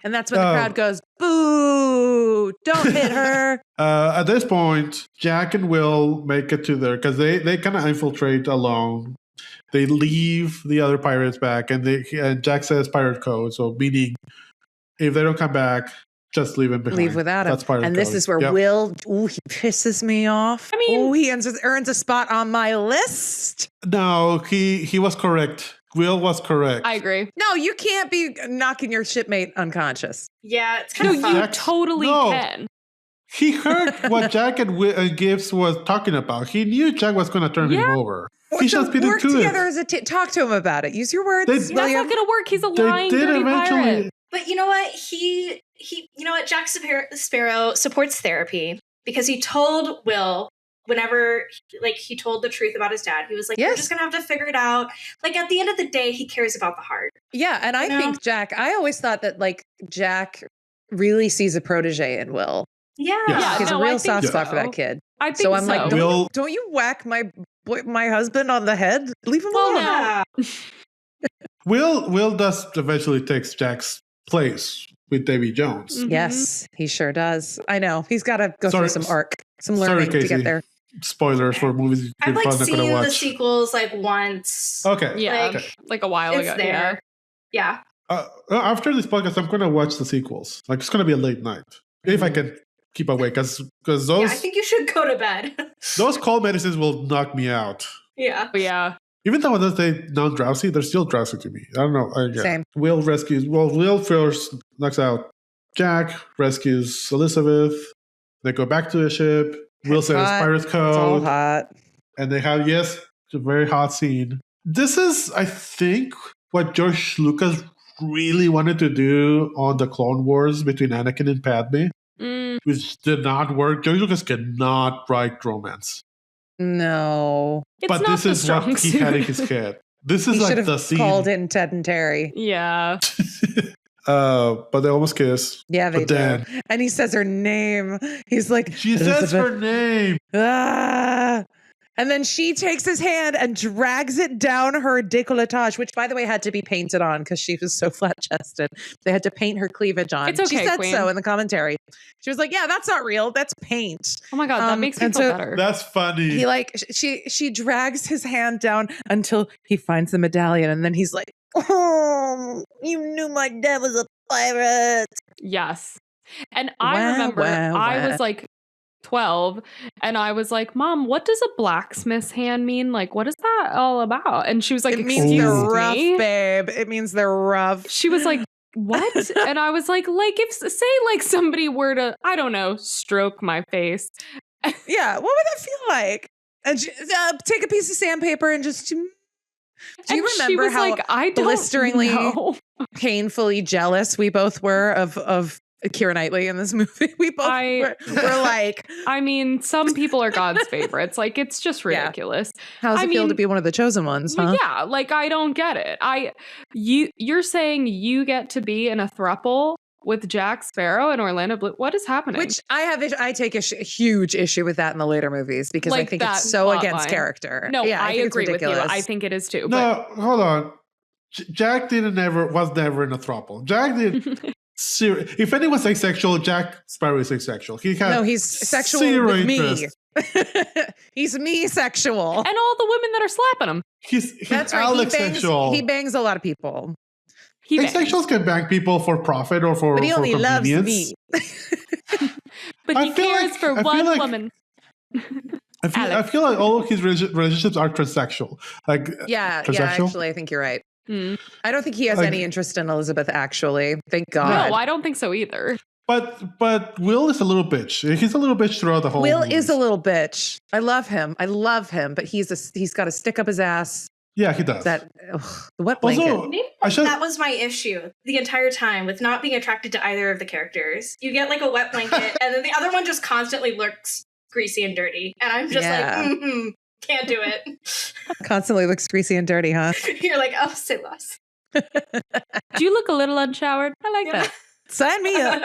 And that's when the crowd goes, boo, don't hit her. At this point, Jack and Will make it to there because they kind of infiltrate alone. They leave the other pirates back, and Jack says pirate code, so meaning if they don't come back, just leave him behind. Leave without him. That's pirate and code. This is where Will, he pisses me off. I mean, he earns a spot on my list. No, he was correct. Will was correct. I agree. No, you can't be knocking your shipmate unconscious. Yeah, it's kind of fun. You totally can. He heard what Jack and Gibbs was talking about. He knew Jack was going to turn him over. He just didn't work do together it. as a talk to him about it. Use your words. That's not going to work. He's a lying, dirty pirate. But you know what? You know what? Jack Sparrow supports therapy because he told Will whenever, he told the truth about his dad. He was like, "We're just gonna have to figure it out." Like at the end of the day, he cares about the heart. Yeah, and I think Jack. I always thought that Jack really sees a protege in Will. Yeah, he's a real soft spot for that kid. I think so. I'm like, Will, don't you whack my husband on the head? Leave him alone. Yeah. Will does eventually takes Jack's place with Davy Jones. Mm-hmm. Yes, he sure does. I know. He's got to go through some arc, some learning to get there. Spoilers for movies I've you're probably not going to watch. the sequels once. Okay. Yeah. Like a while ago. There. Yeah. After this podcast, I'm going to watch the sequels. It's going to be a late night. If I can keep awake. Because those... Yeah, I think you should go to bed. Those cold medicines will knock me out. Yeah. Yeah. Even though they're non-drowsy, they're still drowsy to me. I don't know. Same. Will first knocks out Jack, rescues Elizabeth. They go back to the ship. Will says pirate code. It's all hot. And they have, it's a very hot scene. This is, I think, what George Lucas really wanted to do on the Clone Wars between Anakin and Padme, which did not work. George Lucas cannot write romance. No. But this is what he had in his head. This is like the scene. Called in Ted and Terry. Yeah. But they almost kiss. Yeah, they do. And he says her name. He's like, she says her name. Ah. And then she takes his hand and drags it down her décolletage, which, by the way, had to be painted on because she was so flat-chested. They had to paint her cleavage on. It's okay, she said Queen. so in the commentary. She was like, yeah, that's not real. That's paint. Oh my God, that makes me feel better. That's funny. He she drags his hand down until he finds the medallion. And then he's like, oh, you knew my dad was a pirate. Yes. And I remember I was like 12 and I was like, Mom, what does a blacksmith's hand mean? Like, what is that all about? And she was like, it means they're rough, babe. It means they're rough. She was like, what? And I was like if say like somebody were to, I don't know, stroke my face. Yeah. What would that feel like? And take a piece of sandpaper and just. Do you remember how I blisteringly, painfully jealous we both were of Keira Knightley in this movie? We both were like, I mean, some people are God's favorites. Like, it's just ridiculous. Yeah. How's it feel to be one of the chosen ones? Huh? Yeah, like I don't get it. You're saying you get to be in a throuple with Jack Sparrow and Orlando Bloom. What is happening? Which I take a huge issue with that in the later movies because like I think it's so against character. No, yeah, I agree with you. I think it is too. No, hold on. Jack was never in a throuple. Jack did. If anyone's asexual, Jack Sparrow is asexual. He's sexual with me. He's me sexual. And all the women that are slapping him. He's That's right. Alex sexual. He bangs a lot of people. Asexuals can bang people for profit or for convenience. But he only loves me. But he cares for one woman. I feel like all of his relationships are transsexual. Yeah, actually, I think you're right. I don't think he has any interest in Elizabeth, actually. Thank God. No, I don't think so either. But Will is a little bitch. He's a little bitch throughout the whole Will movie. is a little bitch. I love him, but he's got to stick up his ass. Yeah, he does. The wet blanket. Also, that was my issue the entire time with not being attracted to either of the characters. You get like a wet blanket, and then the other one just constantly looks greasy and dirty, and I'm just like, can't do it. Constantly looks greasy and dirty, huh? You're like, oh, say less. Do you look a little unshowered? I like that. Sign me up.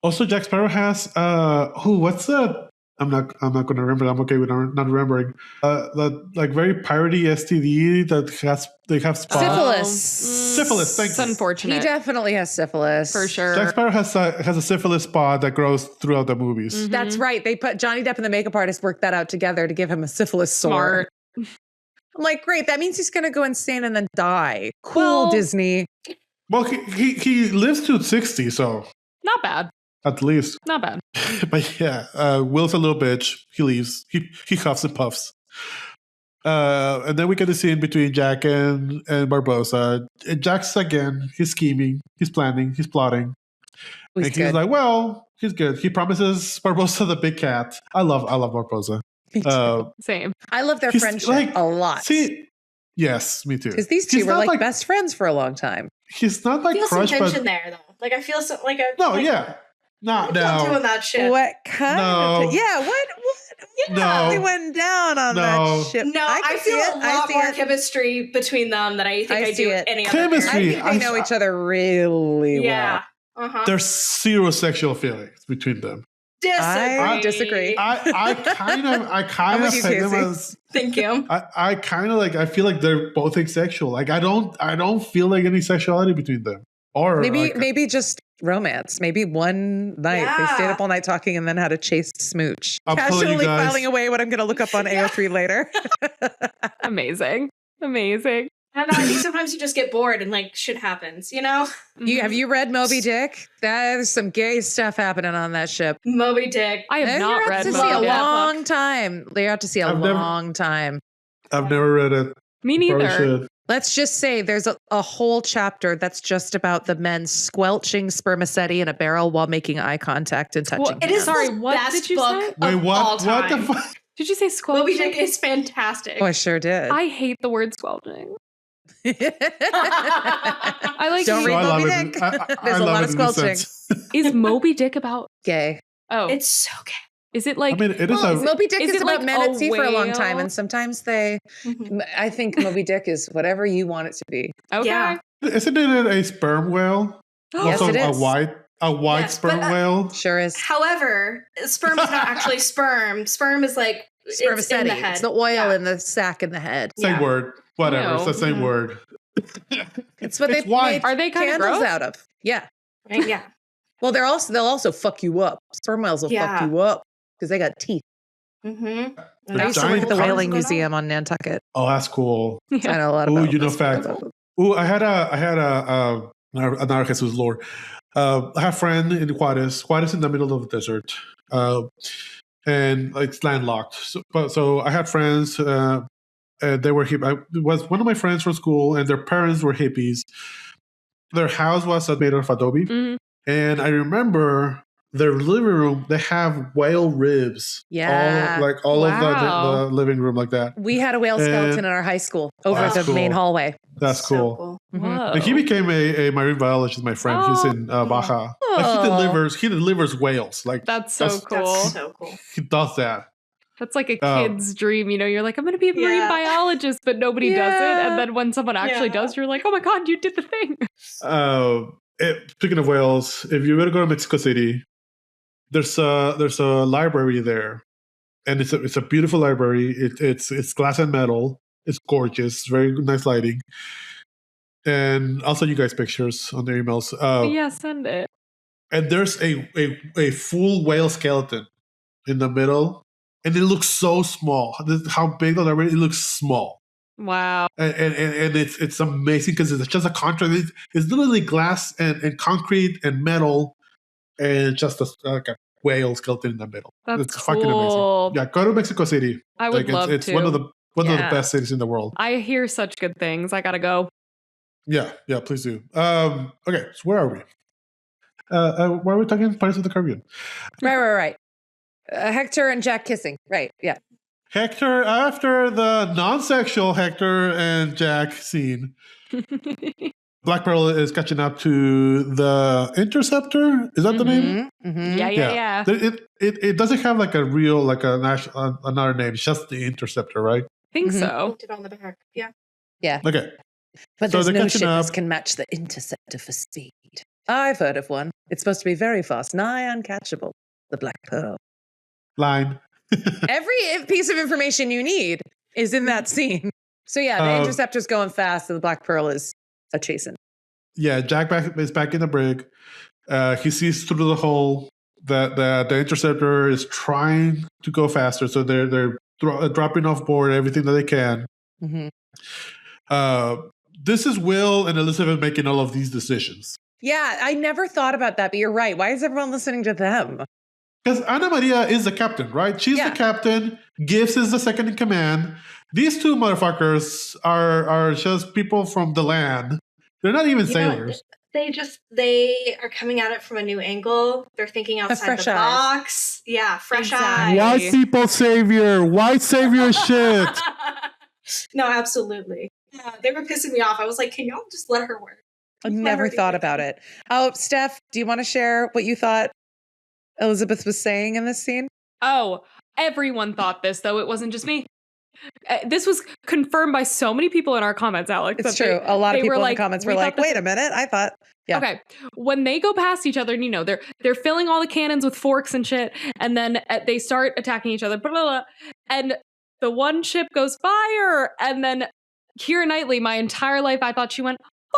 Also, Jack Sparrow has what's that? I'm not going to remember. I'm okay with not remembering. That like very piratey STD that they have spots. Syphilis. Thank you. It's unfortunate. He definitely has syphilis for sure. Jack Sparrow has a syphilis spot that grows throughout the movies. Mm-hmm. That's right. They put Johnny Depp and the makeup artist worked that out together to give him a syphilis sore. I'm like, great. That means he's going to go insane and then die. Cool, Disney. Well, he lives to 60, so not bad. At least. Not bad. But yeah, Will's a little bitch. He leaves. He huffs and puffs. And then we get the scene between Jack and Barbossa. And Jack's again, he's scheming, he's planning, he's plotting. He's like, well, he's good. He promises Barbossa the big cat. I love Barbossa. Same. I love their friendship a lot. Yes, me too. Because these two were like best friends for a long time. He's not like crushed, some tension there though. Like I feel so like a not doing that shit. What kind of what? Yeah, they went down on that ship. No, I feel a lot more chemistry between them than I think I do with any other chemistry. I think they know each other really well. There's zero sexual feelings between them. I disagree. I kind of take them as. Thank you. I kind of I feel like they're both asexual. Like I don't feel like any sexuality between them. Or maybe just romance. Maybe one night they stayed up all night talking and then had a chaste smooch. Casually filing away what I'm going to look up on AO3 later. Amazing. I don't know. I think sometimes you just get bored and shit happens, you know? Have you read Moby Dick? There's some gay stuff happening on that ship. Moby Dick. I have not read Moby Dick. You're out to see a long time. I've never read it. Me neither. Let's just say there's a whole chapter that's just about the men squelching spermaceti in a barrel while making eye contact and touching. Well, it is what did you say? Wait, what? What the fuck? Did you say squelching? Moby Dick is fantastic. Oh, I sure did. I hate the word squelching. I don't read Moby Dick. There's a lot of squelching. Is Moby Dick about gay? Oh, it's so gay. Is it like? I mean, it is. Moby Dick is about men at sea for a long time, and sometimes they. I think Moby Dick is whatever you want it to be. Okay. Yeah. Isn't it a sperm whale? Yes, it is. A white sperm whale. Sure is. However, sperm is not actually sperm. Sperm is like Spermaceti. It's the oil in the sac in the head. Same word. Whatever. It's the same word. It's what they made Are they kind of candles gross? out of. Yeah. Right, yeah. Well, they'll also fuck you up. Sperm whales will fuck you up because they got teeth. Mm-hmm. I used to work at the Whaling Museum on Nantucket. Oh, that's cool. Yeah. I know a lot about. Oh, you know, fact. Oh, I had another Jesus lore. I have a friend in Juarez. Juarez in the middle of the desert, and it's landlocked. So I had friends. They were hip. It was one of my friends from school, and their parents were hippies. Their house was made of adobe, and I remember their living room. They have whale ribs. Yeah, all of the living room like that. We had a whale skeleton in our high school over the main hallway. That's cool. Cool. And he became a marine biologist. My friend, he's in Baja. Like he delivers whales. Like that's so cool. That's so cool. He does that. That's like a kid's dream, you know. You're like, I'm going to be a marine biologist, but nobody does it. And then when someone actually does, you're like, oh my god, you did the thing. Speaking of whales, if you were to go to Mexico City, there's a library there, and it's a beautiful library. It's glass and metal. It's gorgeous. Very nice lighting. And I'll send you guys pictures on their emails. Yeah, send it. And there's a full whale skeleton in the middle, and it looks so small. How big the library? It looks small. Wow. And it's amazing because it's just a contrast. It's literally glass and concrete and metal, and just like a whale skeleton in the middle. It's cool. fucking amazing. Yeah, go to Mexico City. I would love it's to. one of the best cities in the world. I hear such good things. I gotta go. Yeah, please do. Okay, so where are we? Why are we talking Pirates of the Caribbean? Right. Hector and Jack kissing. Right, yeah. Hector, after the non-sexual Hector and Jack scene, Black Pearl is catching up to the Interceptor. Is that the name? Mm-hmm. Yeah. It doesn't have like a real, like another name. It's just the Interceptor, right? I think so. On the back. Yeah. Okay. But there's no ship that can match the Interceptor for speed. I've heard of one. It's supposed to be very fast, nigh uncatchable. The Black Pearl. Line. Every piece of information you need is in that scene. So yeah, the Interceptor's going fast, and the Black Pearl is a chasing. Yeah, Jack is back in the brig. He sees through the hole that the Interceptor is trying to go faster, so they're dropping off board everything that they can. This is Will and Elizabeth making all of these decisions. Yeah, I never thought about that, but you're right. Why is everyone listening to them? Because Ana Maria is the captain, right? She's the captain. Gibbs is the second in command. These two motherfuckers are just people from the land. They're not even sailors. They are coming at it from a new angle. They're thinking outside the box. Yeah, fresh eyes. White people savior. White savior shit. No, absolutely. Yeah, they were pissing me off. I was like, can y'all just let her work? I never thought about it. Oh, Steph, do you want to share what you thought Elizabeth was saying in this scene? Oh, everyone thought this, though. It wasn't just me. This was confirmed by so many people in our comments, Alex. It's true. A lot of people in the comments were like, wait a minute. I thought. Yeah. Okay. When they go past each other, and, you know, they're filling all the cannons with forks and shit, and then they start attacking each other. Blah, blah, blah, and the one ship goes fire, and then Keira Knightley, my entire life, I thought she went, fire!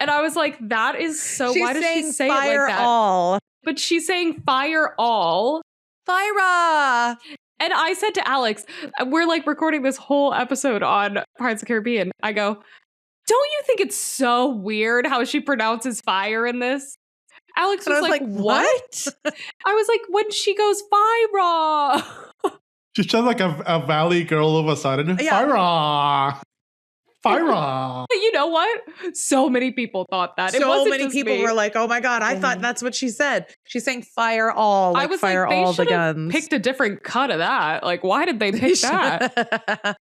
And I was like, that is so, why does she say it like that? All. But she's saying fire all. Fire! And I said to Alex, we're like recording this whole episode on Pirates of the Caribbean. I go, don't you think it's so weird how she pronounces fire in this? Alex was like, what? I was like, when she goes fire. She's just like a valley girl all of a sudden. Fire! Fire! You know what? So many people thought that. So many people were like, oh my God, I thought that's what she said. She's saying fire all. Like, I was fire like, all the guns. Picked a different cut of that. Like, why did they pick that?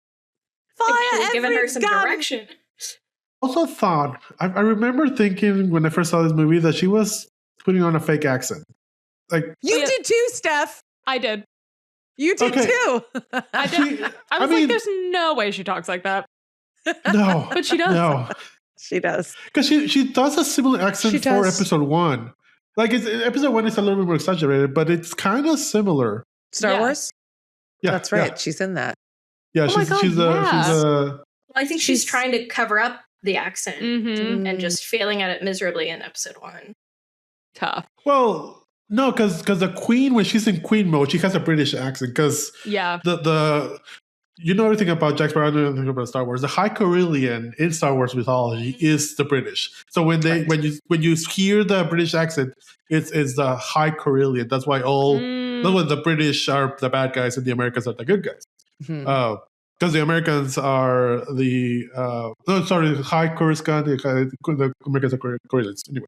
Fire giving her some direction. Also thought, I remember thinking when I first saw this movie that she was putting on a fake accent. Like you did too, Steph. I did. You did too. I did. I was like, there's no way she talks like that. No. But she does. No. She does. Because she does a similar accent for episode 1. Like episode 1 is a little bit more exaggerated, but it's kind of similar. Star Wars? Yeah. That's right. Yeah. She's in that. Yeah, she's I think she's trying to cover up the accent and just failing at it miserably in episode 1. Tough. Well, no, because the queen, when she's in queen mode, she has a British accent. Because the you know everything about Jack Sparrow, I know everything about Star Wars. The High Corellian in Star Wars mythology is the British. So when you hear the British accent, it's the High Corellian. That's why the British are the bad guys and the Americans are the good guys. Because the Americans are the High Coruscant, the Americans are Corellians. Anyway.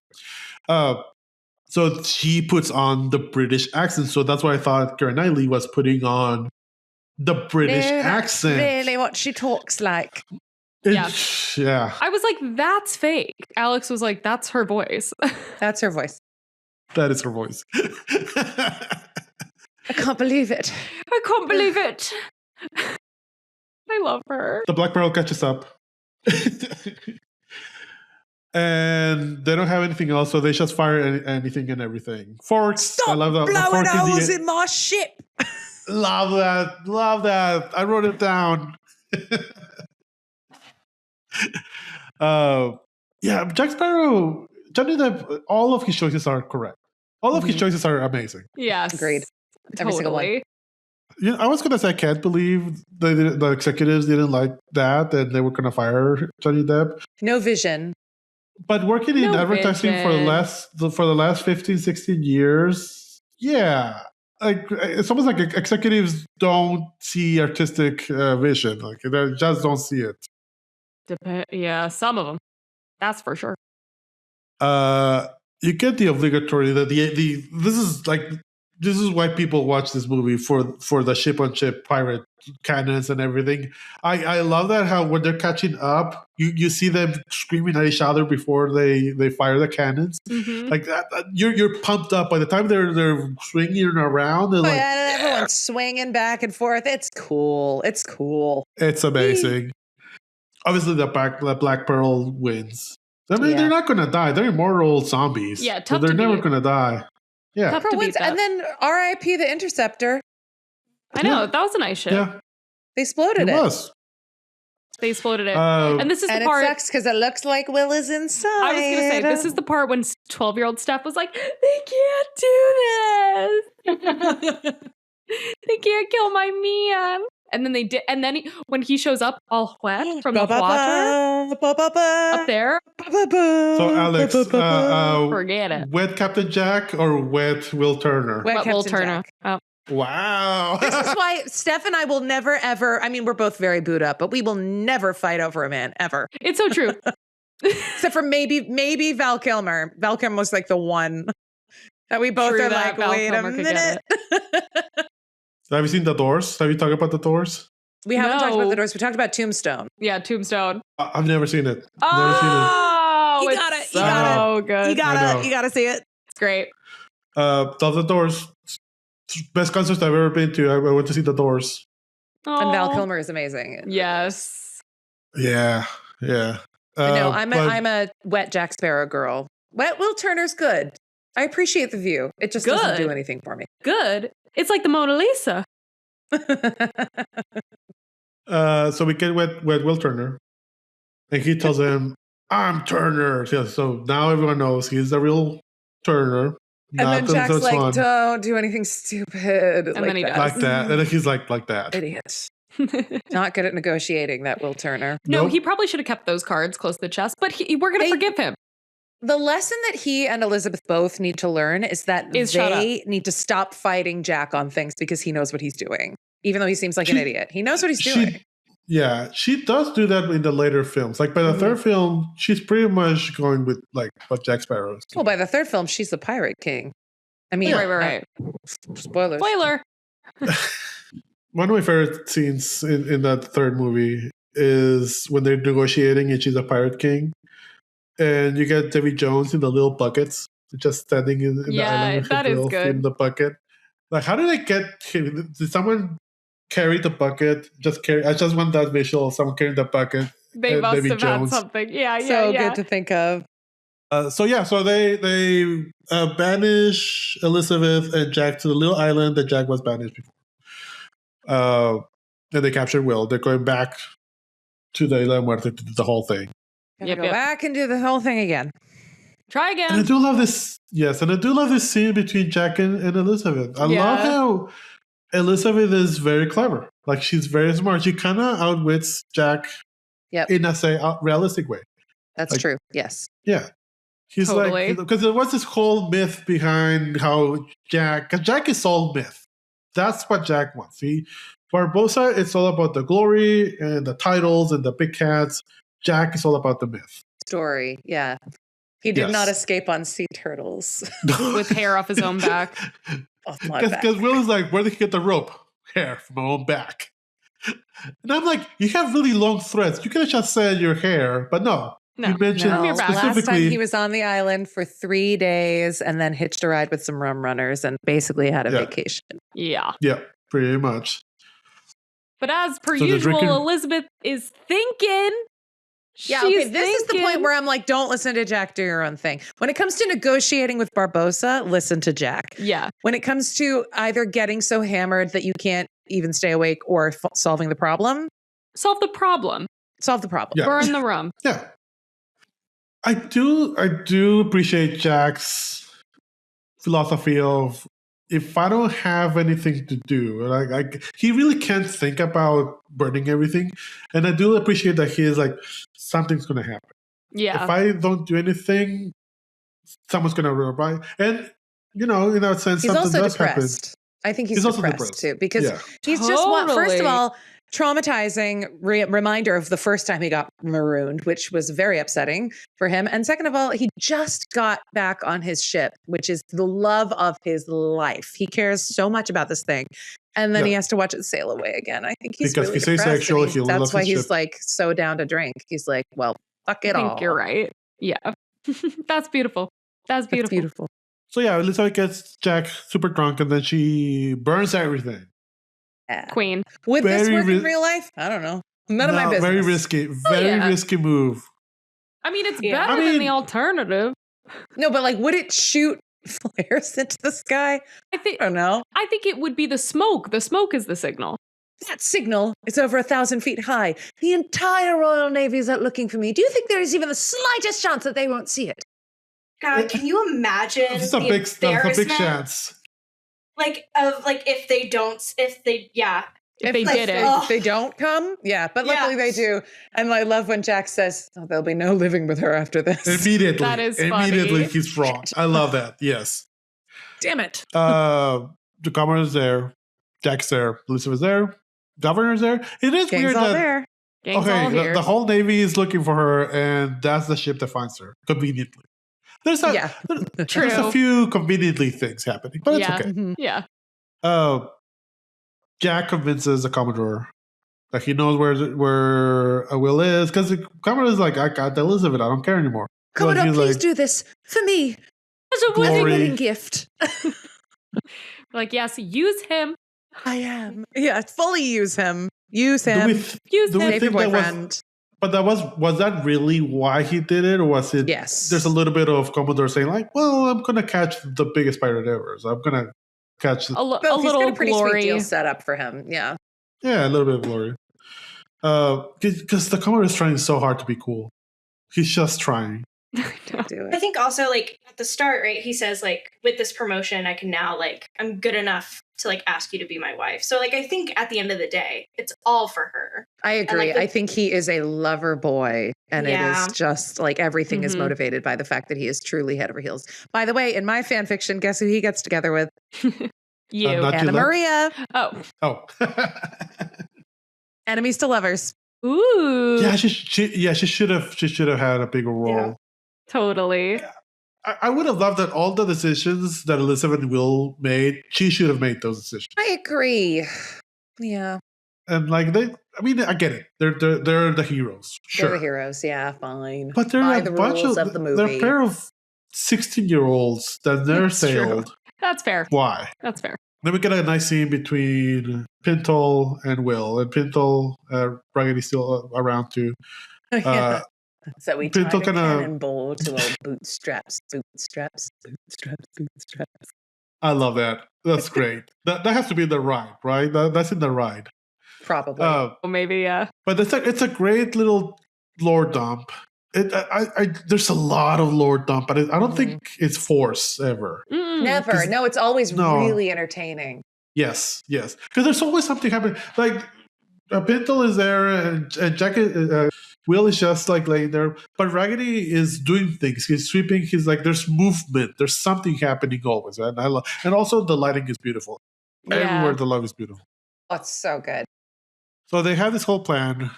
So she puts on the British accent. So that's why I thought Keira Knightley was putting on the British accent. Really what she talks like. Yeah. I was like, that's fake. Alex was like, that's her voice. That's her voice. That is her voice. I can't believe it. I can't believe it. I love her. The Black Pearl catches up. And they don't have anything else, so they just fire anything and everything. Forks. Stop I love that. blowing holes in my ship. Love that. I wrote it down. Jack Sparrow, Johnny Depp, all of his choices are correct. All of his choices are amazing. Yes. Agreed. Every single one. Yeah, I was going to say I can't believe the executives didn't like that and they were going to fire Johnny Depp. No vision. But working in advertising for the last 15, 16 years, like it's almost like executives don't see artistic vision. Like they just don't see it. Some of them. That's for sure. You get the obligatory this is why people watch this movie for the ship on ship pirate cannons and everything. I love that how when they're catching up, you see them screaming at each other before they fire the cannons. Like that, you're pumped up. By the time they're swinging around, everyone's swinging back and forth. It's cool. It's amazing. Obviously, the Black Pearl wins. I mean, they're not going to die. They're immortal zombies. Yeah, tough so they're to never beat. going to die. Yeah. And then R.I.P. the Interceptor. I know. That was a nice ship. Yeah. They exploded it. It was. They exploded it. And this is the part. It sucks because it looks like Will is inside. I was going to say, this is the part when 12-year-old Steph was like, they can't do this. They can't kill my man. And then they did. And then when he shows up all wet from the water up there. So Alex, forget it. Wet Captain Jack or wet Will Turner? Wet Will Turner. Oh. Wow. This is why Steph and I will never, ever, I mean, we're both very booed up, but we will never fight over a man, ever. It's so true. Except for maybe Val Kilmer. Val Kilmer was like the one that we both are like, Val wait Kilmer a minute. Have you seen The Doors? Have you talked about The Doors? We haven't talked about The Doors. We talked about Tombstone. Yeah, Tombstone. I've never seen it. You good. You gotta see it. It's great. The Doors. Best concert I've ever been to. I went to see The Doors. And Val Kilmer is amazing. Yes. Yeah. No, I'm a wet Jack Sparrow girl. Wet Will Turner's good. I appreciate the view. It just doesn't do anything for me. Good. It's like the Mona Lisa. So we get wet Will Turner. And he tells him, I'm Turner. So now everyone knows he's the real Turner. And then Jack's like, don't do anything stupid. And then he does. Like that. And then he's like that. Idiot. Not good at negotiating, that Will Turner. No, he probably should have kept those cards close to the chest, but we're going to forgive him. The lesson that he and Elizabeth both need to learn is that they need to stop fighting Jack on things because he knows what he's doing. Even though he seems like an idiot. He knows what he's doing. Yeah, she does do that in the later films. Like by the third film, she's pretty much going with like what Jack Sparrow is doing. Well, by the third film, she's the pirate king. I mean, right. Spoilers. Spoiler. One of my favorite scenes in that third movie is when they're negotiating and she's a pirate king. And you get Davy Jones in the little buckets, just standing in the island that is good. In the bucket. Like, how did I get him? Did someone carry the bucket? I just want that visual of someone carrying the bucket. They must have had something. Yeah. So good to think of. So they banish Elizabeth and Jack to the little island that Jack was banished before. And they capture Will. They're going back to the Isla Muerte to do the whole thing. Go back and do the whole thing again. Try again. And I do love this. Yes, and I do love this scene between Jack and Elizabeth. I love how Elizabeth is very clever. Like, she's very smart. She kind of outwits Jack in a realistic way. That's true. Yes. Yeah. He's like, because there was this whole myth behind how because Jack is all myth. That's what Jack wants. Barbossa, it's all about the glory and the titles and the big cats. Jack is all about the myth. Story, yeah. He did not escape on sea turtles. With hair off his own back. Because Will is like, where did he get the rope? Hair from my own back. And I'm like, you have really long threads. You could have just said your hair, but no. You mentioned specifically. Last time he was on the island for 3 days and then hitched a ride with some rum runners and basically had a vacation. Yeah. Yeah, pretty much. But as per usual, Elizabeth is thinking. Yeah, okay, this is the point where I'm like, don't listen to Jack, do your own thing. When it comes to negotiating with Barbossa, listen to Jack. Yeah. When it comes to either getting so hammered that you can't even stay awake or solving the problem. Solve the problem. Yeah. Burn the rum. Yeah. I do appreciate Jack's philosophy of, if I don't have anything to do, like he really can't think about burning everything. And I do appreciate that he is like, something's going to happen. Yeah. If I don't do anything, someone's going to run by. And, in that sense, he's something also does depressed. happen. I think he's depressed too, because he's just, first of all, traumatizing reminder of the first time he got marooned, which was very upsetting for him. And second of all, he just got back on his ship, which is the love of his life. He cares so much about this thing. And then he has to watch it sail away again. I think he's really depressed. That's why he's like so down to drink. He's like, well, fuck it all. I think you're right. Yeah. That's beautiful. That's beautiful. So yeah, Elizabeth gets Jack super drunk and then she burns everything. Queen. Would this work in real life? I don't know. None of my business. Very risky. Risky move. I mean, it's better than the alternative. No, but like, would it shoot flares into the sky? I don't know. I think it would be the smoke. The smoke is the signal. That signal is over 1,000 feet high. The entire Royal Navy is out looking for me. Do you think there is even the slightest chance that they won't see it? God, can you imagine? It's a big chance. If they If they don't come, but luckily they do. And I love when Jack says, there'll be no living with her after this. Immediately. That is Immediately he's wrong. I love that. Yes. Damn it. The governor's there. Jack's there. Elizabeth's there. Governor's there. It is weird that the whole Navy is looking for her, and that's the ship that finds her conveniently. There's a few conveniently things happening, but it's okay. Mm-hmm. Yeah. Jack convinces the Commodore that he knows where Will is, because the Commodore is like, I got Elizabeth, I don't care anymore. Commodore, please do this for me as a wedding gift. Yes, use him. I am. Yeah, fully use him. Use him. Use him. Save your boyfriend. But was that really why he did it? Or was it, there's a little bit of Commodore saying like, well, I'm going to catch the biggest pirate ever. So I'm going to catch a little he's got a pretty glory. Sweet deal set up for him. Yeah. Yeah, a little bit of glory. Because the Commodore is trying so hard to be cool. He's just trying. Don't do it. I think also at the start, right, he says with this promotion, I can now I'm good enough to ask you to be my wife. So I think at the end of the day, it's all for her. I agree. I think he is a lover boy, and it is just everything is motivated by the fact that he is truly head over heels. By the way, in my fan fiction, guess who he gets together with? You. Anna Maria. Oh. Enemies to lovers. Ooh. Yeah, she should have had a bigger role. Yeah. Totally. I would have loved that all the decisions that Elizabeth and Will made, she should have made those decisions. I agree. Yeah. And I get it. They're the heroes. Sure. They're the heroes. Yeah, fine. But they're by a the bunch rules of the movie. They're a pair of 16-year-olds that never sailed. True. That's fair. Why? That's fair. Then we get a nice scene between Pintle and Will. And Pintle, Braggety's still around too. So we tied a cannonball to our bootstraps. I love that. That's great. That has to be in the ride, right? That's in the ride. Probably. Well, maybe, yeah. But it's a great little lore dump. There's a lot of lore dump, but I don't think it's forced ever. Never. No, it's always really entertaining. Yes. Because there's always something happening. Like, Pintle is there, and Jack Will is just like laying there. But Raggedy is doing things. He's sweeping. He's like, there's movement. There's something happening always. And and also the lighting is beautiful. Yeah. Everywhere the love is beautiful. Oh, it's so good. So they have this whole plan.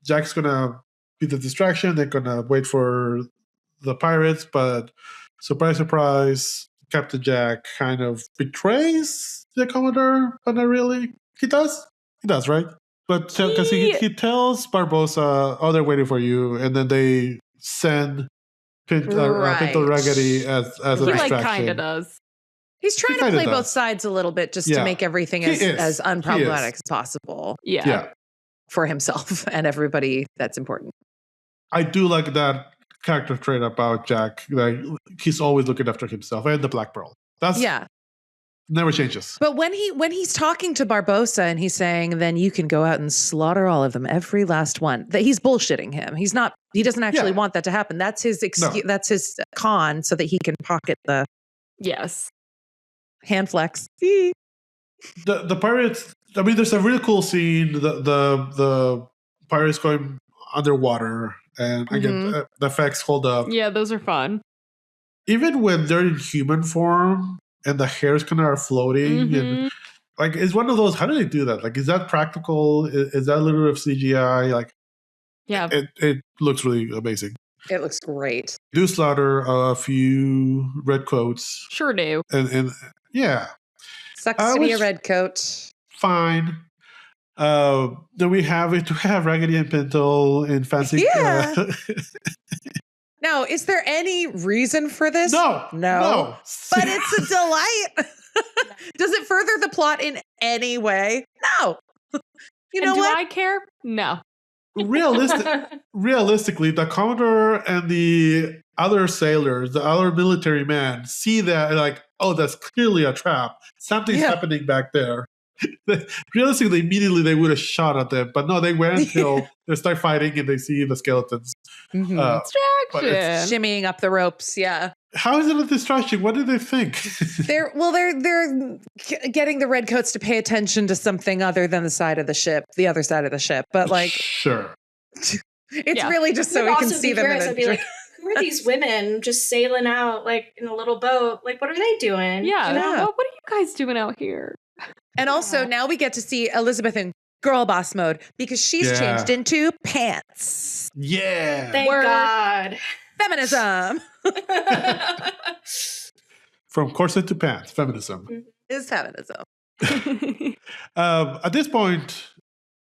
Jack's gonna be the distraction. They're gonna wait for the pirates, but surprise, Captain Jack kind of betrays the Commodore, but not really. He does, right? But because he tells Barbossa, "Oh, they're waiting for you," and then they send Pinto Raggedy as a distraction. He kind of does. He's trying to play both sides a little bit just to make everything as unproblematic as possible. Yeah. For himself and everybody that's important. I do like that character trait about Jack. Like, he's always looking after himself and the Black Pearl. That's never changes. But when he's talking to Barbossa and he's saying, then you can go out and slaughter all of them, every last one, that he's bullshitting him. He doesn't actually want that to happen. That's his excuse. No. That's his con so that he can pocket the hand flex. The pirates, I mean, there's a really cool scene. The pirates going underwater, and again, the effects hold up. Yeah, those are fun. Even when they're in human form and the hairs kind of are floating, and like, it's one of those. How do they do that? Like, is that practical? Is that a little bit of CGI? Like, yeah, it looks really amazing. It looks great. Do slaughter a few redcoats. Sure do. And yeah. Sucks to be a redcoat. Fine. Do we have Raggedy and Pinto in fancy? Yeah. Now, is there any reason for this? No. But it's a delight. Does it further the plot in any way? No. You know what? Do I care? No. Realistically, the Commodore and the other sailors, the other military men, see that like, oh, that's clearly a trap. Something's happening back there. Realistically, immediately they would have shot at them, but no, they wait until they start fighting and they see the skeletons. Distraction. Shimmying up the ropes, yeah. How is it a distraction? What do they think? They're getting the redcoats to pay attention to something other than the other side of the ship. But like, sure, it's really just so we can see them. I'd be like, who are these women just sailing out like in a little boat? Like, what are they doing? Yeah, what are you guys doing out here? And also now we get to see Elizabeth in girl boss mode because she's changed into pants. Yeah, thank God. Feminism. From corset to pants, feminism. Is feminism. At this point,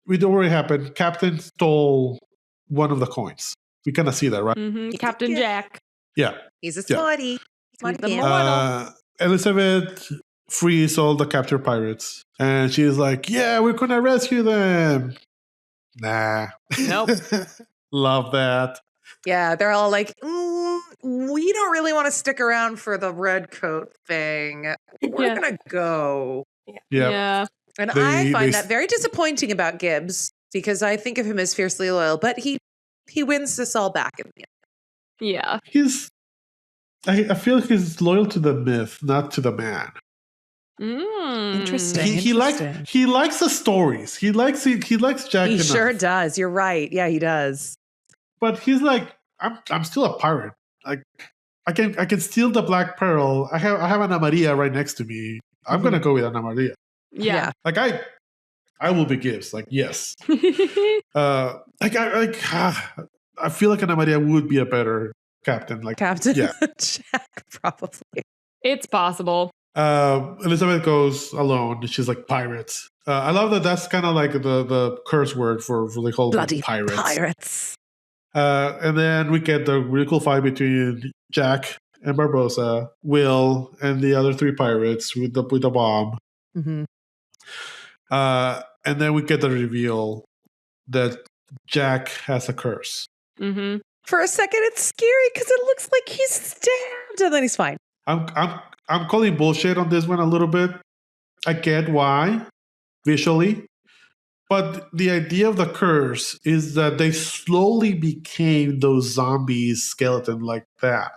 we know what happened. Captain stole one of the coins. We kind of see that, right? Captain Jack. Yeah. He's a smarty. Elizabeth frees all the captured pirates. And she's like, yeah, we're going to rescue them. Nah. Nope. Love that. Yeah, they're all like, we don't really want to stick around for the redcoat thing. We're going to go. Yeah. And I find that very disappointing about Gibbs because I think of him as fiercely loyal, but he wins this all back in the end. Yeah. I feel like he's loyal to the myth, not to the man. Interesting. He likes the stories. He likes Jack. He enough. Sure does. You're right. Yeah, he does. But he's like, I'm still a pirate. Like, I can steal the Black Pearl. I have Ana Maria right next to me. I'm gonna go with Ana Maria. Yeah. Like I will be Gibbs. Like, yes. I feel like Ana Maria would be a better captain. Like Captain Jack, probably. It's possible. Elizabeth goes alone. She's like, pirates. I love that. That's kind of like the curse word for the whole bloody pirates. And then we get the really cool fight between Jack and Barbossa, Will, and the other three pirates with the bomb. Mm-hmm. And then we get the reveal that Jack has a curse. Mm-hmm. For a second, it's scary because it looks like he's stabbed, and then he's fine. I'm calling bullshit on this one a little bit. I get why visually, but the idea of the curse is that they slowly became those zombies skeleton like that.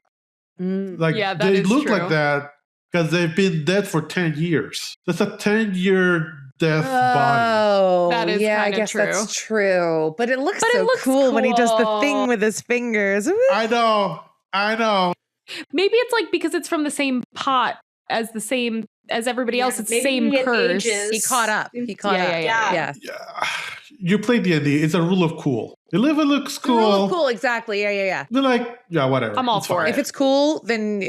Like Yeah, that they is look true. like that because they've been dead for 10 years. That's a 10-year death body. Oh, That is yeah, I kinda guess true. that's true. But it looks But it so looks cool when he does the cool. thing with his fingers. I know. Maybe it's like because it's from the same pot as everybody else. It's the same maybe it curse. ages. He caught up. Yeah. Yeah. You play D&D. It's a rule of cool. If it looks The rule cool, of cool, exactly. Yeah. they're like, yeah, whatever. I'm all It's for fine. it. If it's cool, then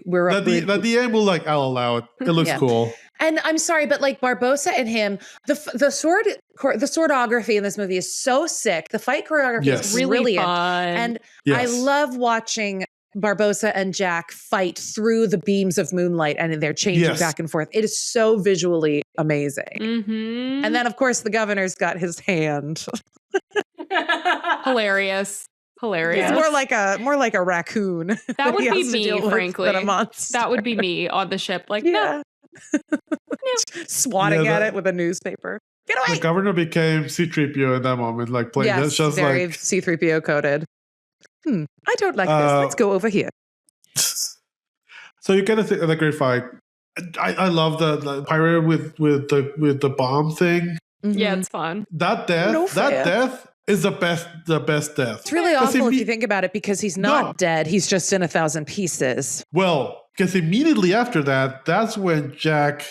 we're up. The DM will like, I'll allow it. It looks Yeah. cool. And I'm sorry, but like Barbossa and him, the swordography in this movie is so sick. The fight choreography Yes. is Really brilliant. fun. And Yes. I love watching Barbossa and Jack fight through the beams of moonlight and they're changing Yes. back and forth. It is so visually amazing. Mm-hmm. And then, of course, the governor's got his hand. Hilarious. It's more like a raccoon. That would he be has to me, deal with frankly. than a monster. That would be me on the ship. Like, Yeah. Swatting Yeah, at that- it with a newspaper. Get away! The governor became C-3PO in that moment, like playing Yes, it's just very like C-3PO coded. I don't like this. Let's go over here. so you get a great fight. I love the pirate with the bomb thing. yeah, it's fun. That death, No that fair. death is the best death. It's really 'Cause awful if you think about it because he's not No. dead. He's just in 1,000 pieces. Well, because immediately after that, that's when Jack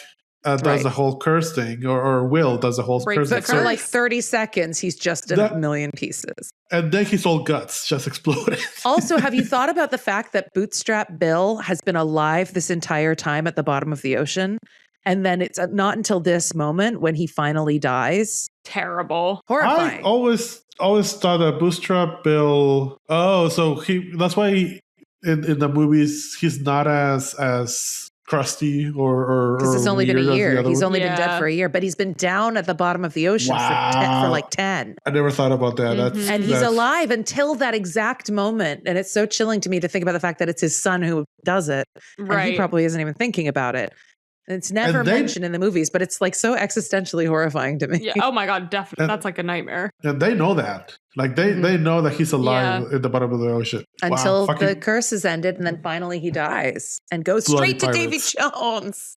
does Right. the whole curse thing, or Will does the whole Breaks curse the thing. But for curse. like 30 seconds, he's just in That- 1,000,000 pieces. And then his whole guts just exploded. Also, have you thought about the fact that Bootstrap Bill has been alive this entire time at the bottom of the ocean? And then it's not until this moment when he finally dies. Terrible. Horrifying. I always thought that Bootstrap Bill. Oh, so that's why in the movies he's not as crusty or Because it's only been weird a as the year. other He's one. only been Yeah. dead for a year, but he's been down at the bottom of the ocean for Wow. like 10. I never thought about that. Mhm. And he's that's- alive until that exact moment. And it's so chilling to me to think about the fact that it's his son who does it. And Right. he probably isn't even thinking about it. It's never And they- mentioned in the movies, but it's like so existentially horrifying to me. Yeah. Oh my god, definitely. And- That's like a nightmare. And they know that. Like they know that he's alive at the bottom of the ocean. Until Wow, the fucking curse is ended, and then finally he dies and goes Bloody straight to Davy pirates. Jones.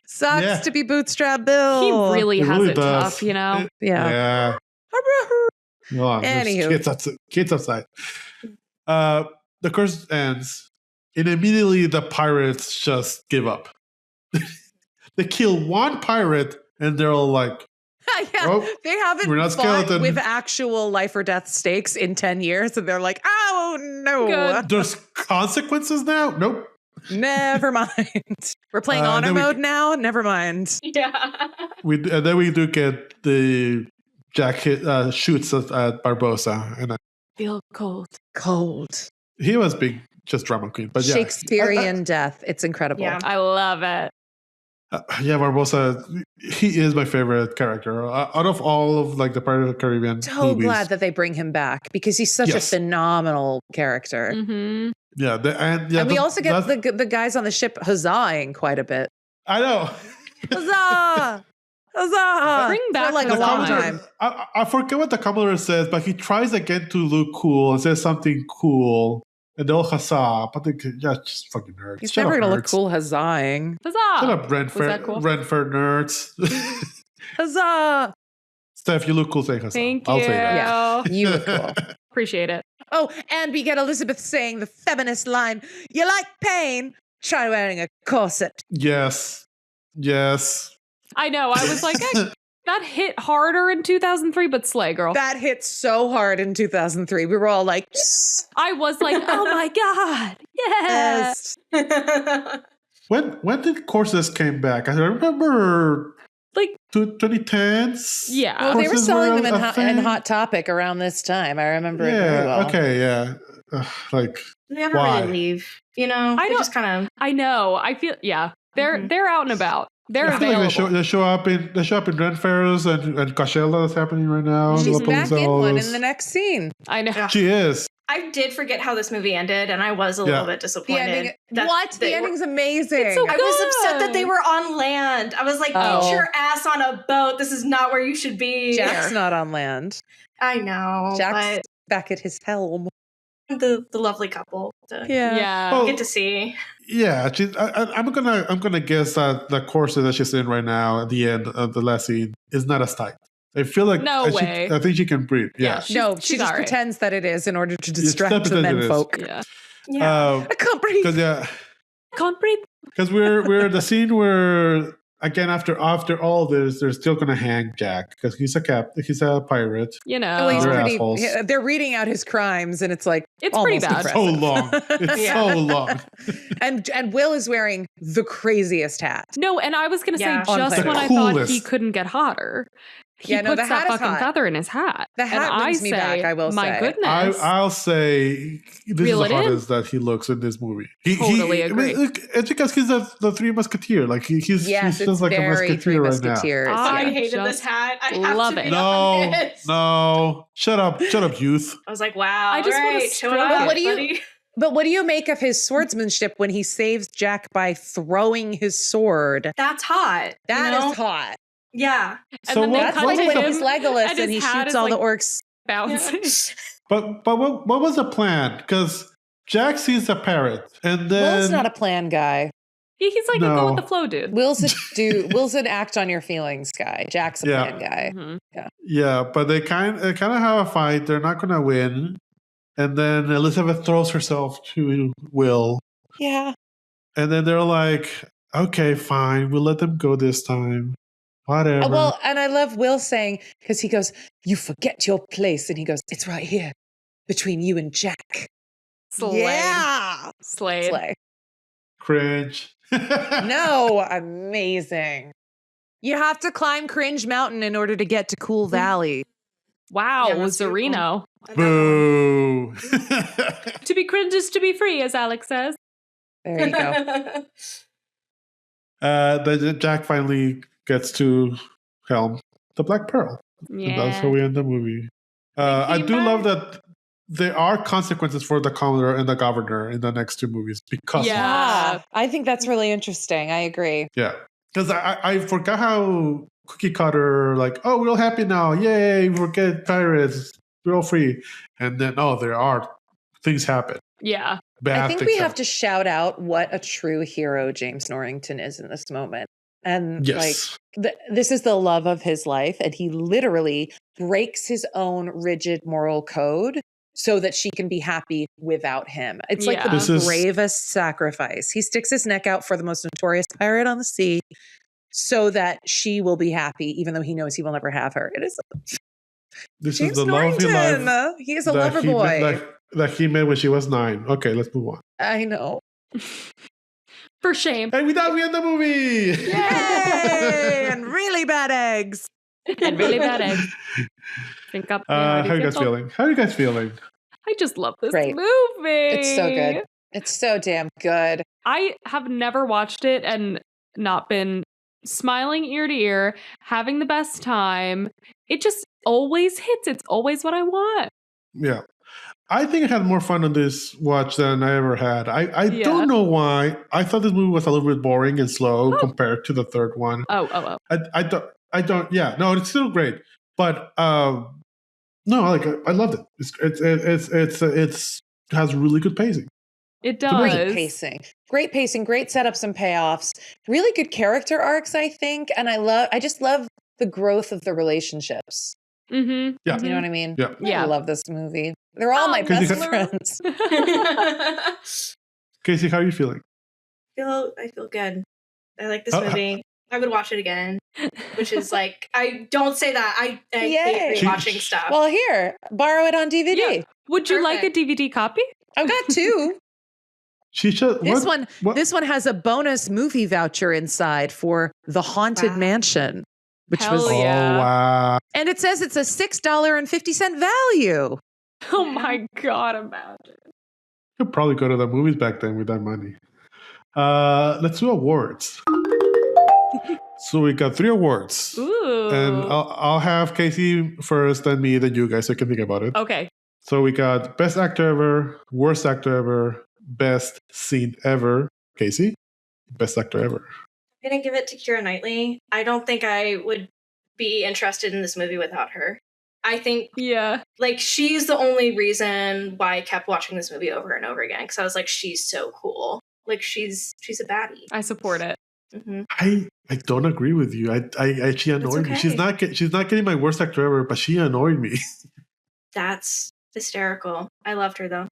Sucks Yeah. to be Bootstrap Bill. He really It has really it does. tough, you know? Yeah. Hold on, there's Anywho. kids outside. The curse ends, and immediately the pirates just give up. They kill one pirate, and they're all like, Yeah, Oh, they haven't we're not fought skeleton. with actual life or death stakes in 10 years, and they're like, oh no, Good. "There's consequences now." Nope. never mind. We're playing honor then we- mode now. Never mind. Yeah. And then we do get the Jack shoots at Barbossa, and Feel cold. Cold. he was being just drama queen. But yeah, Shakespearean death. It's incredible. Yeah. I love it. Yeah, Barbossa, he is my favorite character out of all of like the Pirates of the Caribbean So movies. glad that they bring him back because he's such a Yes. phenomenal character. Mm-hmm. Yeah, and And we also get the guys on the ship huzzahing quite a bit. I know. Huzzah! Huzzah! Bring back For like the a long Commodore. time. I forget what the Commodore says, but he tries again to look cool and says something cool, and they'll huzzah. But they just fucking nerds. He's Shut never up, going to look nerds. cool huzzahing. Shut Huzzah! up, that cool? Renfair nerds. Huzzah! Steph, you look cool saying huzzah. Thank I'll you. say that. Yeah. You look cool. Appreciate it. Oh, and we get Elizabeth saying the feminist line, you like pain? Try wearing a corset. Yes. I know. I was like, that hit harder in 2003, but slay, girl. That hit so hard in 2003. We were all like, I was like, oh my god, yeah. yes. When did courses came back? I remember Like, 2010s. yeah. Well, they were Courses selling were them in a Hot, thing. in Hot Topic around this time. I remember it very Yeah. well. Okay. Yeah. Like They never Why? really leave. You know, I they don't- just kind of. I know. I feel, yeah. They're out and about. They're I feel available. like they show up in Ren Ferris and Coachella that's happening right now. She's back in one Rapunzel's. in the next scene. I know. She is. I did forget how this movie ended, and I was a little bit disappointed. The ending's amazing. It's so I was upset that they were on land. I was like, get your ass on a boat. This is not where you should be. Jack's not on land. I know. Jack's back at his helm. The lovely couple to Yeah. get to see. Yeah, I'm gonna guess that the course that she's in right now at the end of the last scene is not as tight. I feel like No way. I think she can breathe. Yeah. She just all right. pretends that it is in order to distract the menfolk. Yeah. I can't breathe. Can't breathe. Because we're at the scene where again after all this, they're still gonna hang Jack because he's a pirate. You know, they're reading out his crimes, and it's like it's pretty bad. It's so long. It's so long. And Will is wearing the craziest hat. No, and I was gonna say just when I thought he couldn't get hotter. He puts the hat that fucking feather in his hat. The hat brings me back, I will say. My goodness. I'll say this is the hottest that he looks in this movie. Totally agree. It's because he's the Three Musketeer. Like he's just like a Musketeer right now. I hated this hat. I love have to it. be honest. No. Shut up, youth. I was like, wow. I just want to stroke But what do you make of his swordsmanship when he saves Jack by throwing his sword? That's hot. That is hot. Yeah. And then that's like when he's Legolas and he shoots all the orcs. Bouncing. But what was the plan? Because Jack sees a parrot, and then Will's not a plan guy. He's like a go with the flow dude. Will's an act on your feelings guy. Jack's a plan guy. Mm-hmm. Yeah, but they kind of have a fight. They're not going to win, and then Elizabeth throws herself to Will. Yeah. And then they're like, "Okay, fine, we'll let them go this time." Whatever. Well, and I love Will saying, because he goes, "You forget your place," and he goes, "It's right here between you and Jack." Slay. Yeah. Slay. Cringe. No, amazing. You have to climb Cringe Mountain in order to get to Cool Valley. Wow, Zarino. Boo. To be cringe is to be free, as Alex says. There you go. Jack finally gets to helm the Black Pearl. Yeah. And that's how we end the movie. I do love that there are consequences for the Commodore and the Governor in the next two movies because I think that's really interesting. I agree. Yeah. Because I forgot how cookie cutter, like, oh, we're all happy now. Yay, forget pirates. We're all free. And then, there are things happen. Yeah. I think we have to shout out what a true hero James Norrington is in this moment. And this is the love of his life. And he literally breaks his own rigid moral code so that she can be happy without him. It's like the bravest sacrifice. He sticks his neck out for the most notorious pirate on the sea so that she will be happy, even though he knows he will never have her. It is This James is the Norrington. Love He is a lover boy. That he met when she was 9. Okay, let's move on. I know. For shame. And we end the movie. Yay! And really bad eggs. And really bad eggs. Think up. How are you guys feeling? I just love this movie. It's so good. It's so damn good. I have never watched it and not been smiling ear to ear, having the best time. It just always hits. It's always what I want. Yeah. I think I had more fun on this watch than I ever had. I don't know why. I thought this movie was a little bit boring and slow compared to the third one. Oh. I don't. Yeah, no, it's still great, but no, like I loved it. It has really good pacing. It does. Great pacing, great setups and payoffs. Really good character arcs, I think, and I just love the growth of the relationships. Mm-hmm. Yeah. You know what I mean? Yeah. I love this movie. They're all my best friends. Casey, how are you feeling? I feel good. I like this movie. I would watch it again. Which is like, I don't say that. I hate rewatching stuff. Well, here, borrow it on DVD. Yeah. Would you like a DVD copy? I've got 2. This one has a bonus movie voucher inside for The Haunted Mansion. Wow. And it says it's a $6.50 value. Oh my God, imagine. You'd probably go to the movies back then with that money. Let's do awards. So we got 3 awards. Ooh. And I'll have Casey first, then me, then you guys, so you can think about it. Okay. So we got Best Actor Ever, Worst Actor Ever, Best Scene Ever. Casey, Best Actor Ever. I'm going to give it to Keira Knightley. I don't think I would be interested in this movie without her. I think, like, she's the only reason why I kept watching this movie over and over again, because I was like, she's so cool. Like, she's a baddie. I support it. Mm-hmm. I don't agree with you. She annoyed me. She's not getting my Worst Actor Ever, but she annoyed me. That's hysterical. I loved her though.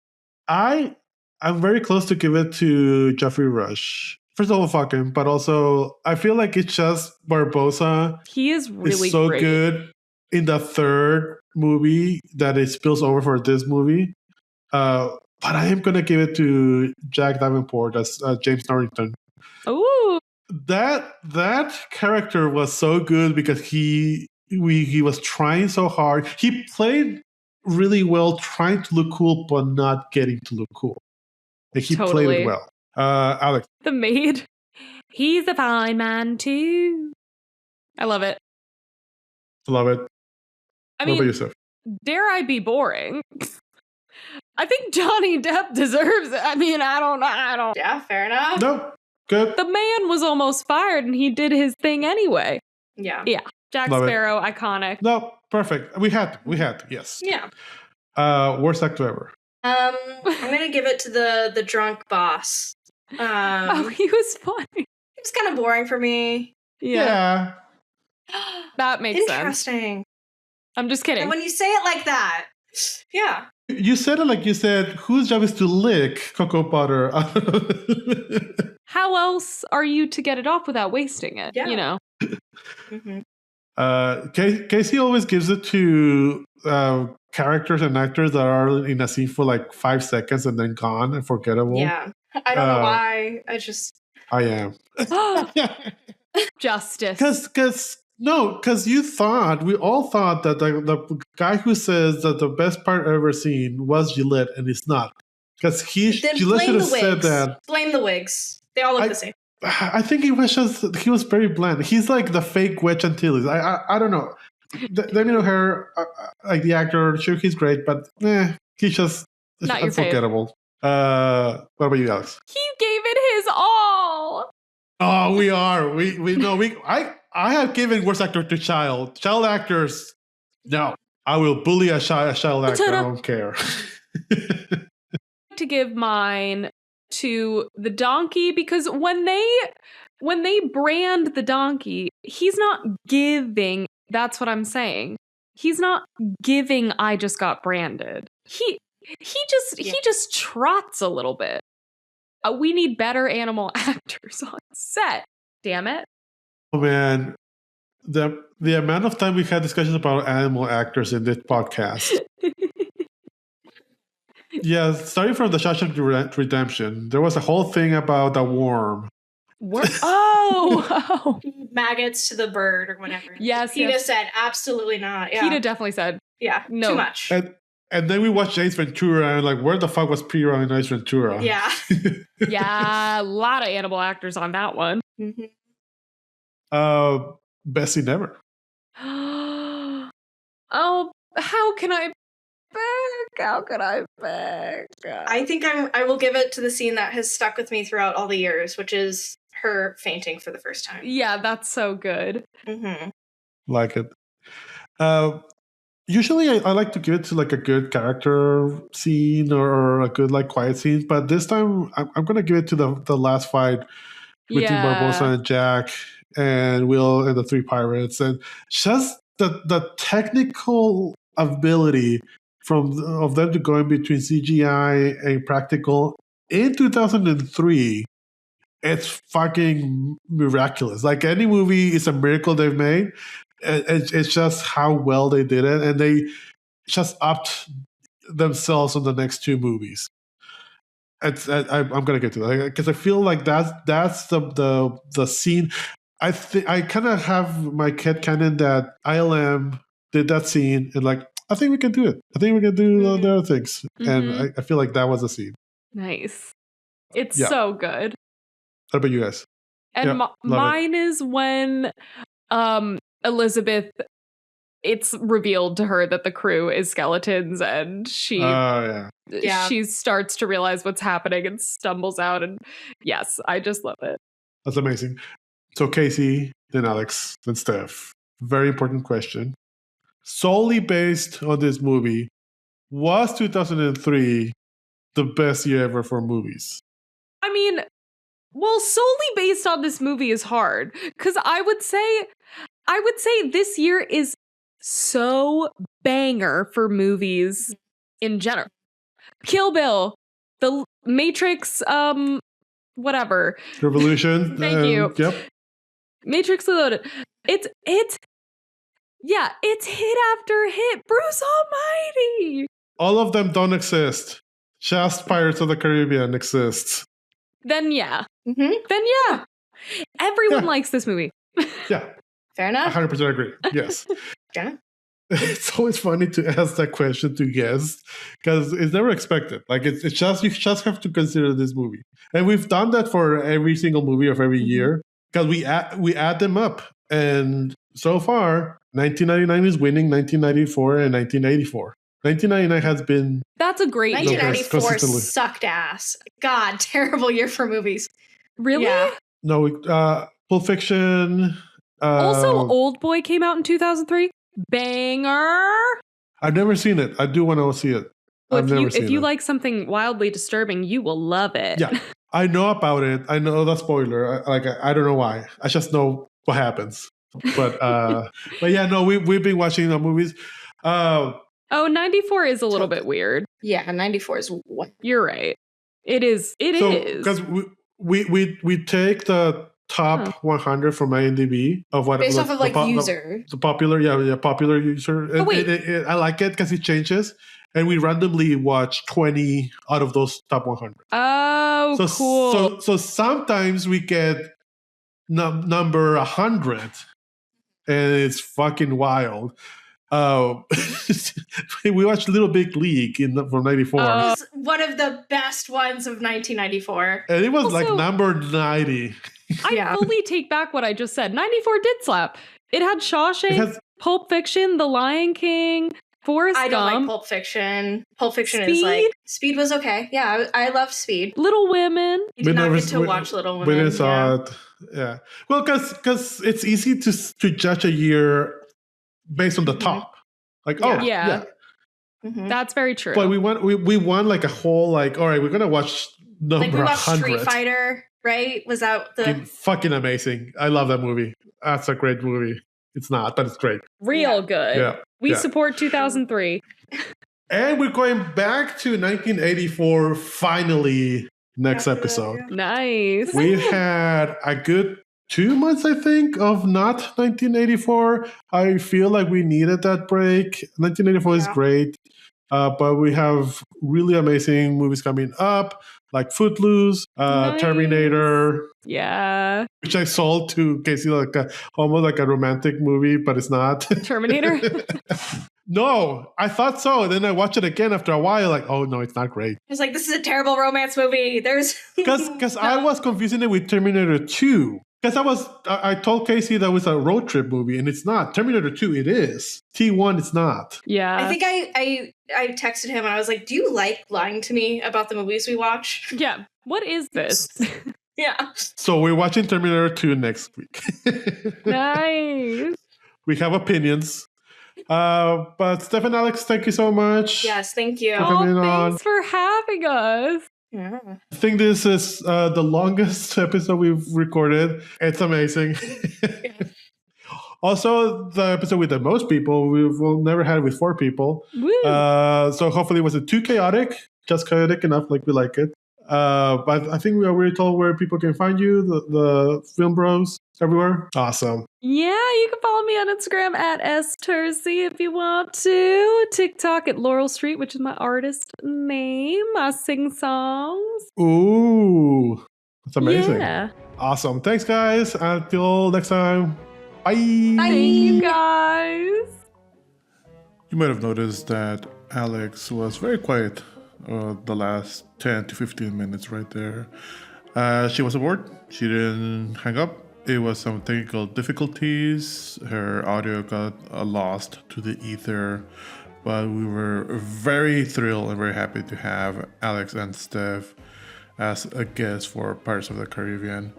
I'm very close to give it to Jeffrey Rush. First of all, fuck him, but also I feel like it's just Barbosa. He is really so great. Good in the 3rd movie that it spills over for this movie. But I am gonna give it to Jack Davenport as James Norrington. Ooh. That character was so good because he was trying so hard. He played really well, trying to look cool, but not getting to look cool. Like he played it well. Alex. The maid. He's a fine man too. I love it. Love it. I mean, what about yourself? Dare I be boring? I think Johnny Depp deserves it. I mean, I don't. Yeah, fair enough. No, good. The man was almost fired and he did his thing anyway. Yeah. Yeah. Jack Love Sparrow, iconic. No, perfect. We had to, yes. Yeah. Worst actor ever. I'm gonna give it to the drunk boss. He was funny. It was kind of boring for me. Yeah. That makes sense. Interesting. I'm just kidding. And when you say it like that, yeah. You said it like you said, whose job is to lick cocoa butter? How else are you to get it off without wasting it? Yeah. You know? Mm-hmm. Casey always gives it to characters and actors that are in a scene for like 5 seconds and then gone and forgettable. Yeah. I don't know why. I am. Justice. Because we all thought that the guy who says that the best part ever seen was Gillette, and it's not. Because Gillette should have said that. Blame the wigs. They all look the same. I think he was very bland. He's like the fake Wedge Antilles. I don't know. Daniel O'Hare, like the actor, sure he's great, but he's just not unforgettable. What about you, Alex? He gave it his all. Oh, we are. I have given worst actor to child actors. No, I will bully a child actor. I don't care. To give mine to the donkey, because when they brand the donkey, he's not giving. That's what I'm saying. He's not giving. I just got branded. He just trots a little bit. We need better animal actors on set. Damn it. Oh man, the amount of time we had discussions about animal actors in this podcast. Yeah, starting from the Shawshank Redemption, there was a whole thing about the worm. Oh, maggots to the bird or whatever. Yes, PETA said absolutely not. Yeah. PETA definitely said, yeah, no. Too much. And then we watched Ace Ventura and like, where the fuck was P-Ron in Ace Ventura? Yeah. Yeah, a lot of animal actors on that one. Mm-hmm. Best scene ever. Oh, how can I beg? I think I will give it to the scene that has stuck with me throughout all the years, which is her fainting for the first time. Yeah, that's so good. Mm-hmm. Like it. Usually I like to give it to like a good character scene or a good like quiet scene, but this time I'm going to give it to the last fight between Barbosa and Jack and Will and the 3 pirates, and just the technical ability of them to go in between CGI and practical in 2003. It's fucking miraculous. Like any movie is a miracle they've made. It's just how well they did it, and they just upped themselves on the next 2 movies. I'm gonna get to that because I feel like that's the scene. I kind of have my headcanon that ILM did that scene and like I think we can do it. I think we can do the other things, and I feel like that was the scene. Nice. It's so good. What about you guys? And mine is when Elizabeth, it's revealed to her that the crew is skeletons, and she starts to realize what's happening and stumbles out. And yes, I just love it. That's amazing. So Casey, then Alex, then Steph. Very important question. Solely based on this movie, was 2003 the best year ever for movies? I mean, well, solely based on this movie is hard, because I would say this year is so banger for movies in general. Kill Bill, The Matrix, whatever. Revolution. Thank you. Yep. Matrix Reloaded. It's hit after hit. Bruce Almighty. All of them don't exist. Just Pirates of the Caribbean exists. Then yeah. Mm-hmm. Then yeah. Everyone likes this movie. Yeah. Fair enough. 100% agree. Yes. Yeah. It's always funny to ask that question to guests because it's never expected. Like it's just, you just have to consider this movie. And we've done that for every single movie of every year because we add them up. And so far, 1999 is winning 1994 and 1984. 1999 has been... That's a great 1994 sucked ass. God, terrible year for movies. Really? Yeah. No, Pulp Fiction... also, Old Boy came out in 2003. Banger! I've never seen it. I do want to see it. If you like something wildly disturbing, you will love it. Yeah, I know about it. I know the spoiler. I don't know why. I just know what happens. But yeah, no, we've been watching the movies. 94 is a little bit weird. Yeah, 94 is what? You're right. It is. It is because we take the top 100 from IMDb of what based off of user. The popular, popular user. Oh, wait. I like it because it changes, and we randomly watch 20 out of those top 100. Oh, so, cool. So sometimes we get number 100, and it's fucking wild. We watched Little Big League from 94. It was one of the best ones of 1994. And it was also, like number 90. I fully take back what I just said. 94 did slap. It had Shawshank, Pulp Fiction, The Lion King, Forrest Gump. I don't like Pulp Fiction. Pulp Fiction is like... Speed was okay. Yeah, I love Speed. Little Women. You did not get to watch Little Women. We didn't saw it. Yeah. Well, because it's easy to judge a year based on the top. Like, yeah. Mm-hmm. That's very true. But we won like a whole, like, all right, we're going to watch number 100. Like we watched Street Fighter, right? Was that the... Fucking amazing. I love that movie. That's a great movie. It's not, but it's great. Real good. Yeah. We support 2003. And we're going back to 1984 finally next episode. Nice. We had a good 2 months, I think, of not 1984. I feel like we needed that break. 1984 is great, but we have really amazing movies coming up, like Footloose, Terminator. Yeah. Which I sold to Casey like almost like a romantic movie, but it's not. Terminator? No, I thought so. Then I watched it again after a while, like, oh no, it's not great. I was like, this is a terrible romance movie. There's... Because I was confusing it with Terminator 2. Because I told Casey that was a road trip movie, and it's not. Terminator 2, it is. T1, it's not. Yeah. I think I texted him, and I was like, do you like lying to me about the movies we watch? Yeah. What is this? Yeah. So we're watching Terminator 2 next week. Nice. We have opinions. But Steph and Alex, thank you so much. Yes, thank you. Thanks for having us. Yeah. I think this is the longest episode we've recorded. It's amazing. Also, the episode with the most people, we've never had it with 4 people. So hopefully it wasn't too chaotic, just chaotic enough like we like it. But I think we already told where people can find you, the Film Bros, everywhere. Awesome. Yeah, you can follow me on Instagram at @stersey if you want to. TikTok at Laurel Street, which is my artist name. I sing songs. Ooh, that's amazing. Yeah. Awesome. Thanks, guys. Until next time. Bye. Thank you, guys. You might have noticed that Alex was very quiet the last 10 to 15 minutes right there. She was aboard. She didn't hang up. It was some technical difficulties. Her audio got lost to the ether. But we were very thrilled and very happy to have Alex and Steph as a guest for Pirates of the Caribbean.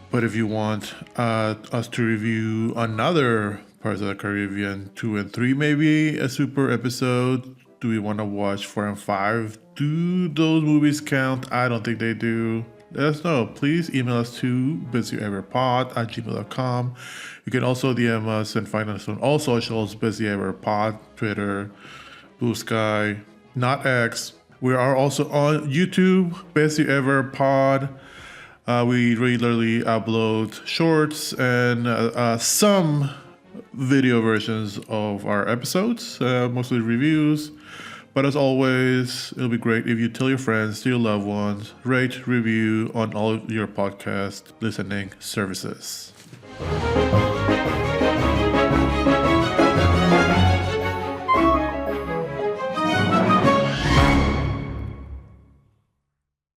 But if you want us to review another Pirates of the Caribbean 2 and 3, maybe a super episode, do we want to watch 4 and 5? Do those movies count? I don't think they do. Let us know. Please email us to busyeverpod@gmail.com. You can also DM us and find us on all socials, busyeverpod, Twitter, Blue Sky, not X. We are also on YouTube, busyeverpod. We regularly upload shorts and some video versions of our episodes, mostly reviews. But as always, it'll be great if you tell your friends, tell your loved ones, rate, review on all of your podcast listening services.